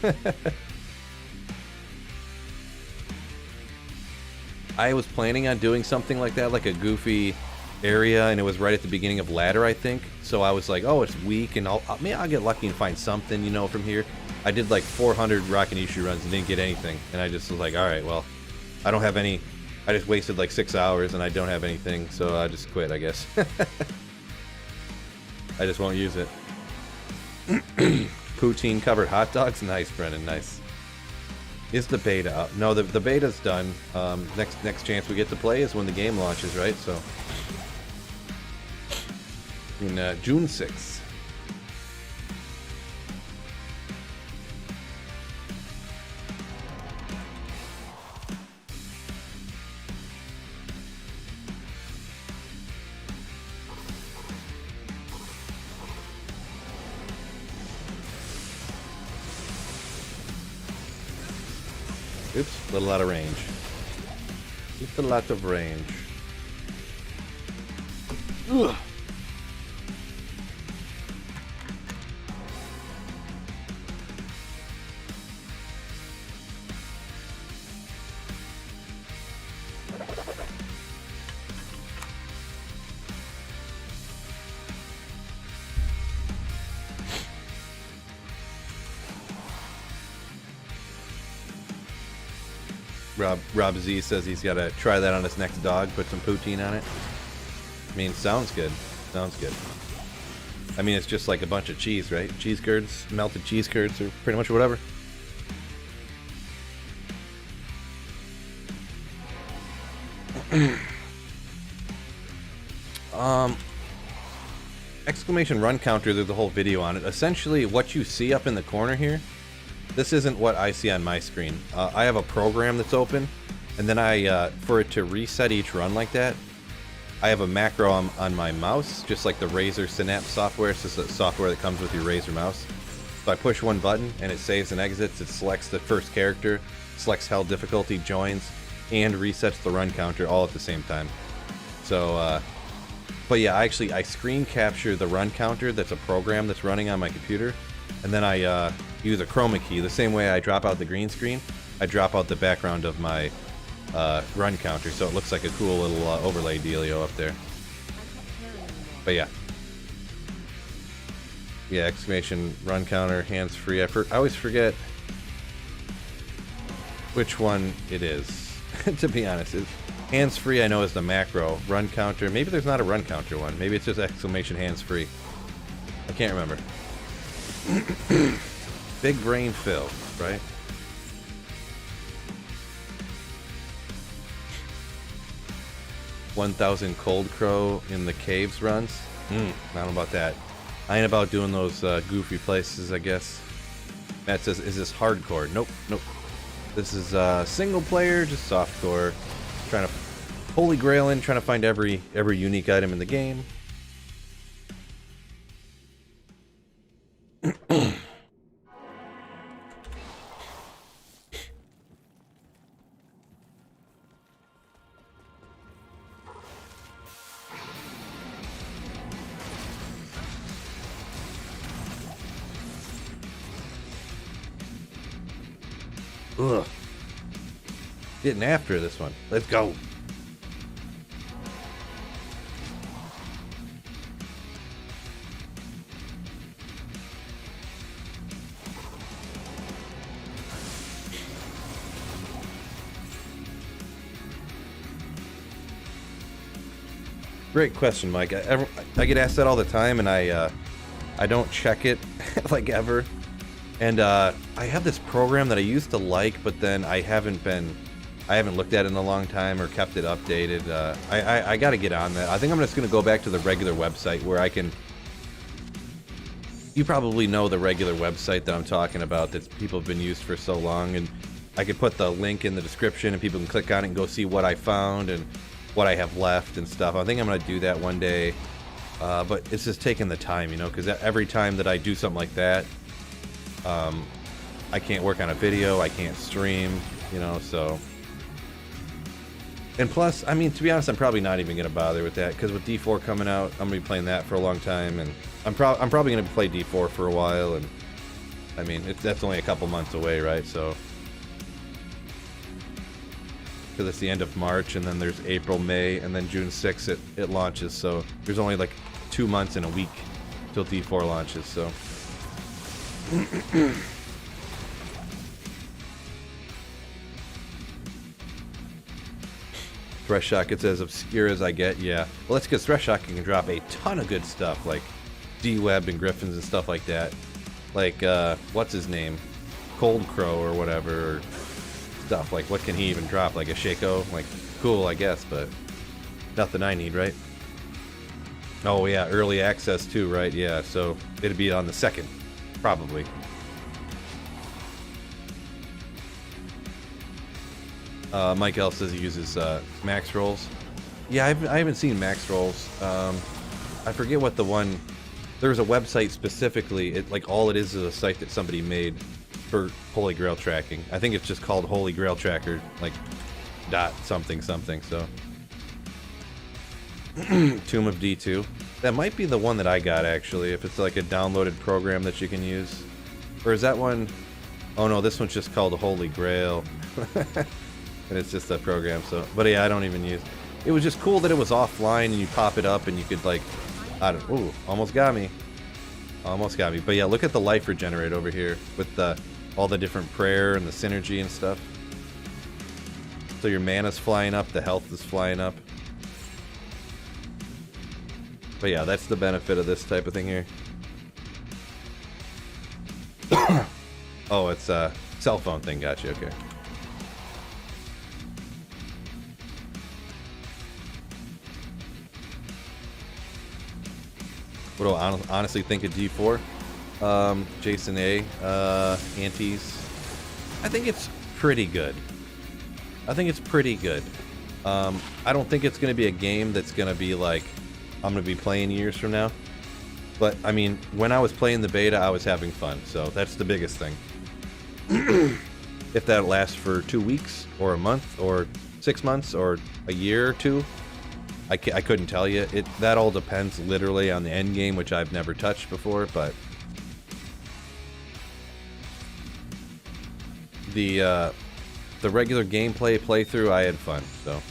I was planning on doing something like that, like a goofy area, and it was right at the beginning of ladder, I think. So I was like, oh, it's weak, and I'll get lucky and find something, you know, from here. I did like 400 Rakanishu runs and didn't get anything, and I just was like, all right, well, I don't have any. I just wasted like 6 hours and I don't have anything, so I just quit, I guess. I just won't use it. Poutine covered hot dogs, nice, Brennan, nice. Is the beta up? No, the beta's done. Next chance we get to play is when the game launches, right? So in June 6th. Oops, a little out of range. Just a lot of range. Ugh. Rob Z says he's got to try that on his next dog. Put some poutine on it. I mean, sounds good. Sounds good. I mean, it's just like a bunch of cheese, right? Cheese curds, melted cheese curds, or pretty much whatever. Exclamation run counter, there's a whole video on it. Essentially, what you see up in the corner here, this isn't what I see on my screen. I have a program that's open, and then for it to reset each run like that, I have a macro on my mouse, just like the Razer Synapse software. It's just a software that comes with your Razer mouse. So I push one button, and it saves and exits. It selects the first character, selects hell difficulty, joins, and resets the run counter all at the same time. So, but yeah, I screen capture the run counter. That's a program that's running on my computer, and then I use a chroma key. The same way I drop out the green screen, I drop out the background of my run counter, so it looks like a cool little overlay dealio up there. But yeah, exclamation run counter, hands free. I always forget which one it is. To be honest, hands free I know is the macro. Run counter, maybe there's not a run counter one. Maybe it's just exclamation hands free. I can't remember. Big brain Phil, right? $1,000 Cold Crow in the caves runs. I don't know about that. I ain't about doing those goofy places, I guess. Matt says, is this hardcore? Nope. This is single player, just softcore. Trying to holy grail in, trying to find every unique item in the game. Ugh. Getting after this one. Let's go. Great question, Mike. I get asked that all the time, and I don't check it like ever. And I have this program that I used to like, but then I haven't looked at it in a long time or kept it updated. I got to get on that. I think I'm just going to go back to the regular website where I can. You probably know the regular website that I'm talking about that people have been used for so long, and I could put the link in the description and people can click on it and go see what I found and what I have left and stuff. I think I'm going to do that one day, but it's just taking the time, because every time that I do something like that, I can't work on a video, I can't stream, so. And plus, I mean, to be honest, I'm probably not even going to bother with that, because with D4 coming out, I'm going to be playing that for a long time, and I'm probably going to play D4 for a while, and I mean, that's only a couple months away, right? So, because it's the end of March, and then there's April, May, and then June 6th it launches, so there's only like 2 months and a week till D4 launches, so. Thresh Shock, it's as obscure as I get, yeah. Well, that's because Thresh Shock can drop a ton of good stuff, like D-Web and Griffons and stuff like that. Like, what's his name? Cold Crow or whatever, or stuff. Like, what can he even drop? Like a Shaco? Like, cool, I guess, but nothing I need, right? Oh, yeah, early access too, right? Yeah, so it'd be on the 2nd, probably. Mike L says he uses max rolls. Yeah, I haven't seen max rolls. I forget what the one. There's a website specifically. Like all it is a site that somebody made for Holy Grail tracking. I think it's just called Holy Grail Tracker, like dot something something. So Tomb of D2. That might be the one that I got actually. If it's like a downloaded program that you can use, or is that one? Oh no, this one's just called Holy Grail. And it's just a program, so. But yeah, I don't even use. It was just cool that it was offline and you pop it up and you could like, ooh, almost got me. Almost got me. But yeah, look at the life regenerate over here with all the different prayer and the synergy and stuff. So your mana's flying up, the health is flying up. But yeah, that's the benefit of this type of thing here. Oh, it's a cell phone thing. Gotcha. Okay. What do I honestly think of D4? Jason A. Antes. I think it's pretty good. I think it's pretty good. I don't think it's going to be a game that's going to be like I'm going to be playing years from now. But, I mean, when I was playing the beta, I was having fun. So that's the biggest thing. If that lasts for 2 weeks or a month or 6 months or a year or two, I couldn't tell you. That all depends literally on the end game, which I've never touched before, but the regular gameplay playthrough, I had fun, so.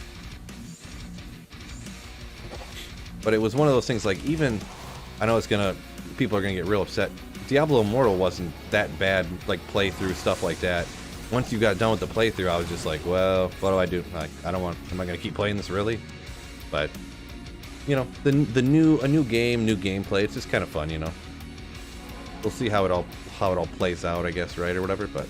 But it was one of those things, like, even, I know people are gonna get real upset. Diablo Immortal wasn't that bad, like, playthrough, stuff like that. Once you got done with the playthrough, I was just like, well, what do I do? Like, am I gonna keep playing this, really? But, you know, a new game, new gameplay, it's just kind of fun, you know. We'll see how it all plays out, I guess, right, or whatever, but.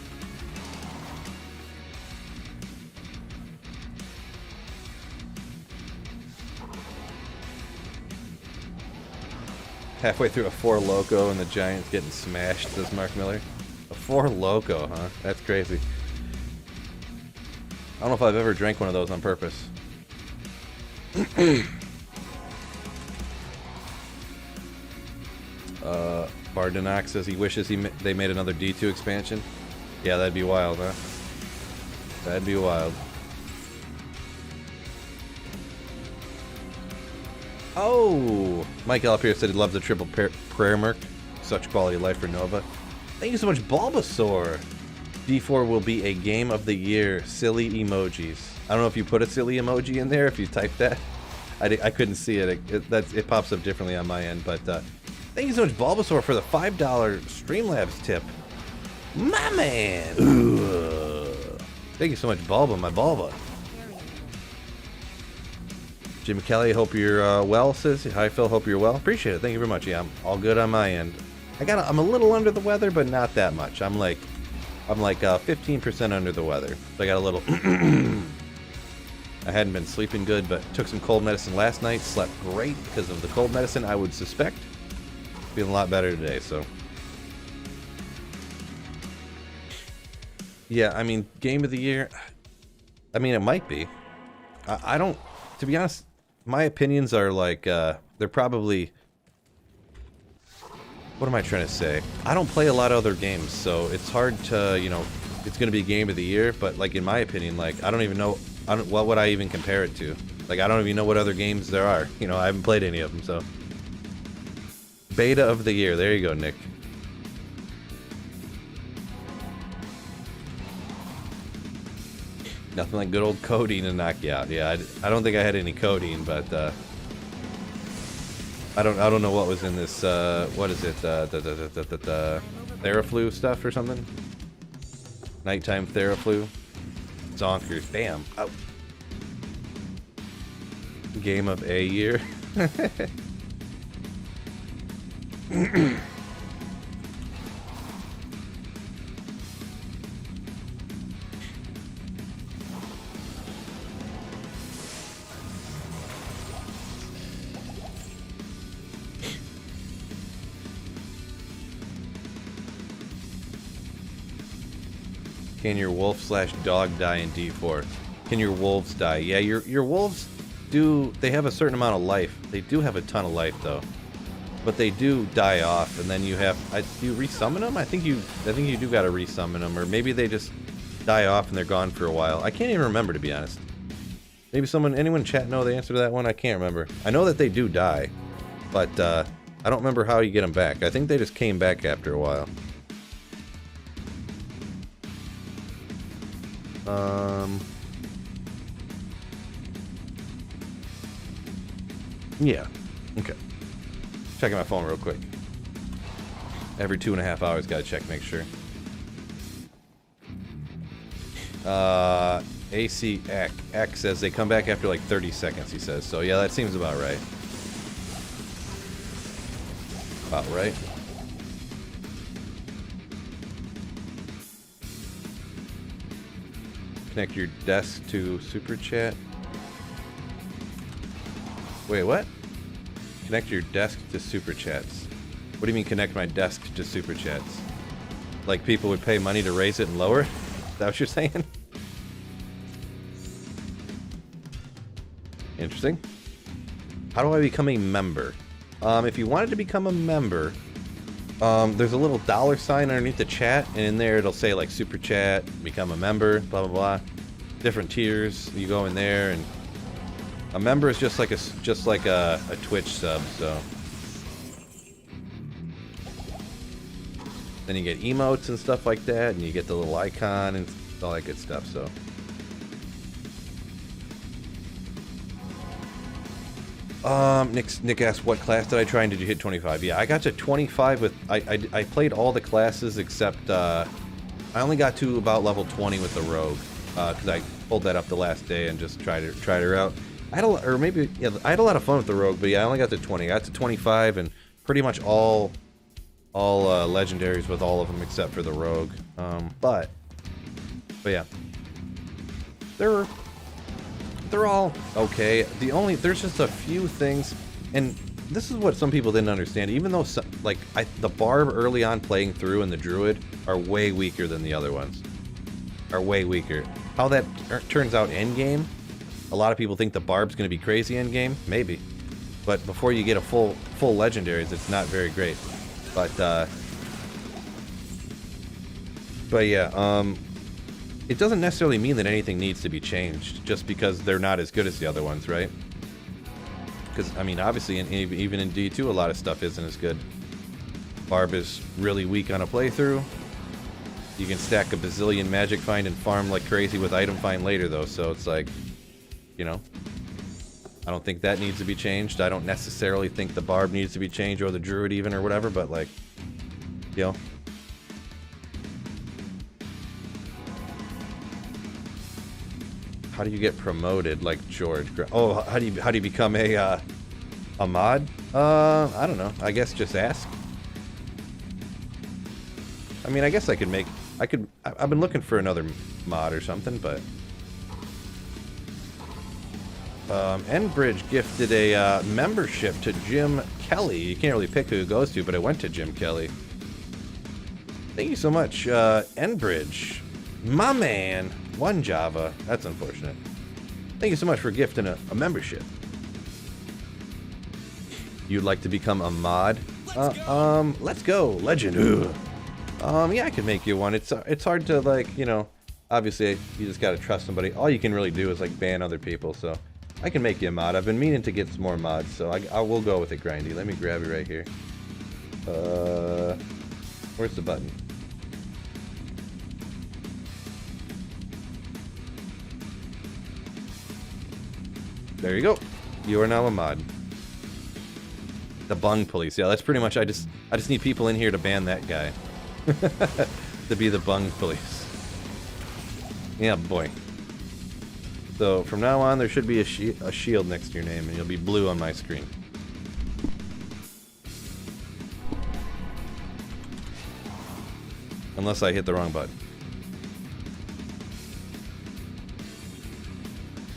Halfway through a 4 Loko and the Giants getting smashed, says Mark Miller. A 4 Loko, huh? That's crazy. I don't know if I've ever drank one of those on purpose. Bardanox says he wishes they made another D2 expansion. Yeah, that'd be wild, huh? That'd be wild. Oh! Mike up here said he loves the triple prayer merc. Such quality of life for Nova. Thank you so much, Bulbasaur! D4 will be a game of the year. Silly emojis. I don't know if you put a silly emoji in there, if you typed that. I couldn't see it. It pops up differently on my end, but thank you so much, Bulbasaur, for the $5 Streamlabs tip. My man! Ooh. Thank you so much, Bulba, my Bulba. Jim Kelly, hope you're well, says. Hi, Phil, hope you're well. Appreciate it. Thank you very much. Yeah, I'm all good on my end. I'm a little under the weather, but not that much. I'm like 15% under the weather. So I got a little. I hadn't been sleeping good, but took some cold medicine last night. Slept great because of the cold medicine, I would suspect. Feeling a lot better today, so. Yeah, I mean, game of the year. I mean, it might be. I don't. To be honest, my opinions are like they're probably. What am I trying to say? I don't play a lot of other games, so it's hard to, you know, it's going to be game of the year, but like in my opinion, like I don't even know, what would I even compare it to? Like I don't even know what other games there are. You know, I haven't played any of them, so. Beta of the year, there you go, Nick. Nothing like good old codeine to knock you out. Yeah, I don't think I had any codeine, but I don't know what was in this. What is it? Theraflu stuff or something? Nighttime Theraflu. Zonkers. Damn. Oh. Game of a year. Can your wolf/dog die in D4? Can your wolves die? Yeah, your wolves do. They have a certain amount of life. They do have a ton of life though, but they do die off, and then you have. Do you resummon them? I think you do gotta resummon them, or maybe they just die off and they're gone for a while. I can't even remember, to be honest. Maybe anyone in chat know the answer to that one? I can't remember. I know that they do die, but I don't remember how you get them back. I think they just came back after a while. Yeah. Okay. Checking my phone real quick. Every 2.5 hours, gotta check, make sure. ACX says they come back after like 30 seconds, he says. So yeah, that seems about right. About right. Connect your desk to Super Chat. Wait, what? Connect your desk to Super Chats. What do you mean connect my desk to Super Chats? Like people would pay money to raise it and lower it? Is that what you're saying? Interesting. How do I become a member? If you wanted to become a member, there's a little $sign underneath the chat, and in there it'll say like Super Chat, become a member, blah blah blah. Different tiers. You go in there, and a member is just like a Twitch sub. So then you get emotes and stuff like that, and you get the little icon and all that good stuff. So. Nick asked, what class did I try and did you hit 25? Yeah, I got to 25 with, I played all the classes except, I only got to about level 20 with the rogue, because I pulled that up the last day and just tried her out. I had a lot of fun with the rogue, but yeah, I only got to 20. I got to 25 and pretty much all legendaries with all of them except for the rogue. But yeah, they're all okay. There's just a few things, and this is what some people didn't understand. Even though the barb early on playing through and the druid are way weaker than the other ones. Are way weaker. How that turns out end game, a lot of people think the barb's going to be crazy end game. Maybe, but before you get a full legendaries, it's not very great. But yeah. It doesn't necessarily mean that anything needs to be changed just because they're not as good as the other ones, right? Because, I mean, obviously, even in D2, a lot of stuff isn't as good. Barb is really weak on a playthrough. You can stack a bazillion magic find and farm like crazy with item find later, though, so it's like, you know, I don't think that needs to be changed. I don't necessarily think the Barb needs to be changed, or the Druid even, or whatever, but, like, you know. How do you get promoted like George? Oh, how do you become a mod? I don't know. I guess just ask. I mean, I guess I've been looking for another mod or something, but Enbridge gifted a membership to Jim Kelly. You can't really pick who it goes to, but it went to Jim Kelly. Thank you so much, Enbridge. My man. One Java. That's unfortunate. Thank you so much for gifting a membership. You'd like to become a mod? Let's go. Legend. Yeah, I can make you one. It's hard to, like, you know, obviously you just gotta trust somebody. All you can really do is like ban other people, so I can make you a mod. I've been meaning to get some more mods, so I will go with it, Grindy. Let me grab it right here. Where's the button? There you go. You are now a mod. The Bung Police. Yeah, that's pretty much. I just need people in here to ban that guy. To be the Bung Police. Yeah, boy. So from now on, there should be a shield next to your name, and you'll be blue on my screen. Unless I hit the wrong button.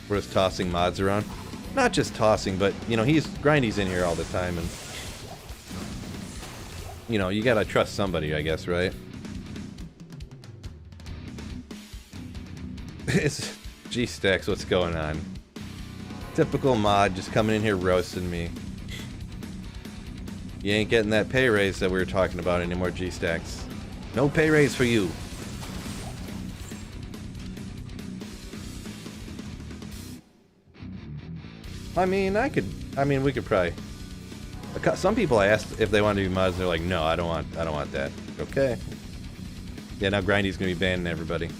We're just tossing mods around. Not just tossing, but, you know, Grindy's in here all the time, and, you know, you gotta trust somebody, I guess, right? It's G-Stacks, what's going on? Typical mod, just coming in here roasting me. You ain't getting that pay raise that we were talking about anymore, G-Stacks. No pay raise for you. I mean, we could probably. Some people I asked if they wanted to be mods, and they're like, no, I don't want that. Okay. Yeah, now Grindy's gonna be banning everybody.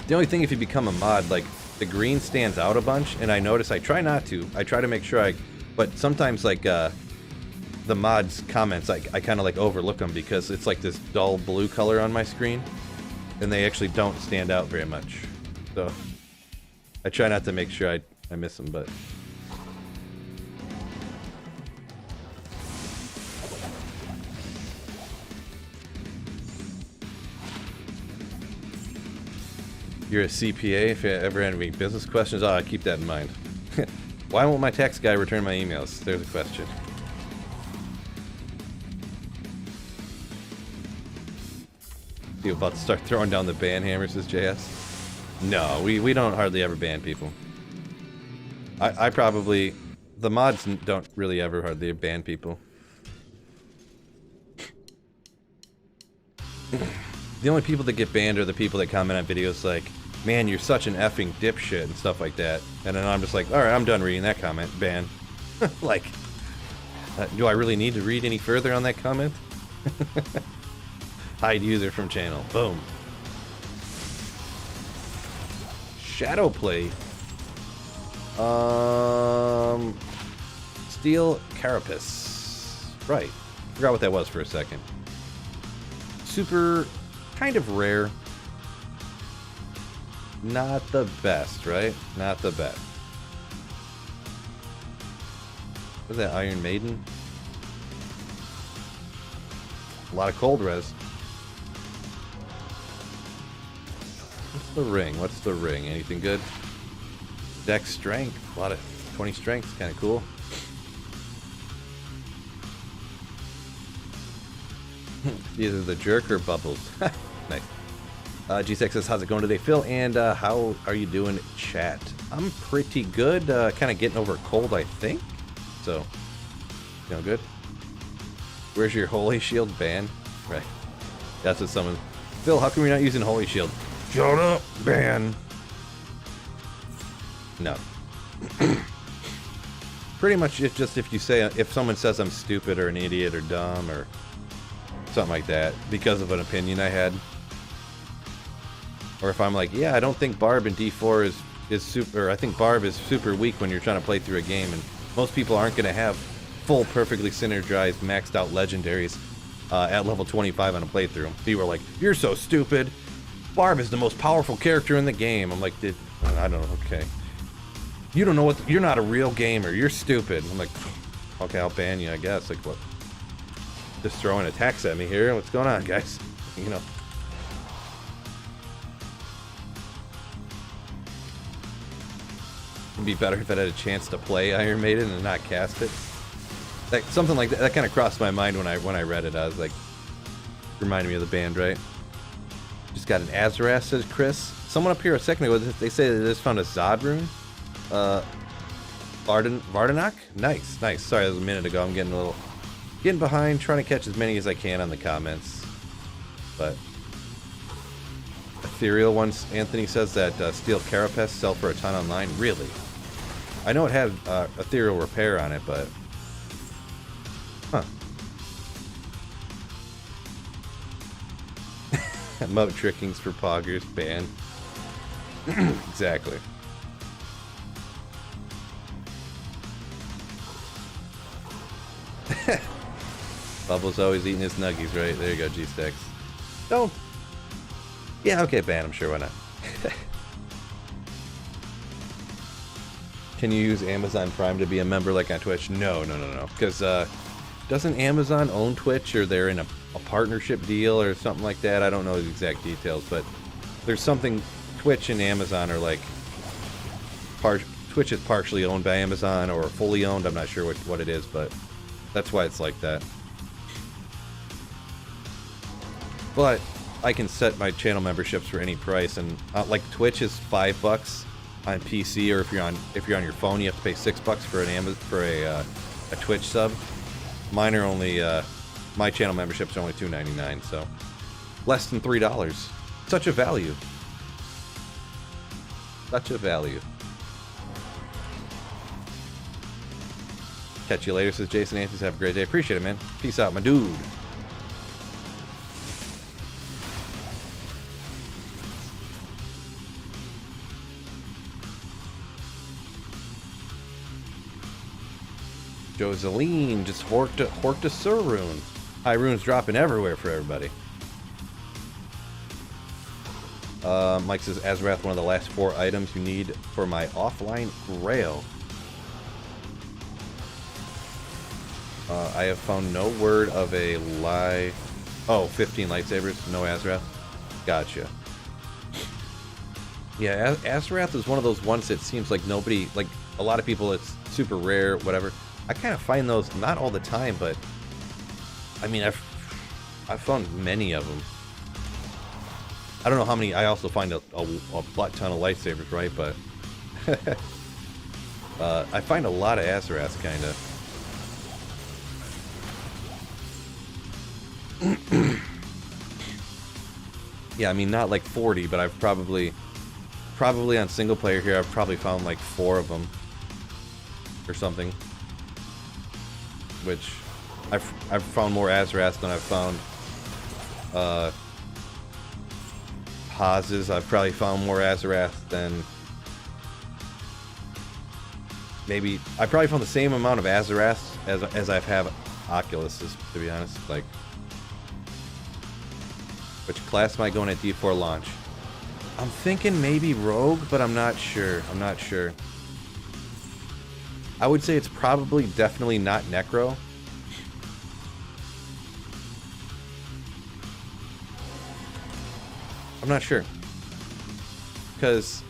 The only thing, if you become a mod, like, the green stands out a bunch, and I notice I try not to. I try to make sure but sometimes, like, the mods comments, I kind of like overlook them because it's like this dull blue color on my screen, and they actually don't stand out very much. So I try not to make sure I miss them, but you're a CPA. If you ever have any business questions, I keep that in mind. Why won't my tax guy return my emails? There's a question. You about to start throwing down the ban hammer, says JS? No, we don't hardly ever ban people. I probably... The mods don't really ever hardly ban people. The only people that get banned are the people that comment on videos like, man, you're such an effing dipshit and stuff like that. And then I'm just like, alright, I'm done reading that comment. Ban. Like, do I really need to read any further on that comment? Hide user from channel. Boom. Shadowplay. Steel carapace. Right. Forgot what that was for a second. Super, kind of rare. Not the best, right? Not the best. What's that, Iron Maiden? A lot of cold res. What's the ring? What's the ring? Anything good? Dex strength. A lot of 20 strength. Kind of cool. Either the jerk or bubbles. Nice. G6 says, how's it going today, Phil? And how are you doing, chat? I'm pretty good. Kind of getting over a cold, I think. So, feeling good. Where's your Holy Shield ban? Right. That's what someone... Phil, how come you're not using Holy Shield? Shut up, ban. No. Pretty much it's just if you say... If someone says I'm stupid or an idiot or dumb or something like that because of an opinion I had. Or if I'm like, yeah, I don't think Barb in D4 is super... Or I think Barb is super weak when you're trying to play through a game. And most people aren't going to have full, perfectly synergized, maxed out legendaries at level 25 on a playthrough. People are like, you're so stupid. Barb is the most powerful character in the game. I'm like, I don't know, okay. You don't know what... You're not a real gamer. You're stupid. I'm like, okay, I'll ban you, I guess. Like, what? Just throwing attacks at me here. What's going on, guys? You know. It'd be better if I had a chance to play Iron Maiden and not cast it. Like, something like that. That kind of crossed my mind when I read it. I was like, reminded me of the band, right? Just got an Azarath, says Chris. Someone up here a second ago, they say they just found a Zod rune. Vardanok? Nice, nice. Sorry, that was a minute ago. I'm getting behind, trying to catch as many as I can on the comments. But Ethereal ones, Anthony says that Steel Carapace sell for a ton online. Really? I know it had Ethereal Repair on it, but... Huh. Moat trickings for poggers, ban. Exactly. Bubbles always eating his nuggies, right? There you go, G-Stacks. Don't. Yeah, okay, ban, I'm sure, why not? Can you use Amazon Prime to be a member like on Twitch? No. Because doesn't Amazon own Twitch, or they're in a partnership deal or something like that? I don't know the exact details, but there's something... Twitch and Amazon are like... Twitch is partially owned by Amazon or fully owned. I'm not sure what it is, but that's why it's like that. But I can set my channel memberships for any price, and like Twitch is $5 on PC, or if you're on your phone, you have to pay $6 for a Twitch sub. Mine are only my channel memberships are only $2.99, so less than $3. Such a value. Such a value. Catch you later, says Jason Anthony. Have a great day. Appreciate it, man. Peace out, my dude. Joseline just horked a Sur rune. High runes dropping everywhere for everybody. Mike says, Azrath, one of the last 4 items you need for my offline grail. I have found no word of a lie. Oh, 15 lightsabers, no Azrath. Gotcha. Yeah, Azrath is one of those ones that seems like nobody, like a lot of people, it's super rare, whatever. I kind of find those not all the time, but I mean, I've found many of them. I don't know how many. I also find a butt ton of lightsabers, right? But I find a lot of Azraths, kind of. Yeah, I mean, not like 40, but I've probably on single player here, I've probably found like 4 of them or something. Which I've found more Azraths than I've found Hazes. I've probably found more Azrath than maybe. I probably found the same amount of Azraths as I've have Oculuses, to be honest. Like, which class am I going at D4 launch? I'm thinking maybe Rogue, but I'm not sure. I'm not sure. I would say it's probably definitely not Necro. I'm not sure. Because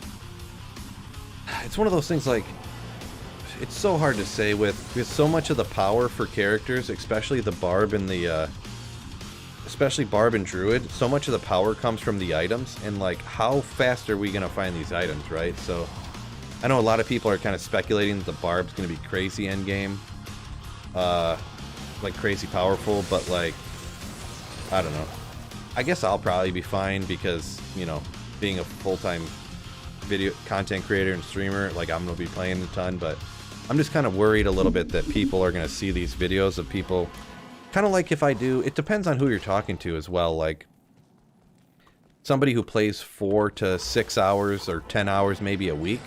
it's one of those things, like, it's so hard to say with so much of the power for characters, especially the Barb and the especially Barb and Druid, so much of the power comes from the items, and like, how fast are we gonna find these items, right? So I know a lot of people are kind of speculating that the Barb's gonna be crazy endgame, like crazy powerful, but like, I don't know. I guess I'll probably be fine because, you know, being a full-time video content creator and streamer, like, I'm gonna be playing a ton, but I'm just kind of worried a little bit that people are gonna see these videos of people, kind of like if I do, it depends on who you're talking to as well, like somebody who plays 4 to 6 hours or 10 hours maybe a week,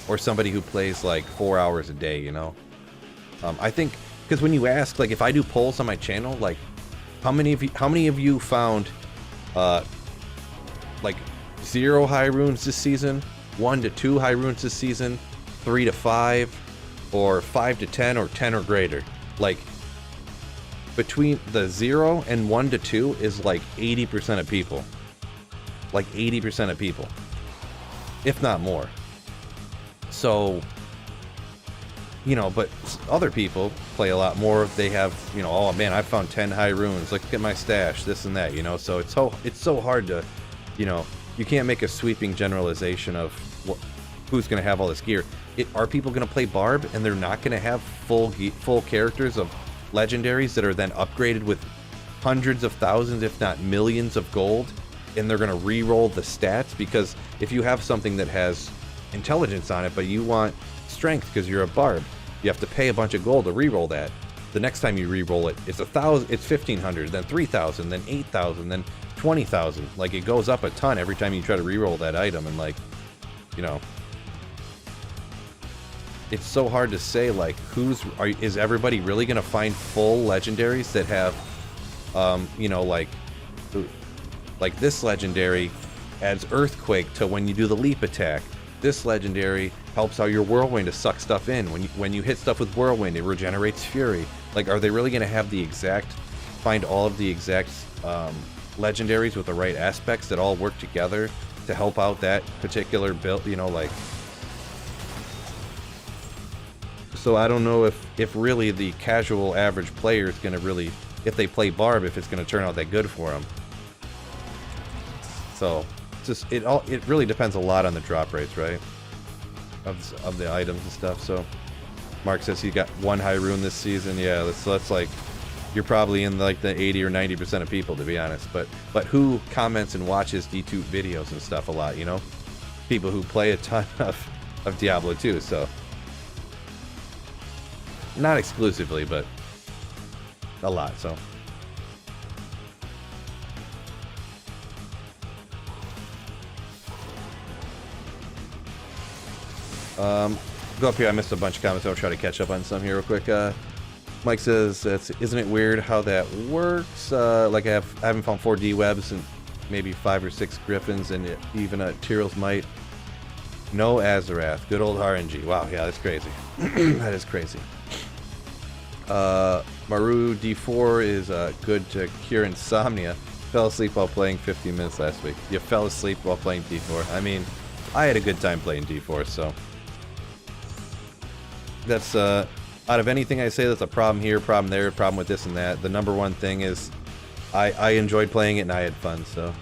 or somebody who plays like 4 hours a day, you know. I think, because when you ask, like, if I do polls on my channel, like, how many of you found like 0 high runes this season, 1 to 2 high runes this season, 3 to 5, or 5 to 10, or 10 or greater? Like, between the 0 and 1 to 2 is like 80% of people. Like 80% of people, if not more. So, you know, but other people play a lot more. They have, you know, oh man, I found 10 high runes. Look at my stash, this and that, you know. So it's so hard to, you know, you can't make a sweeping generalization of who's going to have all this gear. Are people going to play Barb and they're not going to have full characters of legendaries that are then upgraded with hundreds of thousands, if not millions of gold, and they're going to re-roll the stats? Because if you have something that has intelligence on it, but you want strength because you're a Barb, you have to pay a bunch of gold to re-roll that. The next time you re-roll it, it's 1,000, it's 1,500, then 3,000, then 8,000, then 20,000. Like, it goes up a ton every time you try to re-roll that item, and like, you know, it's so hard to say, like, is everybody really going to find full legendaries that have, you know, like this legendary adds Earthquake to when you do the leap attack. This legendary helps out your Whirlwind to suck stuff in. When you hit stuff with Whirlwind, it regenerates Fury. Like, are they really going to have find all of the exact legendaries with the right aspects that all work together to help out that particular build, you know, like... So I don't know if really the casual average player is going to really, if they play Barb, if it's going to turn out that good for them. So it really depends a lot on the drop rates, right? Of the items and stuff. So Mark says he got 1 high rune this season. Yeah, that's like, you're probably in like the 80 or 90% of people, to be honest. But who comments and watches D2 videos and stuff a lot, you know? People who play a ton of Diablo 2, so. Not exclusively, but a lot, so. Go up here. I missed a bunch of comments. I'll try to catch up on some here real quick. Mike says, isn't it weird how that works? Like, I haven't found 4D webs maybe 5 or 6 Griffons, and even a Tyrell's Might. No Azarath. Good old RNG. Wow, yeah, that's crazy. That is crazy. Maru D4 is good to cure insomnia. Fell asleep while playing 15 minutes last week. You fell asleep while playing D4. I mean, I had a good time playing D4, so... That's, out of anything I say that's a problem here, problem there, problem with this and that, the number one thing is I enjoyed playing it and I had fun, so...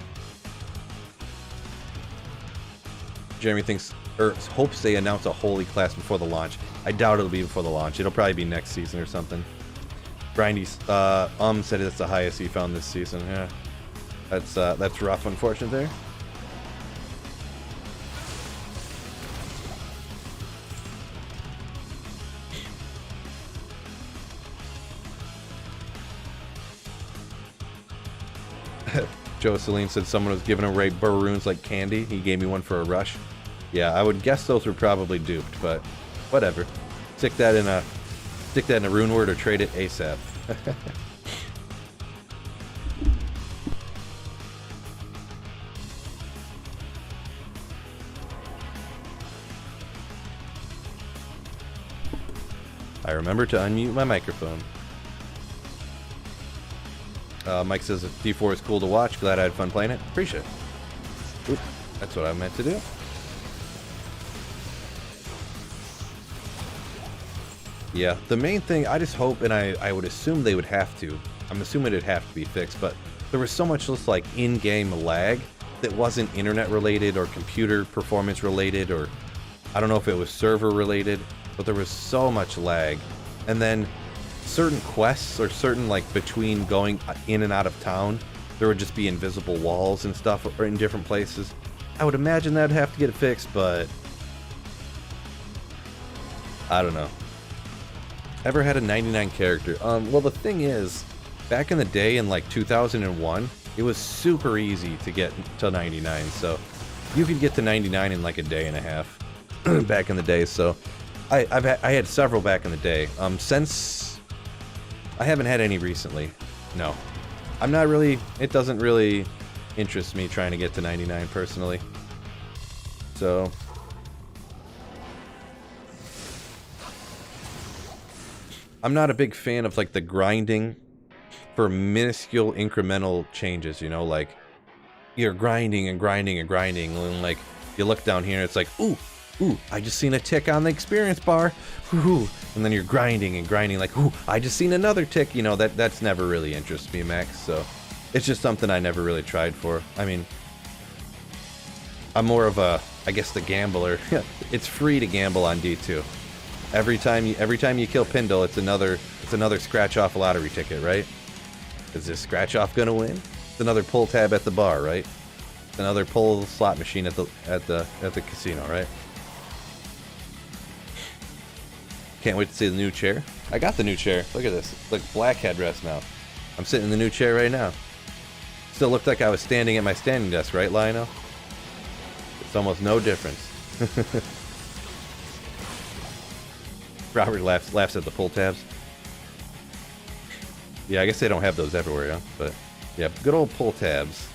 Jeremy thinks, or hopes they announce a holy class before the launch. I doubt it'll be before the launch. It'll probably be next season or something. Grindy, said it's the highest he found this season. Yeah, that's rough, unfortunate there. Joe Celine said someone was giving away Baroons like candy. He gave me one for a rush. Yeah, I would guess those were probably duped, but whatever. Stick that in a rune word or trade it ASAP. I remember to unmute my microphone. Mike says D4 is cool to watch. Glad I had fun playing it. Appreciate it. Oop, that's what I meant to do. Yeah, the main thing, I just hope, and I would assume they would have to. I'm assuming it'd have to be fixed, but there was so much just like in-game lag that wasn't internet related or computer performance related, or I don't know if it was server related, but there was so much lag. And then certain quests or certain like between going in and out of town, there would just be invisible walls and stuff or in different places. I would imagine that'd have to get fixed, but I don't know. Ever had a 99 character? Well, the thing is, back in the day in like 2001, it was super easy to get to 99. So you could get to 99 in like a day and a half back in the day. So I had several back in the day. Since I haven't had any recently. No, I'm not really. It doesn't really interest me trying to get to 99 personally. So. I'm not a big fan of like the grinding for minuscule incremental changes, you know, like you're grinding and grinding and grinding, and like you look down here and it's like, ooh, I just seen a tick on the experience bar, ooh, and then you're grinding and grinding like, ooh, I just seen another tick, you know, that's never really interests me, Max, so it's just something I never really tried for. I mean, I'm more of a, I guess, the gambler. It's free to gamble on D2. Every time you kill Pindle, it's another scratch off lottery ticket, right? Is this scratch off gonna win? It's another pull tab at the bar, right? It's another pull slot machine at the casino, right? Can't wait to see the new chair. I got the new chair. Look at this. Look, black headrest now. I'm sitting in the new chair right now. Still looked like I was standing at my standing desk, right, Lionel? It's almost no difference. Robert laughs at the pull tabs. Yeah, I guess they don't have those everywhere, huh? But yeah, good old pull tabs.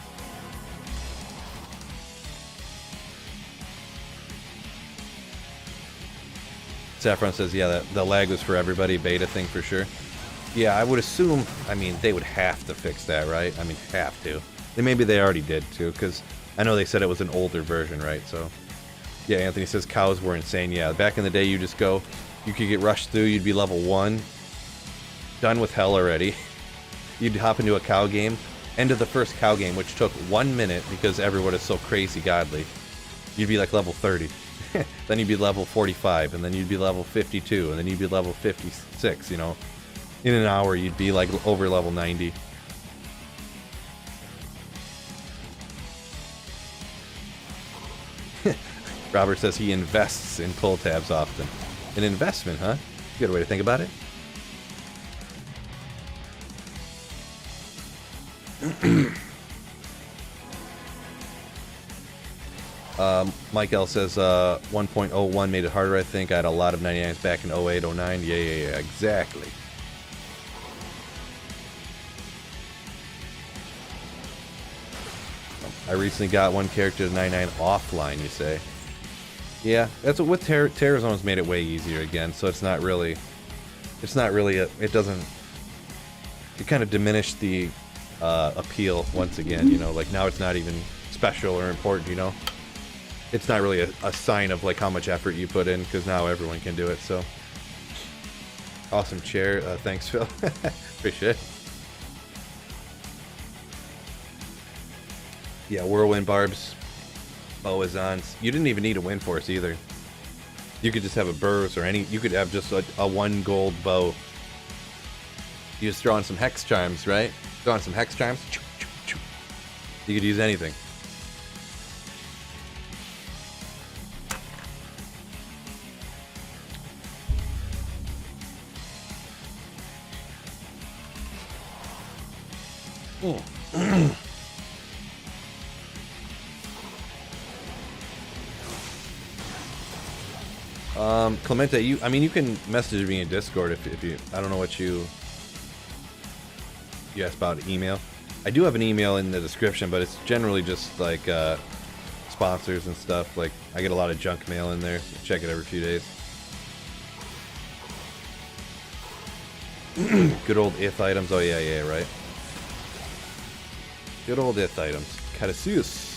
Saffron says, yeah, the lag was for everybody, beta thing for sure. Yeah, I would assume, I mean, they would have to fix that, right? I mean, have to. Maybe they already did too, because I know they said it was an older version, right? So, yeah, Anthony says cows were insane. Yeah, back in the day, you just go, you could get rushed through, you'd be level 1, done with hell already. You'd hop into a cow game, end of the first cow game, which took 1 minute because everyone is so crazy godly. You'd be like level 30. Then you'd be level 45, and then you'd be level 52, and then you'd be level 56, you know. In an hour, you'd be like over level 90. Robert says he invests in pull tabs often. An investment, huh? Good way to think about it. Mike L says 1.01 made it harder, I think. I had a lot of 99s back in 08, 09. Yeah, exactly. I recently got one character to 99 offline, you say. Yeah, that's what with Terrazone's made it way easier again, so it's not really it doesn't, it kind of diminished the appeal once again, you know, like now it's not even special or important, you know. It's not really a sign of like how much effort you put in, because now everyone can do it, so. Awesome chair, thanks Phil. Appreciate it. Yeah, Whirlwind Barbs, Boazons. You didn't even need a Wind Force either. You could just have a Burst or any, you could have just a 1 gold bow. You just throw on some Hex Charms, right? Throw on some Hex Charms. You could use anything. Clemente, you can message me in Discord if you, I don't know what you asked about email. I do have an email in the description, but it's generally just like sponsors and stuff. Like I get a lot of junk mail in there. So check it every few days. Good old if items. Oh yeah, right. Good old if items. Caduceus.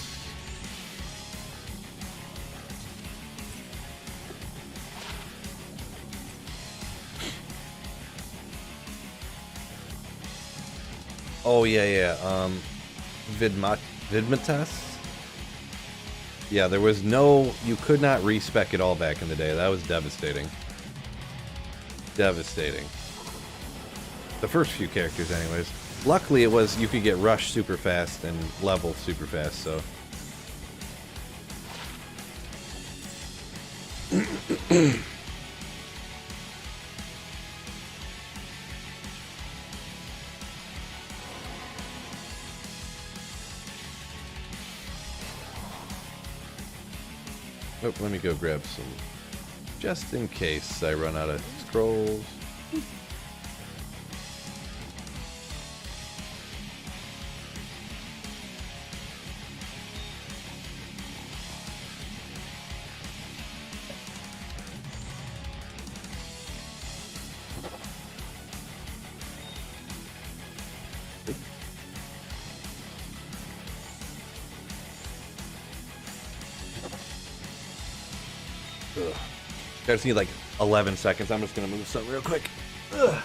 Oh yeah. Vidmatas. Yeah, there was no. You could not respec it all back in the day. That was devastating. Devastating. The first few characters, anyways. Luckily, it was you could get rushed super fast and level super fast. So. Oh, let me go grab some, just in case I run out of scrolls. I just need like 11 seconds. I'm just gonna move something real quick. Ugh.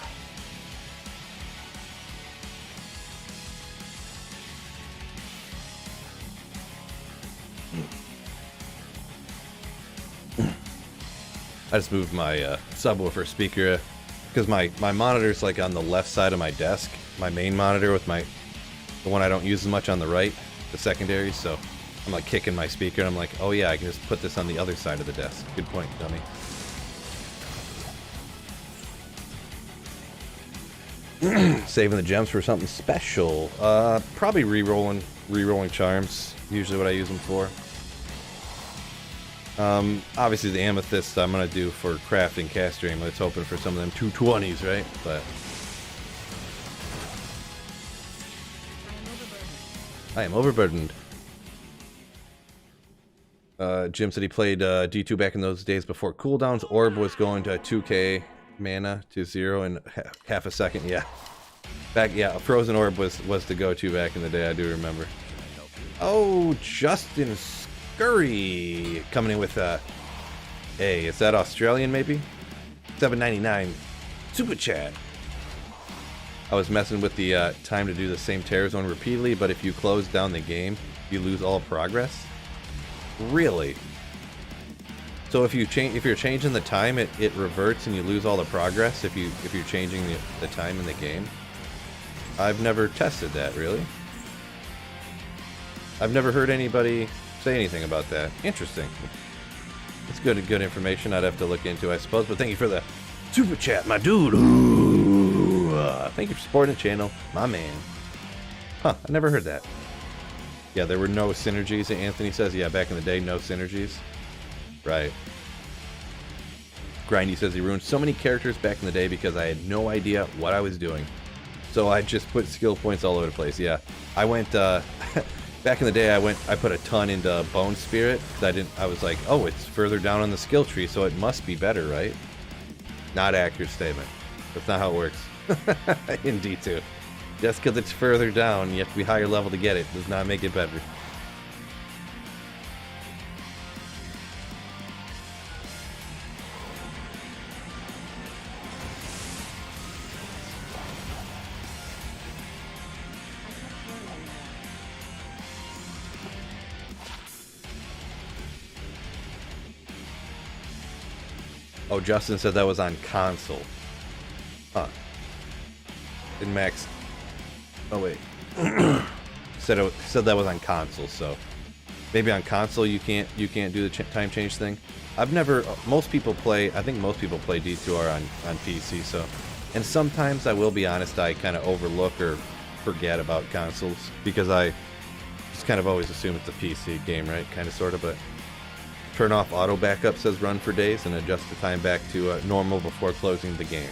I just moved my subwoofer speaker because my monitor's like on the left side of my desk. My main monitor with the one I don't use as much on the right, the secondary. So I'm like kicking my speaker and I'm like, oh yeah, I can just put this on the other side of the desk. Good point, dummy. Saving the gems for something special. Probably re-rolling charms. Usually what I use them for. Obviously the amethyst I'm gonna do for crafting cast stream. Let's hoping for some of them 220s, right? But I am overburdened. Jim said he played D2 back in those days before cooldowns. Orb was going to 2k mana to 0 in half a second. Yeah, a frozen orb was the go-to back in the day. I do remember. Oh, Justin Scurry coming in with hey, is that Australian maybe? $7.99 super chat. I was messing with the time to do the same terror zone repeatedly, but if you close down the game, you lose all progress. Really? So if you're changing the time, it reverts and you lose all the progress if you're changing the time in the game. I've never tested that, really. I've never heard anybody say anything about that. Interesting. It's good information I'd have to look into, I suppose. But thank you for the super chat, my dude. Ooh, thank you for supporting the channel, my man. Huh, I never heard that. Yeah, there were no synergies, Anthony says. Yeah, back in the day, no synergies. Right. Grindy says he ruined so many characters back in the day because I had no idea what I was doing. So I just put skill points all over the place. Yeah, I went, Back in the day, I put a ton into Bone Spirit. I was like, oh, it's further down on the skill tree, so it must be better, right? Not accurate statement. That's not how it works in D2. Just because it's further down, you have to be higher level to get it. Does not make it better. Oh, Justin said that was on console. Huh. And Max... Oh, wait. said that was on console, so... Maybe on console you can't do the time change thing. I've never... Most people play... I think most people play D2R on PC, so... And sometimes, I will be honest, I kind of overlook or forget about consoles. Because I just kind of always assume it's a PC game, right? Kind of, sort of, but... Turn off auto backup, says run for days, and adjust the time back to normal before closing the game.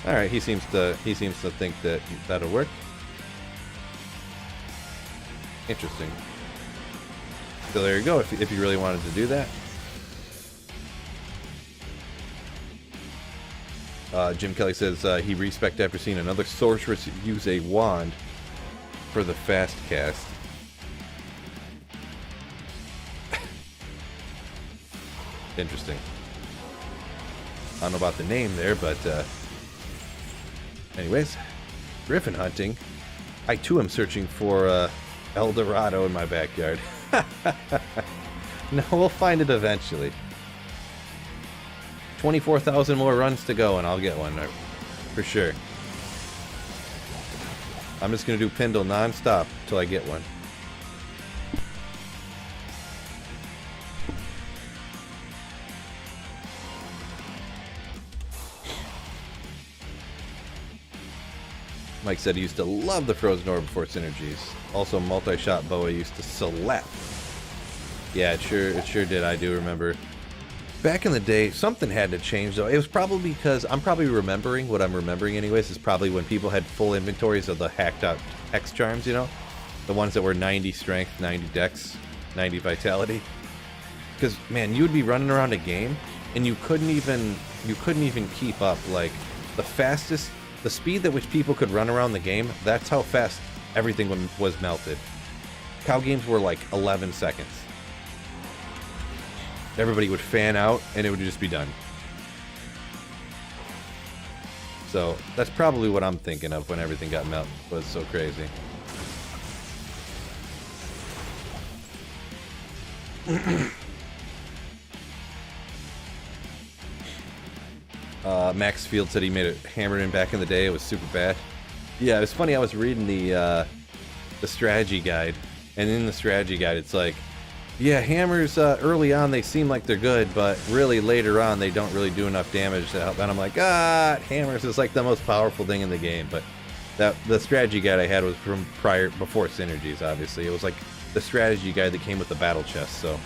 Alright, he seems to think that that'll work. Interesting. So there you go, if you really wanted to do that. Jim Kelly says he respected after seeing another sorceress use a wand for the fast cast. Interesting. I don't know about the name there, but anyways, Griffon hunting. I too am searching for El Dorado in my backyard. No, we'll find it eventually. 24,000 more runs to go and I'll get one for sure. I'm just gonna do Pindle non-stop till I get one. Mike said he used to love the Frozen Orb before synergies. Also, multi-shot boa used to slap. Yeah, it sure did. I do remember. Back in the day, something had to change though. It was probably because I'm probably remembering what I'm remembering anyways. Is probably when people had full inventories of the hacked out Hex charms. You know, the ones that were 90 strength, 90 dex, 90 vitality. Because man, you would be running around a game and you couldn't even keep up. Like the fastest. The speed at which people could run around the game, that's how fast everything was melted. Cow games were like 11 seconds. Everybody would fan out, and it would just be done. So, that's probably what I'm thinking of when everything got melted. Was so crazy. Max Field said he made it hammered in back in the day. It was super bad. Yeah, it was funny. I was reading the strategy guide, and in the strategy guide, it's like, yeah, hammers early on they seem like they're good, but really later on they don't really do enough damage to help. And I'm like, hammers is like the most powerful thing in the game. But the strategy guide I had was from before synergies. Obviously, it was like the strategy guide that came with the battle chest. So.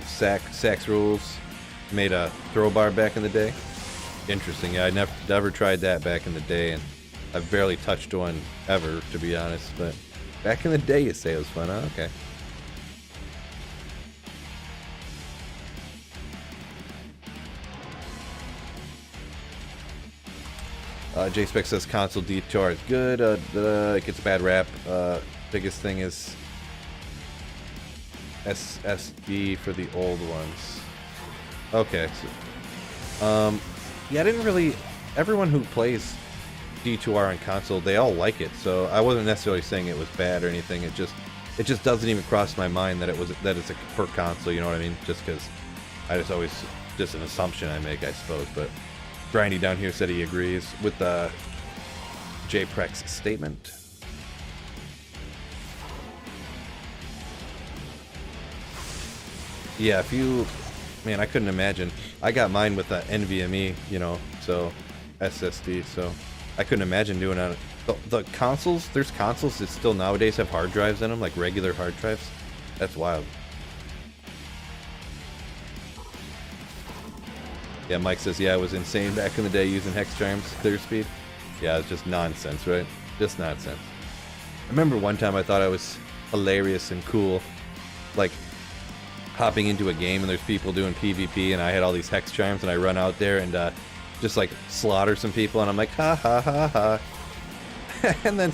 Sax Rules made a throw bar back in the day. Interesting. Yeah, I never tried that back in the day, and I've barely touched one ever, to be honest. But back in the day, you say it was fun, huh? Okay. J-Spec says console D2R is good. It gets a bad rap. Biggest thing is SSD for the old ones. Okay. So, yeah, I didn't really... Everyone who plays D2R on console, they all like it. So I wasn't necessarily saying it was bad or anything. It just doesn't even cross my mind that it's for console. You know what I mean? Just because I just an assumption I make, I suppose. But Grindy down here said he agrees with J-Prex statement. Yeah, man, I couldn't imagine. I got mine with the NVMe, you know, so SSD, so I couldn't imagine doing it. The consoles, there's consoles that still nowadays have hard drives in them, like regular hard drives. That's wild. Yeah, Mike says, yeah, it was insane back in the day using hex charms, clear speed. Yeah, it's just nonsense, right? Just nonsense. I remember one time I thought I was hilarious and cool, like hopping into a game and there's people doing PvP and I had all these hex charms and I run out there and just like slaughter some people and I'm like, ha ha ha ha. And then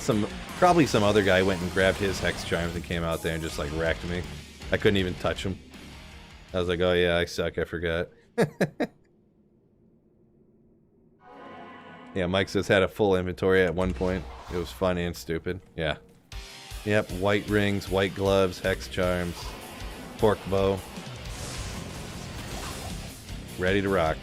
probably some other guy went and grabbed his hex charms and came out there and just like wrecked me. I couldn't even touch him. I was like, oh yeah, I suck, I forgot. Yeah, Mike says had a full inventory at one point. It was fun and stupid. Yeah. Yep, white rings, white gloves, hex charms, pork bow. Ready to rock.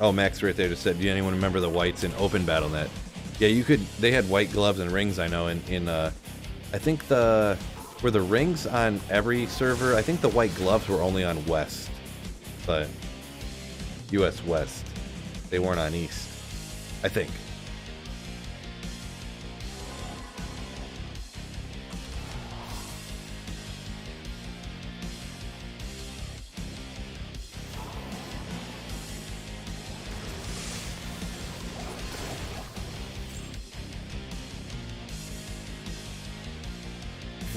Oh, Max right there just said, do anyone remember the whites in Open Battle.net? Yeah, you could, they had white gloves and rings, I know, in I think were the rings on every server? I think the white gloves were only on West, but US West. They weren't on East, I think.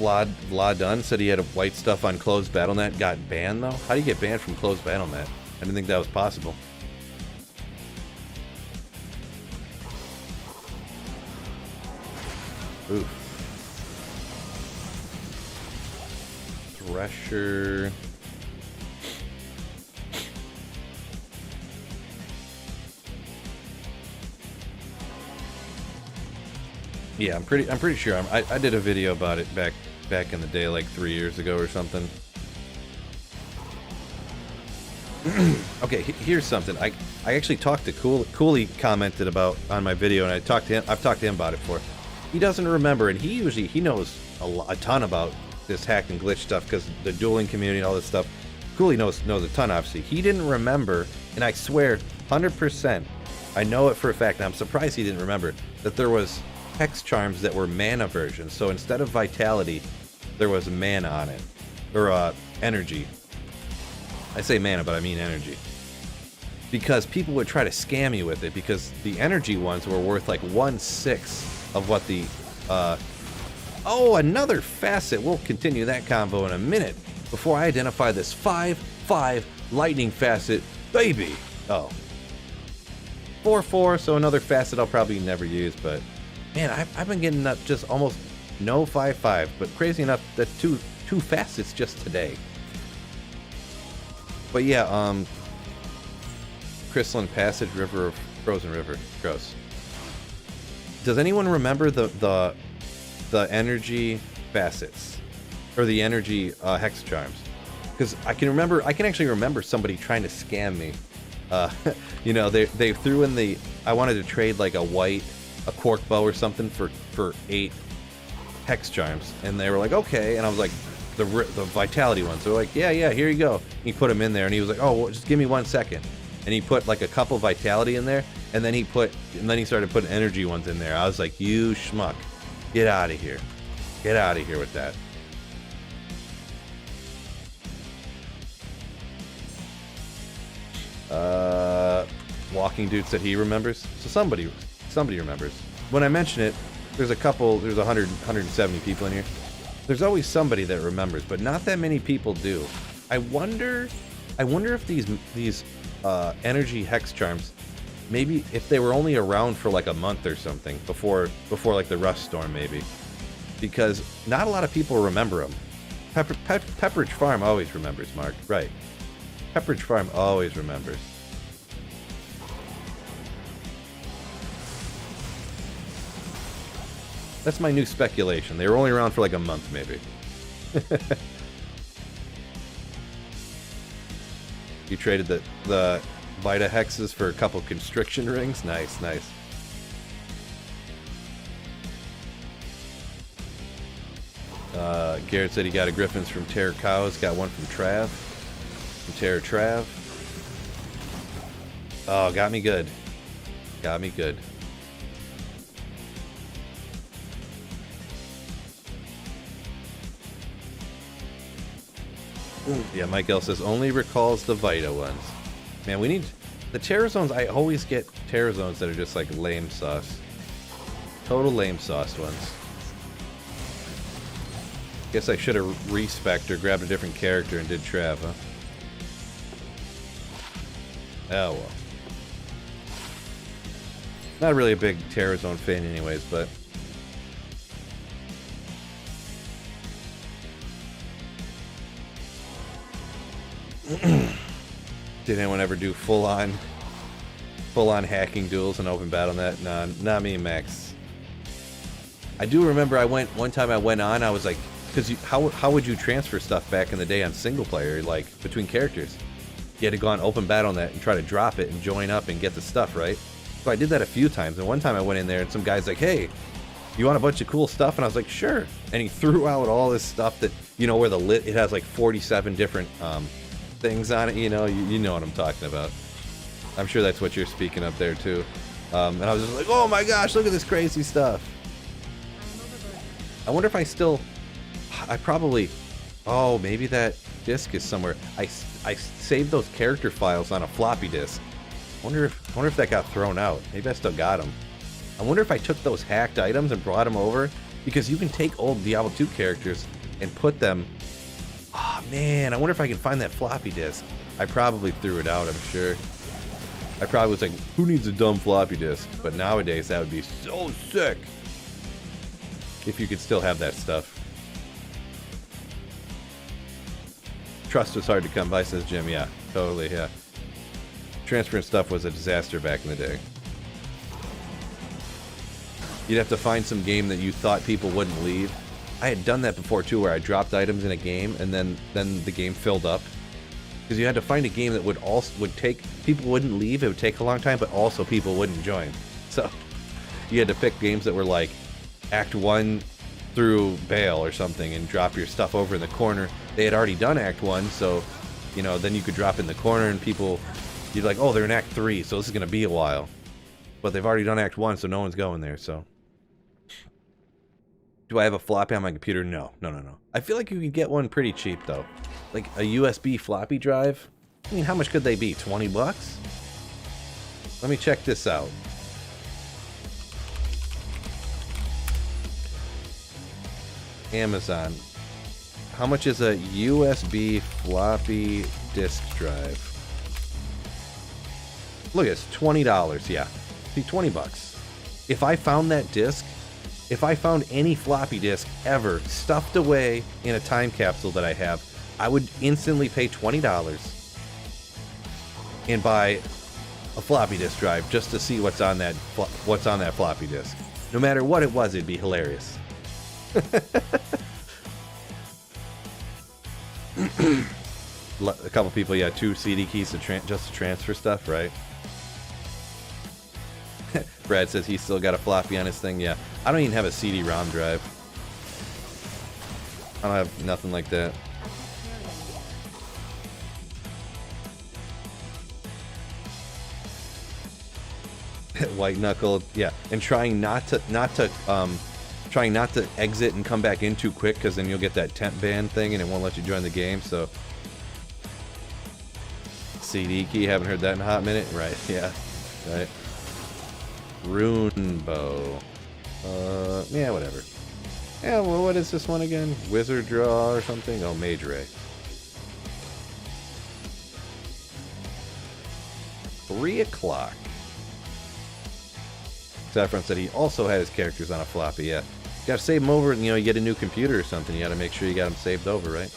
Vlad Dunn said he had a white stuff on closed Battle.net. Got banned though? How do you get banned from closed Battle.net? I didn't think that was possible. Ooh. Thresher. Yeah, I'm pretty sure. I did a video about it back in the day, like 3 years ago or something. Okay, here's something. I actually talked to Cooley commented about on my video, and I've talked to him about it before. He doesn't remember, and he knows a ton about this hack and glitch stuff because the dueling community and all this stuff. Cooley knows a ton, obviously. He didn't remember, and I swear, 100%, I know it for a fact, and I'm surprised he didn't remember, that there was hex charms that were mana versions. So instead of vitality, there was mana on it, or energy. I say mana, but I mean energy. Because people would try to scam you with it, because the energy ones were worth like 1/6 of what the... Oh, another facet! We'll continue that combo in a minute, before I identify this 5/5 lightning facet, baby! Oh. 4/4, so another facet I'll probably never use, but... Man, I've been getting up just almost no 5/5, but crazy enough, that's two facets just today. But yeah, Crystalline Passage, River of Frozen River, gross. Does anyone remember the energy facets or the energy hex charms? Because I can actually remember somebody trying to scam me. You know, they threw in the, I wanted to trade like a cork bow or something for 8 hex charms, and they were like, okay, and I was like, the vitality ones. They're like, yeah, here you go. He put them in there, and he was like, oh, well, just give me 1 second, and he put like a couple vitality in there, and then he started putting energy ones in there. I was like, you schmuck, get out of here with that. Walking Dude said he remembers, so somebody remembers. When I mention it, there's 170 people in here. There's always somebody that remembers, but not that many people do. I wonder if these energy hex charms, maybe if they were only around for like a month or something before like the Rush Storm, maybe, because not a lot of people remember them. Pepperidge Farm always remembers, Mark. Right? Pepperidge Farm always remembers. That's my new speculation. They were only around for like a month, maybe. You traded the Vita hexes for a couple constriction rings? Nice. Garrett said he got a Griffin's from Terror Cows. Got one from Trav. From Terror Trav. Oh, got me good. Yeah, Mike L says only recalls the Vita ones. Man, we need the Terror Zones. I always get Terror Zones that are just like lame sauce. Total lame sauce ones. Guess I should have respec'd or grabbed a different character and did Trav, huh? Oh well. Not really a big Terror Zone fan anyways, but... Did anyone ever do full-on hacking duels and open battle net? Nah, not me, Max. I do remember one time I went on, I was like, because how would you transfer stuff back in the day on single player, like between characters? You had to go on open battle net and try to drop it and join up and get the stuff, right? So I did that a few times, and one time I went in there and some guy's like, hey, you want a bunch of cool stuff? And I was like, sure. And he threw out all this stuff that, you know, where it has like 47 different things on it, you know what I'm talking about. I'm sure that's what you're speaking of there too. And I was just like, oh my gosh, look at this crazy stuff. I wonder if I probably, oh, maybe that disc is somewhere. I saved those character files on a floppy disk. I wonder if that got thrown out. Maybe I still got them. I wonder if I took those hacked items and brought them over, because you can take old Diablo 2 characters and put them. Oh man, I wonder if I can find that floppy disk. I probably threw it out, I'm sure. I probably was like, who needs a dumb floppy disk? But nowadays that would be so sick. If you could still have that stuff. Trust was hard to come by, says Jim. Yeah, totally, yeah. Transferring stuff was a disaster back in the day. You'd have to find some game that you thought people wouldn't leave. I had done that before too, where I dropped items in a game and then the game filled up. Because you had to find a game that would take, people wouldn't leave, it would take a long time, but also people wouldn't join. So you had to pick games that were like Act 1 through Bale or something and drop your stuff over in the corner. They had already done Act 1, so, you know, then you could drop in the corner and people, you'd be like, oh, they're in Act 3, so this is going to be a while. But they've already done Act 1, so no one's going there, so. Do I have a floppy on my computer? No. I feel like you could get one pretty cheap, though. Like a USB floppy drive? I mean, how much could they be? 20 bucks? Let me check this out. Amazon. How much is a USB floppy disk drive? Look, it's $20. Yeah. See, 20 bucks. If I found that disk, if I found any floppy disk ever stuffed away in a time capsule that I have, I would instantly pay $20 and buy a floppy disk drive just to see what's on that floppy disk. No matter what it was, it'd be hilarious. A couple people, yeah, 2 CD keys just to transfer stuff, right? Brad says he's still got a floppy on his thing. Yeah, I don't even have a CD-ROM drive. I don't have nothing like that. White knuckle, yeah, and trying not to exit and come back in too quick, because then you'll get that temp ban thing and it won't let you join the game. So CD key, haven't heard that in a hot minute, right? Yeah, right. Rune bow. Yeah, whatever. Yeah, well, what is this one again? Wizard draw or something? Oh, Mage Ray. 3 o'clock. Saffron said he also had his characters on a floppy, yeah. You gotta save them over, and you get a new computer or something. You gotta make sure you got them saved over, right?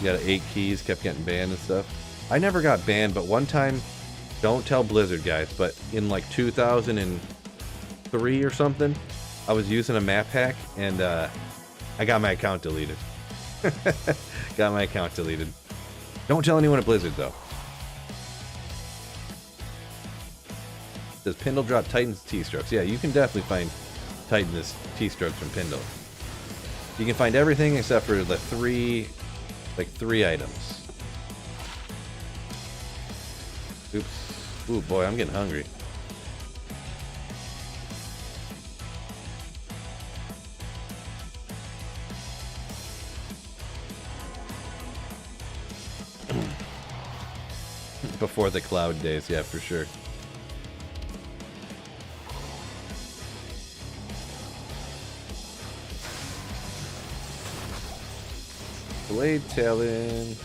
You got 8 keys, kept getting banned and stuff. I never got banned, but one time, don't tell Blizzard guys, but in like 2003 or something, I was using a map hack and I got my account deleted. Got my account deleted. Don't tell anyone at Blizzard though. Does Pindle drop Titan's T-strokes? Yeah, you can definitely find Titan's T-strokes from Pindle. You can find everything except for the 3 items. Oops. Ooh, boy, I'm getting hungry. before the cloud days, yeah, for sure. Blade Talon.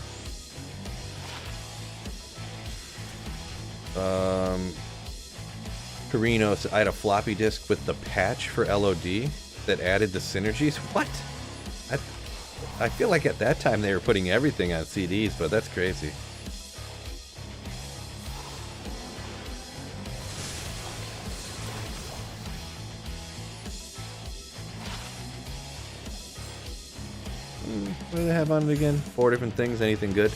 Carino, I had a floppy disk with the patch for LOD that added the synergies. What? I feel like at that time they were putting everything on CDs, but that's crazy. What do they have on it again? 4 different things. Anything good?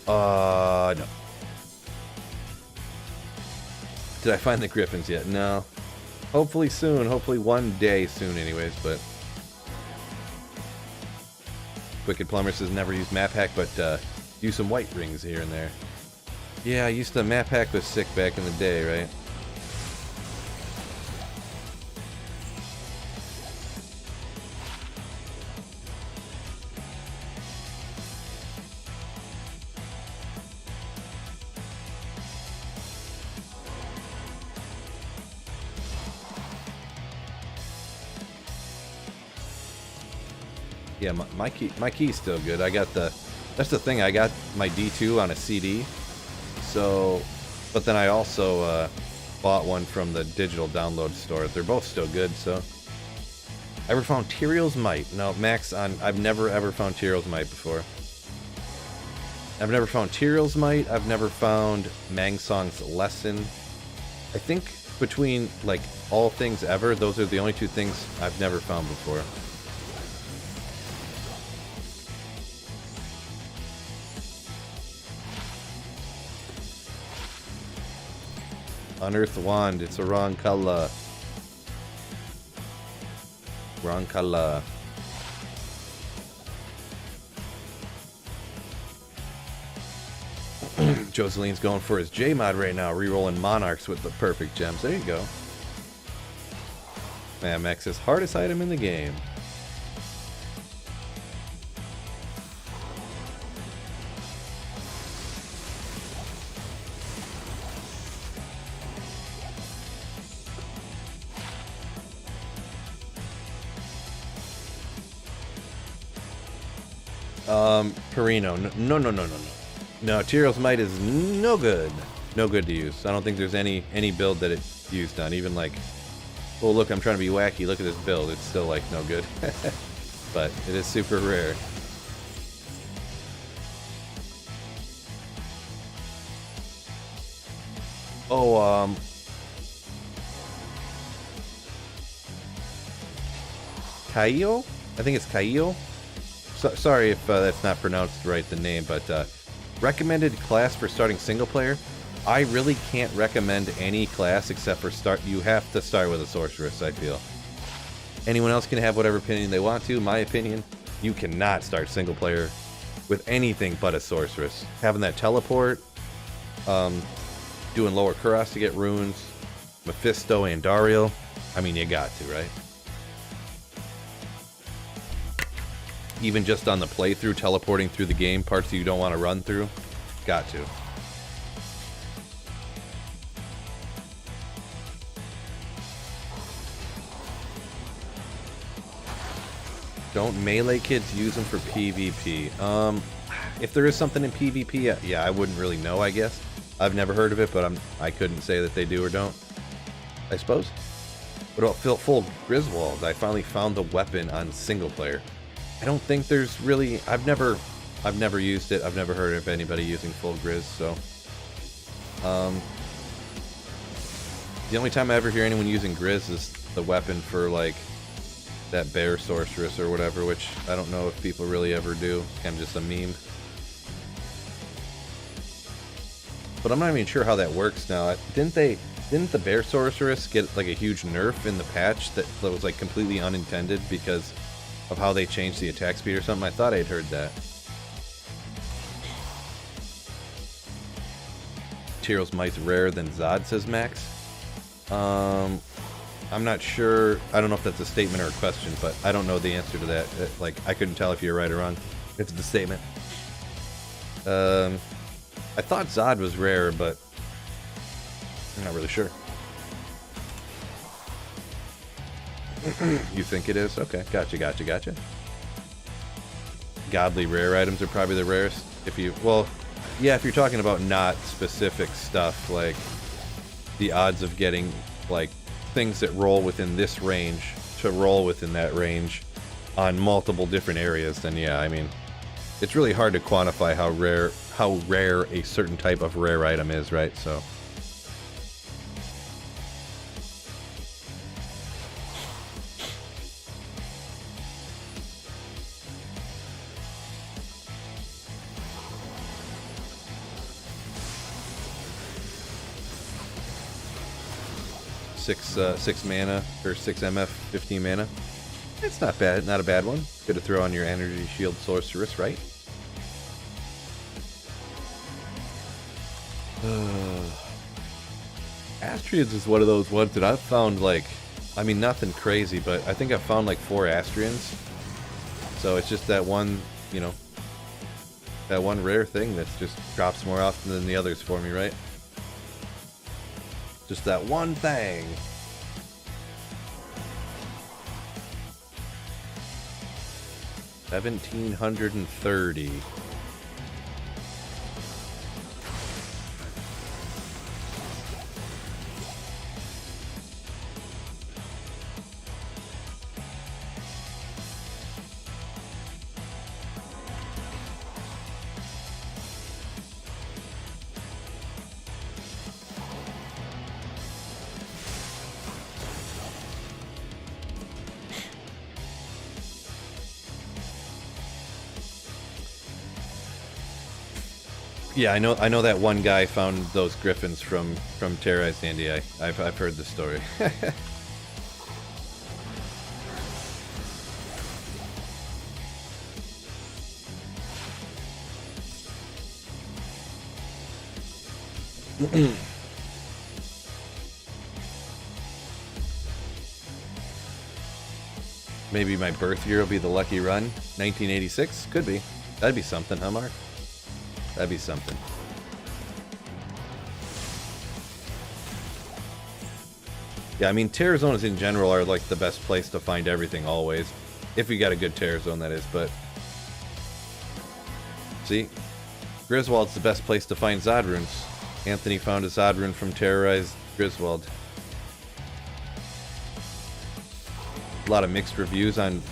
No. Did I find the Griffins yet? No. Hopefully soon. Hopefully one day soon anyways, but... Wicked Plumber says never use map hack, but use some white rings here and there. Yeah, I used to... Map hack was sick back in the day, right? Yeah, my key's still good. I got the... That's the thing, I got my D2 on a CD. So... But then I also bought one from the digital download store. They're both still good, so... Ever found Tyrell's Might? No, Max, I've never ever found Tyrell's Might before. I've never found Tyrell's Might. I've never found Mangsong's Lesson. I think between, like, all things ever, those are the only 2 things I've never found before. Unearth Wand, it's a wrong color. Wrong color. Joseline's going for his J-Mod right now, rerolling Monarchs with the perfect gems. There you go. Man, Max's hardest item in the game. Perino, no. No, Tyrell's Might is no good. No good to use. I don't think there's any build that it's used on. Even like, oh look, I'm trying to be wacky. Look at this build. It's still like no good. But it is super rare. Oh, Kaio? I think it's Kaio. Sorry if that's not pronounced right, the name, but recommended class for starting single player. I really can't recommend any class except for you have to start with a sorceress, I feel. Anyone else can have whatever opinion they want to. My opinion, you cannot start single player with anything but a sorceress. Having that teleport, doing lower Kuros to get runes, Mephisto and Dario. I mean, you got to, right? Even just on the playthrough, teleporting through the game, parts that you don't want to run through. Got to. Don't melee kids use them for PvP? If there is something in PvP, yeah, I wouldn't really know, I guess. I've never heard of it, but I couldn't say that they do or don't. I suppose. What about full Griswold? I finally found the weapon on single player. I don't think there's really... I've never used it. I've never heard of anybody using full Grizz, so... the only time I ever hear anyone using Grizz is the weapon for, like, that bear sorceress or whatever, which I don't know if people really ever do. Kind of just a meme. But I'm not even sure how that works now. Didn't the bear sorceress get, like, a huge nerf in the patch that was, like, completely unintended because of how they changed the attack speed or something? I thought I'd heard that. Tyrell's Might's rarer than Zod, says Max. I'm not sure. I don't know if that's a statement or a question, but I don't know the answer to that. Like, I couldn't tell if you're right or wrong. It's the statement. I thought Zod was rare, but I'm not really sure. You think it is? Okay, gotcha. Godly rare items are probably the rarest. If you, well, yeah, if you're talking about not specific stuff, like the odds of getting like things that roll within this range to roll within that range on multiple different areas, then yeah, I mean, it's really hard to quantify how rare a certain type of rare item is, right? So. Six mana, or 6 MF, 15 mana. It's not bad, not a bad one. Good to throw on your energy shield sorceress, right? Astrians is one of those ones that I've found, like, I mean, nothing crazy, but I think I've found like 4 Astrians. So it's just that one, you know, that one rare thing that just drops more often than the others for me, right? Just that one thing. $1,730. Yeah, I know that one guy found those Griffons from Terrorized Andy. I've heard the story. Maybe my birth year will be the lucky run. 1986? Could be. That'd be something, huh, Mark? That'd be something. Yeah, I mean, Terror Zones in general are like the best place to find everything always. If you got a good Terror Zone, that is, but... See? Griswold's the best place to find Zod runes. Anthony found a Zod rune from Terrorized Griswold. A lot of mixed reviews on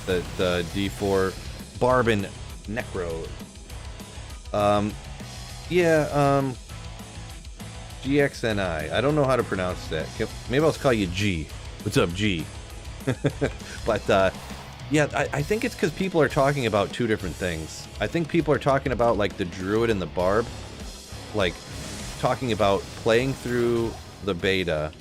the D4 Barbin Necro. GXNI. I don't know how to pronounce that. Maybe I'll just call you G. What's up, G? But, yeah, I think it's because people are talking about two different things. I think people are talking about, like, the Druid and the Barb. Like, talking about playing through the beta.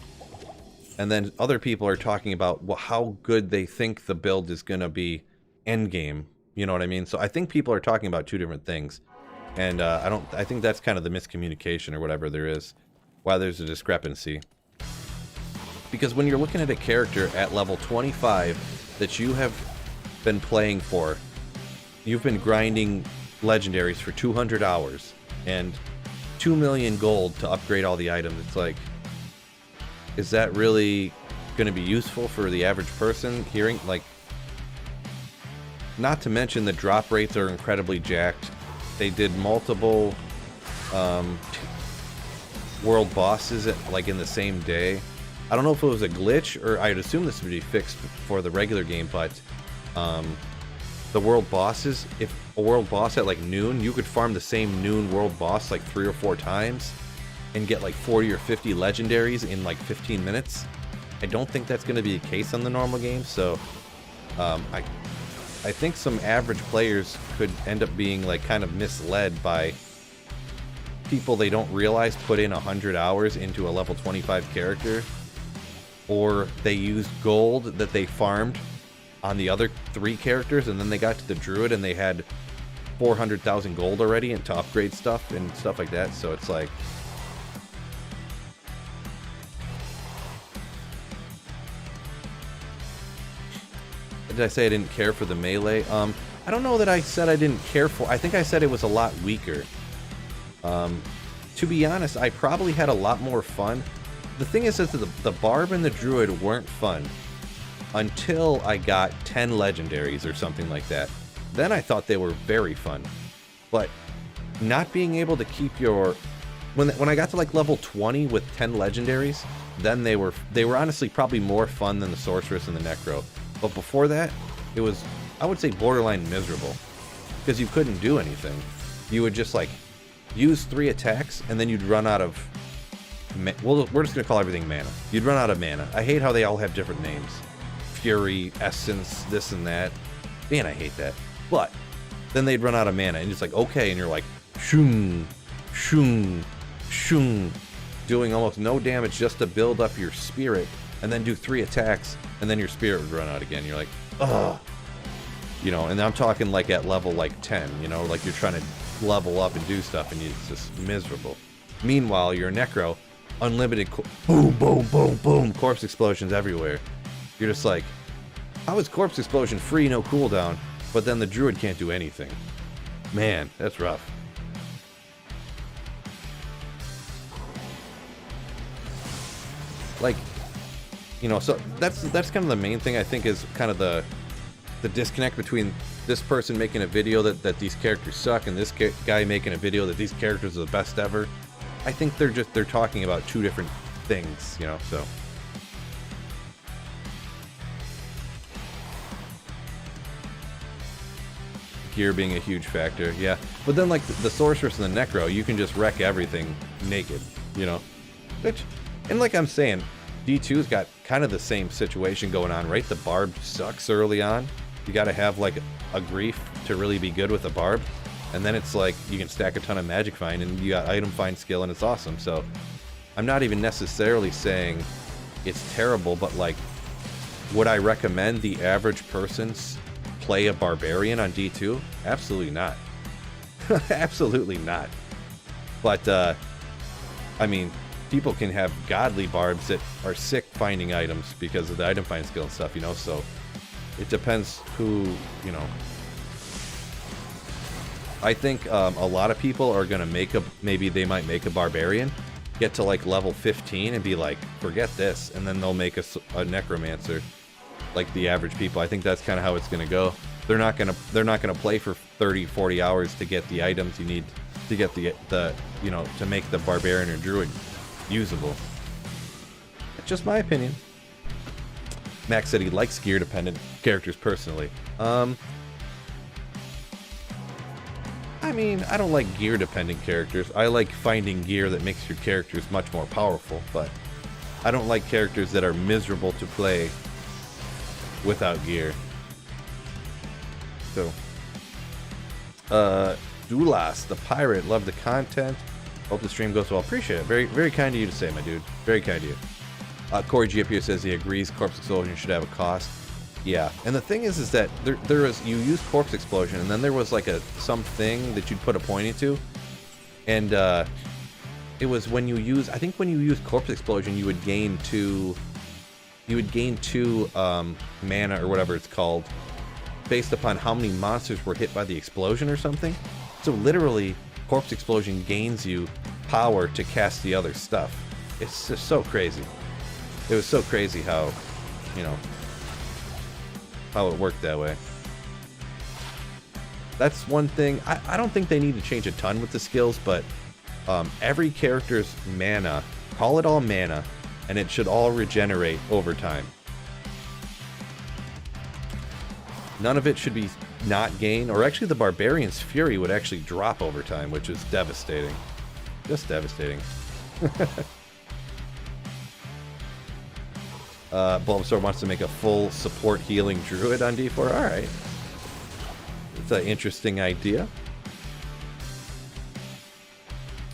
And then other people are talking about how good they think the build is going to be endgame. You know what I mean? So I think people are talking about two different things. And I think that's kind of the miscommunication or whatever there is, why there's a discrepancy. Because when you're looking at a character at level 25 that you have been playing for, you've been grinding legendaries for 200 hours and 2 million gold to upgrade all the items, it's like, is that really going to be useful for the average person hearing? Like, not to mention the drop rates are incredibly jacked. They did multiple world bosses like in the same day. I don't know if it was a glitch, or I'd assume this would be fixed for the regular game, but the world bosses, if a world boss at like noon, you could farm the same noon world boss like 3 or 4 times and get like 40 or 50 legendaries in like 15 minutes. I don't think that's going to be the case on the normal game, so I think some average players could end up being like kind of misled by people they don't realize put in 100 hours into a level 25 character, or they used gold that they farmed on the other 3 characters, and then they got to the Druid and they had 400,000 gold already and to upgrade stuff and stuff like that. So it's like, did I say I didn't care for the melee? I don't know that I said I didn't care for. I think I said it was a lot weaker. To be honest, I probably had a lot more fun. The thing is that the Barb and the Druid weren't fun until I got 10 legendaries or something like that. Then I thought they were very fun. But not being able to keep your... When I got to like level 20 with 10 legendaries, then they were honestly probably more fun than the Sorceress and the Necro. But before that, it was, I would say, borderline miserable. Because you couldn't do anything. You would just like use 3 attacks and then you'd run out of... Well, we're just going to call everything mana. You'd run out of mana. I hate how they all have different names. Fury, Essence, this and that. Man, I hate that. But then they'd run out of mana and it's like, okay, and you're like, shoom, shoom, shoom, doing almost no damage just to build up your spirit, and then do 3 attacks, and then your spirit would run out again. You're like, ugh. You know, and I'm talking like at level like 10, you know, like you're trying to level up and do stuff, and it's just miserable. Meanwhile, your Necro, unlimited boom, boom, boom, boom, corpse explosions everywhere. You're just like, how is corpse explosion free, no cooldown, but then the Druid can't do anything? Man, that's rough. Like, you know, so that's kind of the main thing I think is kind of the disconnect between this person making a video that these characters suck and this guy making a video that these characters are the best ever. I think they're talking about 2 different things, you know, so. Gear being a huge factor, yeah. But then like the Sorceress and the Necro, you can just wreck everything naked, you know. And like I'm saying, D2's got kind of the same situation going on, right? The Barb sucks early on. You gotta have like a Grief to really be good with a Barb. And then it's like, you can stack a ton of Magic Find and you got Item Find skill and it's awesome. So, I'm not even necessarily saying it's terrible, but like, would I recommend the average person play a Barbarian on D2? Absolutely not. Absolutely not. But, I mean, people can have godly Barbs that are sick finding items because of the Item Find skill and stuff, you know, so it depends who, you know. I think a lot of people are going to maybe they might make a Barbarian, get to like level 15 and be like, forget this, and then they'll make a Necromancer, like the average people. I think that's kind of how it's going to go. They're not going to play for 30, 40 hours to get the items you need to get the you know, to make the Barbarian or Druid usable. That's just my opinion. Max said he likes gear-dependent characters personally. I mean, I don't like gear-dependent characters. I like finding gear that makes your characters much more powerful, but I don't like characters that are miserable to play without gear. So, Dulas, the pirate, love the content. Hope the stream goes well. Appreciate it. Very, very kind of you to say, my dude. Very kind of you. Corey G up here says he agrees Corpse Explosion should have a cost. Yeah, and the thing is that there was, you use Corpse Explosion, and then there was like something that you'd put a point into, and it was when you use, I think when you use Corpse Explosion, you would gain two mana or whatever it's called, based upon how many monsters were hit by the explosion or something. So literally, Corpse Explosion gains you power to cast the other stuff. It's just so crazy. It was so crazy how, you know, how it worked that way. That's one thing. I don't think they need to change a ton with the skills, but every character's mana, call it all mana, and it should all regenerate over time. None of it should be not gain, or actually the Barbarian's Fury would actually drop over time, which is devastating. Just devastating. Bulbasaur wants to make a full support healing druid on D4. Alright. It's an interesting idea.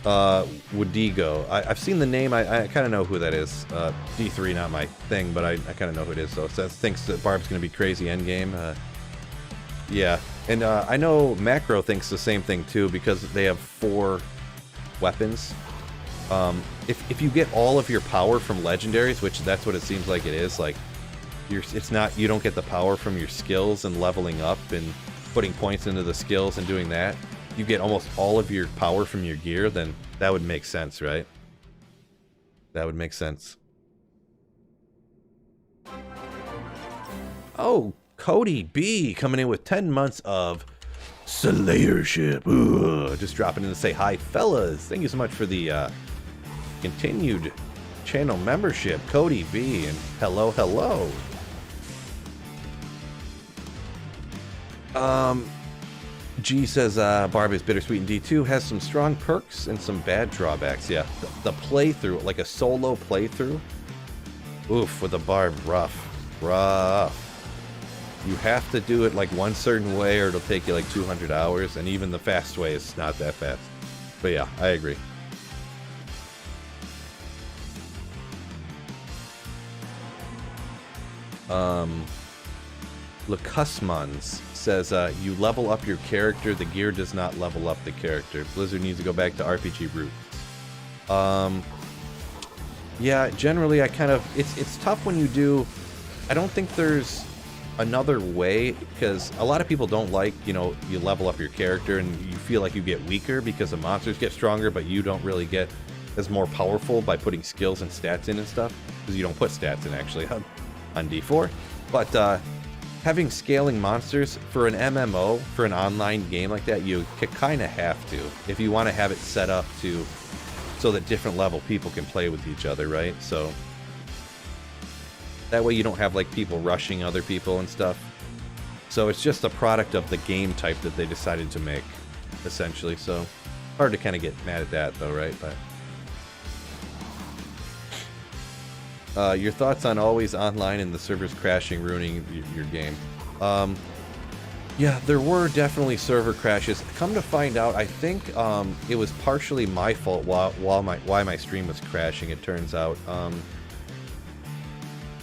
Wodigo. I've seen the name. I kind of know who that is. D3, not my thing, but I kind of know who it is. So it thinks that Barb's going to be crazy endgame. Yeah. And I know Macro thinks the same thing too, because they have 4 weapons. If you get all of your power from legendaries, which that's what it seems like it is, like you don't get the power from your skills and leveling up and putting points into the skills and doing that. you get almost all of your power from your gear, then that would make sense, right? That would make sense. Oh, Cody B coming in with 10 months of Slayership. Ugh, just dropping in to say hi, fellas. Thank you so much for the continued channel membership, Cody B, and hello, hello. G says Barb is bittersweet, and D2 has some strong perks and some bad drawbacks. Yeah, the playthrough, like a solo playthrough, oof, with a Barb, rough. You have to do it like one certain way or it'll take you like 200 hours, and even the fast way is not that fast. But yeah, I agree. Lacusmans says, you level up your character, the gear does not level up the character. Blizzard needs to go back to RPG roots. Yeah, generally I kind of, it's tough when you do, I don't think there's another way, because a lot of people don't like, you know, you level up your character and you feel like you get weaker because the monsters get stronger, but you don't really get as more powerful by putting skills and stats in and stuff, because you don't put stats in actually on D4. But having scaling monsters for an MMO, for an online game like that, you kind of have to, if you want to have it set up to so that different level people can play with each other, right? So that way you don't have like people rushing other people and stuff. So it's just a product of the game type that they decided to make, essentially. So hard to kind of get mad at that though, right? But your thoughts on always online and the servers crashing, ruining your game? Yeah, there were definitely server crashes. Come to find out, I think it was partially my fault why my stream was crashing. It turns out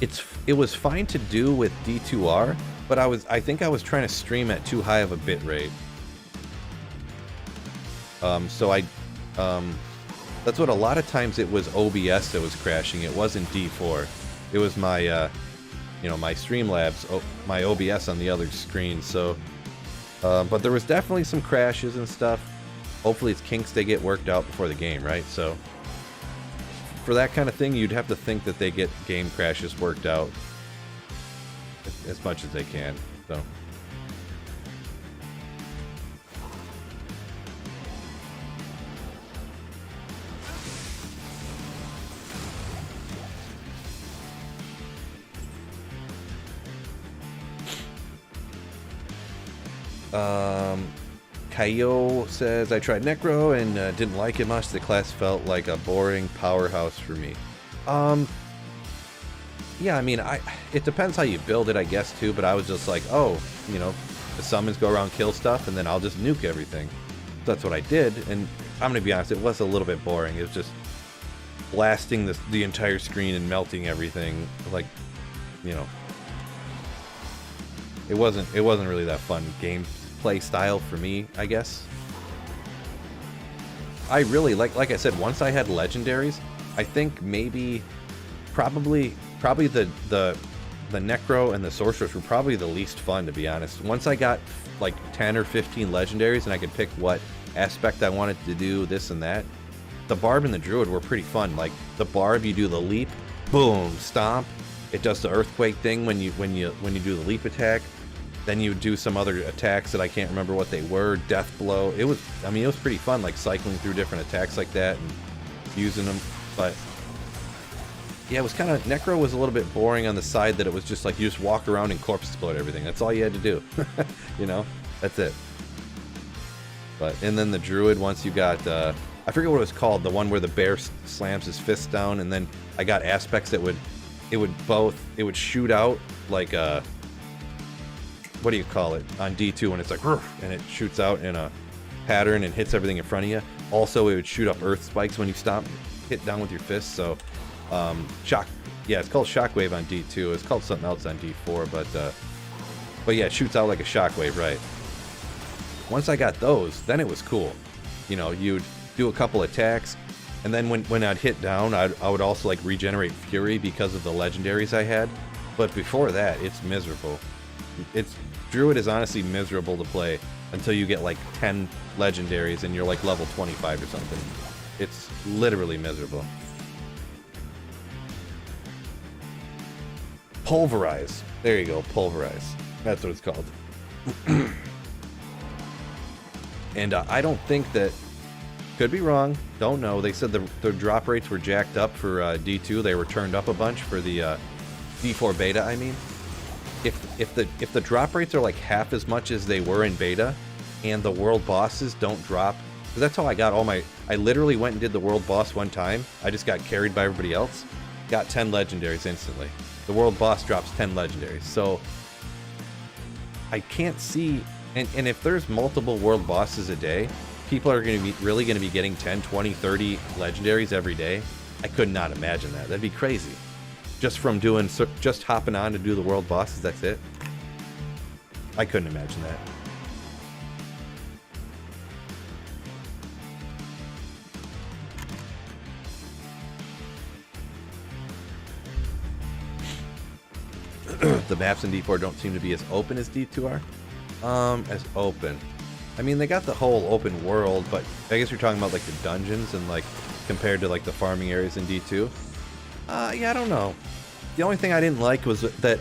it was fine to do with D2R, but I think I was trying to stream at too high of a bit rate. So that's what a lot of times it was OBS that was crashing. It wasn't D4. It was my, you know, my Streamlabs, my OBS on the other screen. So, but there was definitely some crashes and stuff. Hopefully it's kinks they get worked out before the game, right? So, for that kind of thing, you'd have to think that they get game crashes worked out as much as they can. So. Kaio says, I tried Necro and didn't like it much. The class felt like a boring powerhouse for me. Yeah, I mean, it depends how you build it, I guess, too, but I was just like, oh, you know, the summons go around, kill stuff, and then I'll just nuke everything. That's what I did, and I'm gonna be honest, it was a little bit boring. It was just blasting the entire screen and melting everything, like, you know. It wasn't really that fun gameplay style for me, I guess. I really like I said, once I had legendaries, I think maybe probably the Necro and the Sorceress were probably the least fun, to be honest. Once I got like 10 or 15 legendaries and I could pick what aspect I wanted to do, this and that, the Barb and the Druid were pretty fun. Like the Barb, you do the leap, boom, stomp. It does the earthquake thing when you do the leap attack. Then you do some other attacks that I can't remember what they were. Death blow. It was pretty fun, like cycling through different attacks like that and using them. But yeah, it was kind of, Necro was a little bit boring on the side that it was just like you just walk around and corpse explode everything. That's all you had to do. You know, that's it. But and then the Druid, once you got I forget what it was called, the one where the bear slams his fist down, and then I got aspects that would shoot out like what do you call it on D2 when it's like and it shoots out in a pattern and hits everything in front of you. Also, it would shoot up earth spikes when you hit down with your fist. So shock, yeah, it's called shockwave on D2. It's called something else on D4, but yeah, it shoots out like a shockwave, right? Once I got those, then it was cool. You know, you'd do a couple attacks, and then when I'd hit down, I would also like regenerate fury because of the legendaries I had. But before that, it's miserable. it's Druid is honestly miserable to play until you get like 10 legendaries and you're like level 25 or something. It's literally miserable. Pulverize. There you go, pulverize. That's what it's called. And I don't think that, could be wrong, don't know. They said the drop rates were jacked up for D2. They were turned up a bunch for the D4 beta, I mean. If the drop rates are like half as much as they were in beta, and the world bosses don't drop, because that's how I got all my, I literally went and did the world boss one time. I just got carried by everybody else. Got 10 legendaries instantly. The world boss drops 10 legendaries. So I can't see, and if there's multiple world bosses a day, people are going to be really going to be getting 10, 20, 30 legendaries every day. I could not imagine that. That'd be crazy. Just from doing, just hopping on to do the world bosses, that's it. I couldn't imagine that. The maps in D4 don't seem to be as open as D2 are. As open. I mean, they got the whole open world, but I guess you're talking about like the dungeons and like compared to like the farming areas in D2. Yeah, I don't know. The only thing I didn't like was that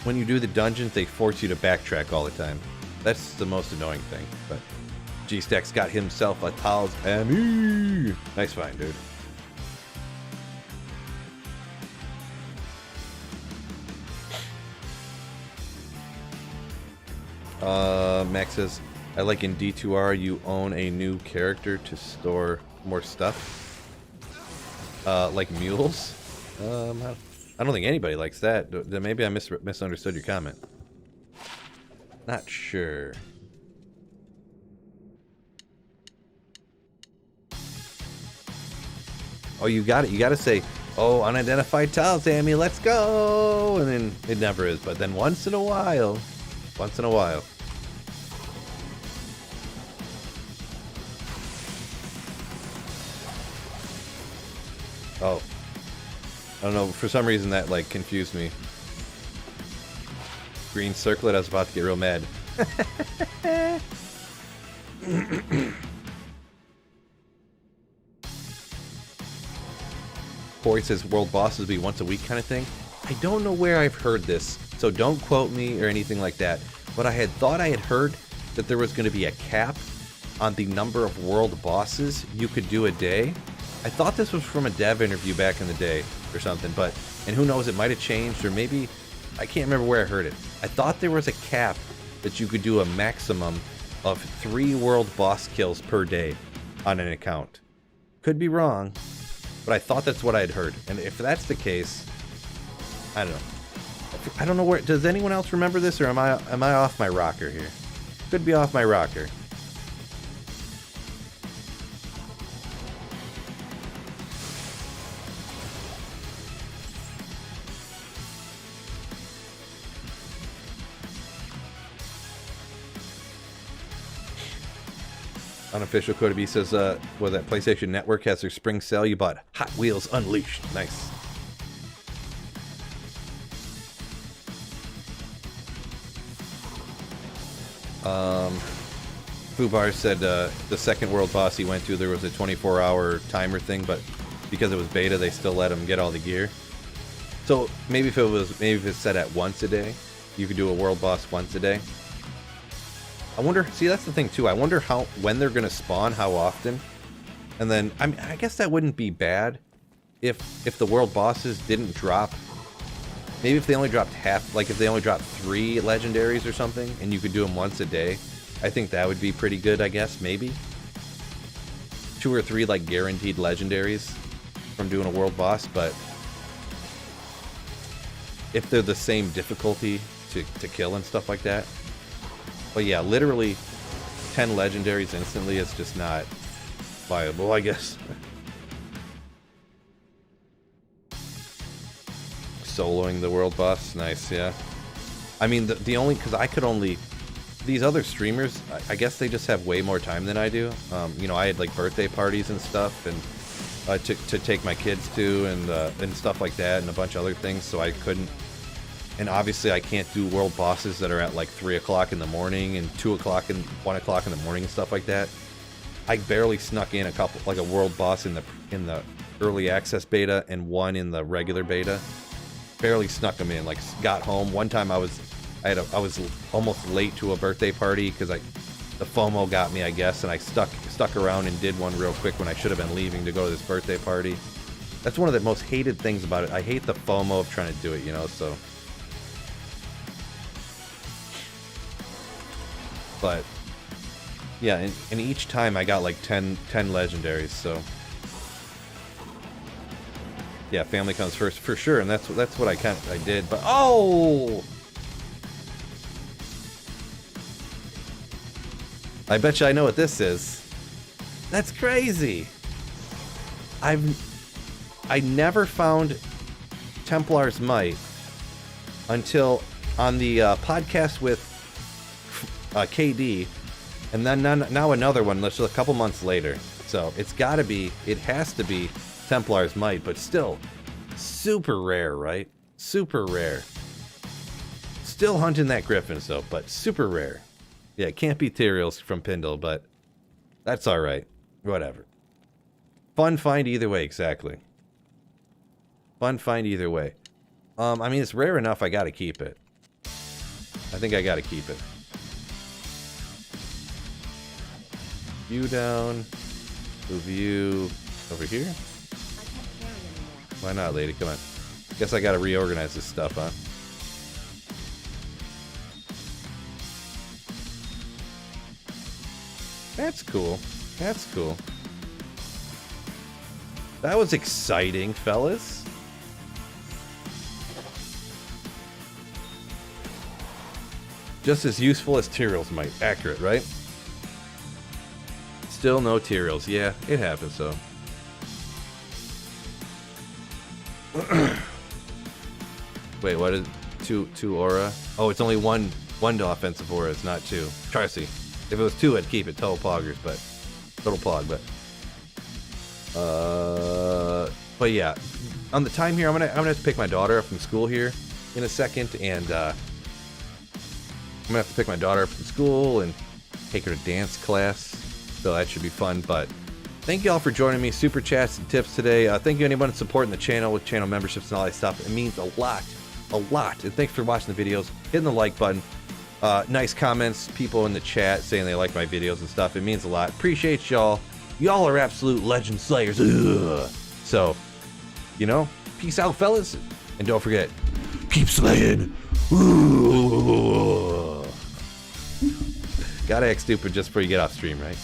when you do the dungeons, they force you to backtrack all the time. That's the most annoying thing. But G-Stack's got himself a Tal's Ami. Nice find, dude. Max says, I like in D2R you own a new character to store more stuff. Like mules? I don't think anybody likes that. Maybe I misunderstood your comment. Not sure. Oh, you got it. You got to say, oh, unidentified tiles, Sammy, let's go. And then it never is. But then once in a while. Oh. I don't know, for some reason that like confused me. Green circlet, I was about to get real mad. Corey says world bosses be once a week kind of thing. I don't know where I've heard this, so don't quote me or anything like that. But I had thought I had heard that there was going to be a cap on the number of world bosses you could do a day. I thought this was from a dev interview back in the day or something, but, and who knows, it might have changed, or maybe, I can't remember where I heard it. I thought there was a cap that you could do a maximum of 3 world boss kills per day on an account. Could be wrong, but I thought that's what I had heard. And if that's the case, I don't know. I don't know where, does anyone else remember this, or am I off my rocker here? Could be off my rocker. Unofficial Cody B says, well, that PlayStation Network has their spring sale. You bought Hot Wheels Unleashed. Nice. Fubar said the second world boss he went to, there was a 24-hour timer thing, but because it was beta, they still let him get all the gear. So maybe if it's set at once a day, you could do a world boss once a day. I wonder, see, that's the thing too. I wonder when they're going to spawn, how often. And then, I mean, I guess that wouldn't be bad if the world bosses didn't drop. Maybe if they only dropped half, like if they only dropped 3 legendaries or something, and you could do them once a day. I think that would be pretty good, I guess, maybe. 2 or 3 like guaranteed legendaries from doing a world boss, but if they're the same difficulty to kill and stuff like that. But yeah, literally 10 legendaries instantly is just not viable, I guess. Soloing the world boss, nice, yeah. I mean, the only, because I could only, these other streamers, I guess they just have way more time than I do. You know, I had like birthday parties and stuff, and to take my kids to, and stuff like that, and a bunch of other things, so I couldn't. And obviously I can't do world bosses that are at like 3 o'clock in the morning and 2 o'clock and 1 o'clock in the morning and stuff like that. I barely snuck in a couple, like a world boss in the early access beta and one in the regular beta. Barely snuck them in. Like got home one time. I was almost late to a birthday party because the FOMO got me, I guess, and I stuck around and did one real quick when I should have been leaving to go to this birthday party. That's one of the most hated things about it. I hate the FOMO of trying to do it, you know. So, but yeah, and each time I got like 10 legendaries. So yeah, family comes first for sure, and that's what I did. But oh, I bet you I know what this is. That's crazy. I never found Templar's Might until on the podcast with KD, and then now another one, just a couple months later. So it has to be Templar's Might, but still super rare, right? Super rare. Still hunting that Griffon, so, but super rare. Yeah, it can't be Tyrael's from Pindle, but that's all right. Whatever. Fun find either way, exactly. Fun find either way. I mean, it's rare enough, I gotta keep it. I think I gotta keep it. View down. Move you over here. I can't carry anymore. Why not, lady? Come on. Guess I gotta reorganize this stuff, huh? That's cool. That's cool. That was exciting, fellas. Just as useful as Tyrael's Might. Accurate, right? Still no Tyrael's. Yeah, it happens, so. Wait, what is two aura? Oh, it's only one offensive aura, it's not two. Try to see. If it was two, I'd keep it. Total poggers, but total pog, but yeah. On the time here, I'm gonna have to pick my daughter up from school here in a second, and I'm gonna have to pick my daughter up from school and take her to dance class. So that should be fun. But thank you all for joining me. Super chats and tips today. Thank you anyone supporting the channel with channel memberships and all that stuff. It means a lot. And thanks for watching the videos, hitting the like button. Nice comments, people in the chat saying they like my videos and stuff. It means a lot. Appreciate y'all. Y'all are absolute legend slayers. Ugh. So, you know, peace out, fellas. And don't forget, keep slaying. Ooh. Gotta act stupid just before you get off stream, right?